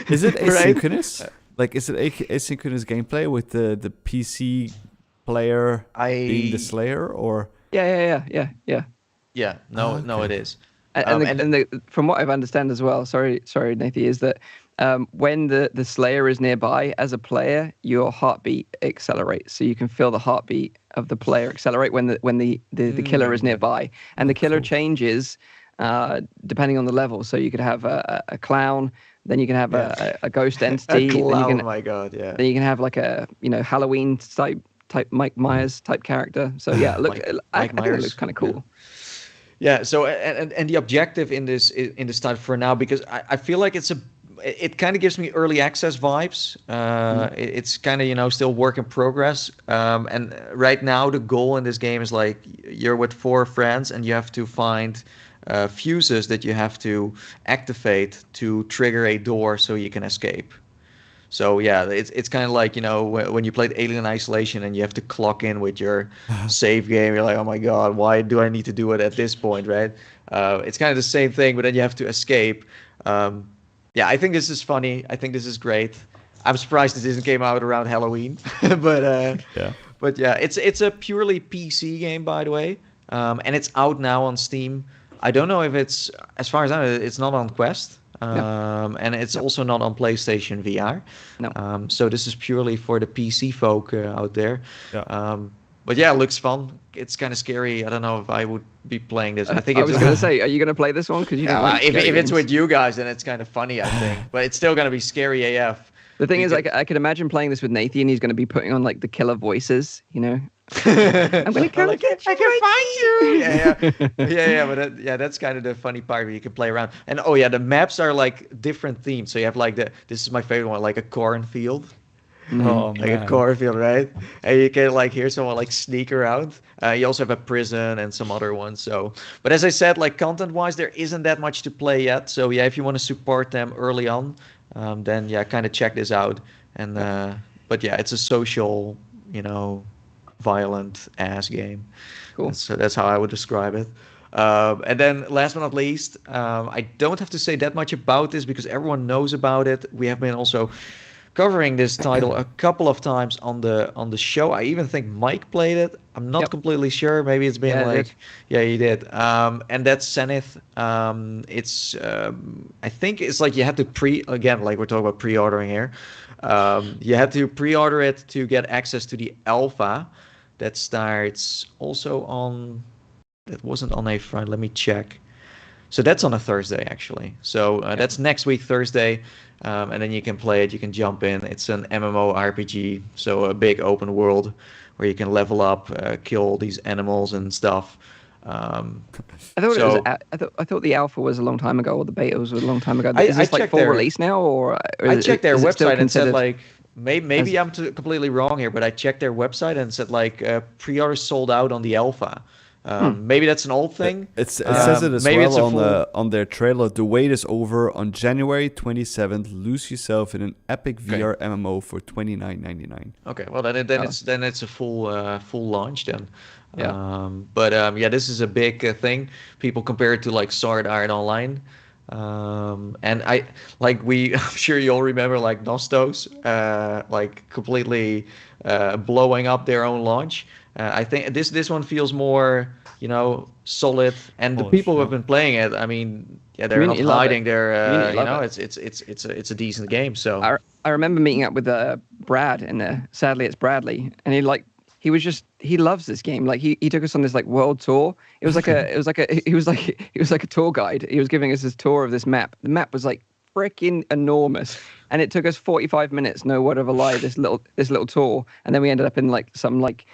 Is it asynchronous? Is it asynchronous gameplay with the PC player being the Slayer, or? Yeah. Yeah. No, it is. And from what I've understand as well, sorry, Nathan, is that when the Slayer is nearby, as a player, your heartbeat accelerates, so you can feel the heartbeat of the player accelerate when the killer is nearby, and the killer changes depending on the level. So you could have a clown, then you can have a ghost entity. A clown, then you can, oh my god, yeah. Then you can have a Halloween type type Mike Myers type character. So yeah, look, I think it looks kind of cool. Yeah. So and the objective in this title for now, because I feel like it kind of gives me early access vibes. It's kind of still work in progress. And right now the goal in this game is like you're with 4 friends and you have to find fuses that you have to activate to trigger a door so you can escape. So yeah, it's kind of like when you played Alien Isolation and you have to clock in with your save game. You're like, oh my god, why do I need to do it at this point, right? It's kind of the same thing, but then you have to escape. Yeah, I think this is funny. I think this is great. I'm surprised this came out around Halloween, but yeah, it's a purely PC game, by the way, and it's out now on Steam. I don't know if it's, as far as I know, it's not on Quest. And it's also not on PlayStation VR. No. So this is purely for the PC folk out there. Yeah. But yeah, it looks fun. It's kind of scary. I don't know if I would be playing this. I think I was going to say, are you going to play this one? Because if it's with you guys, then it's kind of funny, I think. But it's still going to be scary AF. The thing is, I could imagine playing this with Nathan, and he's going to be putting on like the killer voices, I'm going to come get you. I can find you. Yeah. But that's kind of the funny part where you can play around. And the maps are like different themes. So you have like this is my favorite one, like a cornfield. Oh, like a cornfield, right? And you can like hear someone like sneak around. You also have a prison and some other ones. So, but as I said, like content-wise, there isn't that much to play yet. So yeah, if you want to support them early on, then kind of check this out. And but yeah, it's a social, violent ass game. Cool. So that's how I would describe it. And then last but not least, I don't have to say that much about this because everyone knows about it. We have been also covering this title a couple of times on the show. I even think Mike played it. I'm not completely sure. Maybe it's been he did. And that's Zenith. It's I think it's like you had to like we're talking about pre-ordering here. You had to pre-order it to get access to the alpha that starts also on. That wasn't on a Friday. Let me check. So that's on a Thursday, actually. So that's next week, Thursday. And then you can play it. You can jump in. It's an MMO RPG. So a big open world where you can level up, kill these animals and stuff. I thought the alpha was a long time ago, or the beta was a long time ago. Is this like full release now, or I checked their website and said like maybe I'm completely wrong here, but I checked their website and said like pre-order sold out on the alpha. Maybe that's an old thing. It says it as well on their trailer. The wait is over. On January 27th, lose yourself in an epic VR MMO for $29.99. Okay, well then it's a full launch then. Yeah. This is a big thing. People compare it to like Sword Art Online. And I'm sure you all remember like Nostos, like completely blowing up their own launch. I think this one feels more, solid, and the people who have been playing it, I mean, they're not hiding. It's a decent game. So I remember meeting up with Brad, and sadly it's Bradley, and he loves this game. Like he took us on this like world tour. He was like a tour guide. He was giving us this tour of this map. The map was like freaking enormous, and it took us 45 minutes. No word of a lie. This little tour, and then we ended up in like some like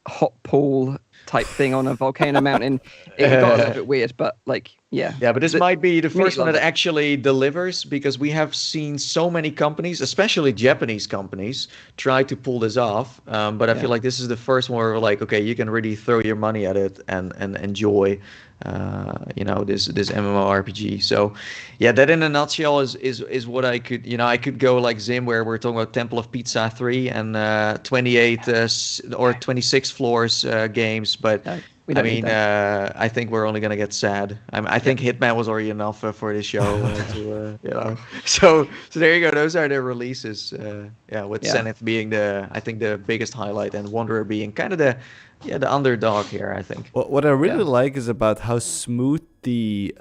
hot pool type thing on a volcano mountain. It got a little bit weird, but like but this might be the first one that actually delivers, because we have seen so many companies, especially Japanese companies, try to pull this off, but I feel like this is the first one where we're like, okay, you can really throw your money at it and enjoy this MMORPG. So that in a nutshell is what I could, I could go like Zim, where we're talking about Temple of Pizza 3 and 28 or 26 floors games, but I think we're only gonna get sad. I think Hitman was already enough for this show. So there you go. Those are the releases. With Zenith being the biggest highlight, and Wanderer being kind of the underdog here, I think. What I really like is about how smooth the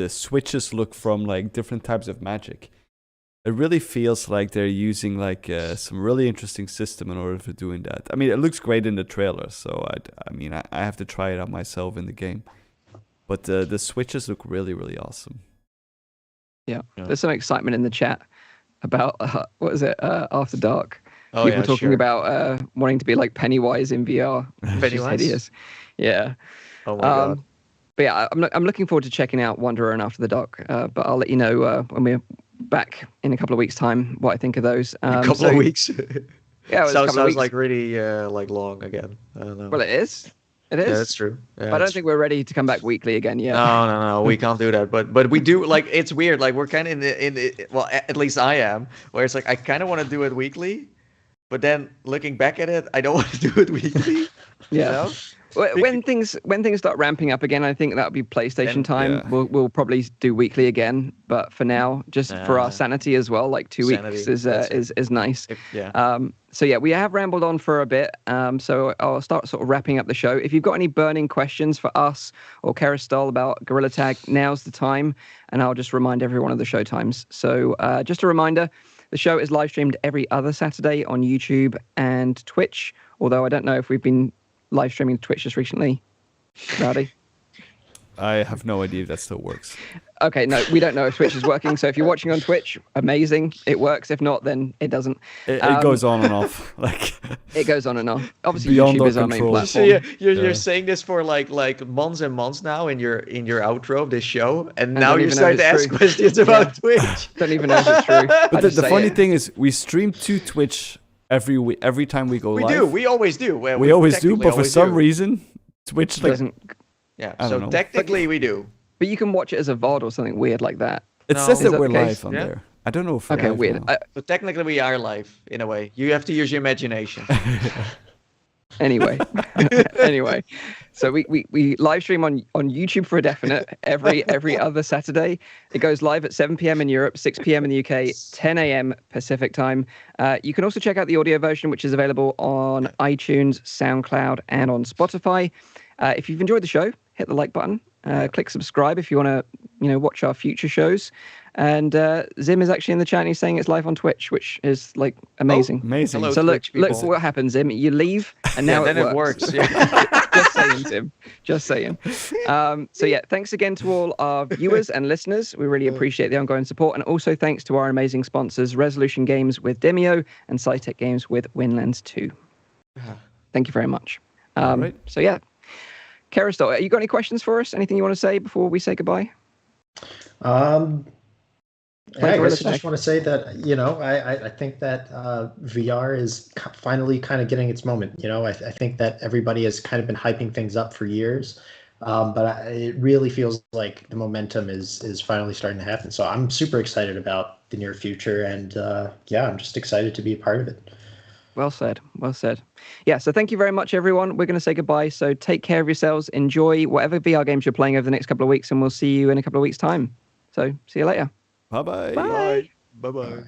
switches look from like different types of magic. It really feels like they're using like some really interesting system in order for doing that. I mean, it looks great in the trailer, so I have to try it out myself in the game. But the switches look really, really awesome. Yeah, there's some excitement in the chat about what is it? After Dark. People talking about wanting to be like Pennywise in VR. Pennywise? Hideous. Yeah. Oh my god. But yeah, I'm looking forward to checking out Wanderer and After the Dock. But I'll let you know when we're back in a couple of weeks' time what I think of those. A couple of weeks. Yeah, sounds like really like long again. I don't know. Well, it is. It is. Yeah, that's true. Yeah, but I don't think we're ready to come back weekly again yet. No, we can't do that. But we do, like, it's weird. Like, we're kind of in the well, at least I am, where it's like I kind of want to do it weekly, but then looking back at it, I don't want to do it weekly. Yeah. You know? When things start ramping up again, I think that'll be PlayStation time. Yeah. We'll probably do weekly again, but for now, just for our sanity as well, like 2 weeks is nice. So yeah, we have rambled on for a bit. So I'll start sort of wrapping up the show. If you've got any burning questions for us or Kerastol about Gorilla Tag, now's the time, and I'll just remind everyone of the show times. So just a reminder, the show is live streamed every other Saturday on YouTube and Twitch. Although I don't know if we've been live streaming to Twitch just recently. Rowdy? I have no idea if that still works. Okay, no, we don't know if Twitch is working. So if you're watching on Twitch, amazing, it works. If not, then it doesn't. It goes on and off. Like it goes on and off. Obviously, YouTube is our main platform. So you're saying this for like months and months now in your outro of this show, and now you're starting to ask questions about Twitch. Don't even know if it's true. But the funny thing is, we stream to Twitch every time we go live. We always do. We always do, but for some reason, Twitch doesn't. Yeah, so technically we do. But you can watch it as a VOD or something weird like that. It says that we're live on there. I don't know if we're live weird. So technically we are live, in a way. You have to use your imagination. Anyway. So we live stream on YouTube for a definite every other Saturday. It goes live at 7 p.m. in Europe, 6 p.m. in the UK, 10 a.m. Pacific time. You can also check out the audio version, which is available on iTunes, SoundCloud, and on Spotify. If you've enjoyed the show, hit the like button. Click subscribe if you want to, watch our future shows. And Zim is actually in the chat and he's saying it's live on Twitch, which is like amazing. Amazing. Hello, so look what happens, Zim. You leave and now it works. Yeah. Just saying, Zim. Just saying. So yeah, thanks again to all our viewers and listeners. We really appreciate the ongoing support. And also thanks to our amazing sponsors, Resolution Games with Demeo and Psytec Games with Windlands 2. Thank you very much. Right. So yeah. Kerastol, you got any questions for us? Anything you want to say before we say goodbye? I guess I just want to say that, I think that VR is finally kind of getting its moment. I think that everybody has kind of been hyping things up for years, but it really feels like the momentum is finally starting to happen. So I'm super excited about the near future, and I'm just excited to be a part of it. Well said. Yeah, so thank you very much, everyone. We're going to say goodbye. So take care of yourselves. Enjoy whatever VR games you're playing over the next couple of weeks, and we'll see you in a couple of weeks' time. So see you later. Bye-bye. Bye. Bye-bye.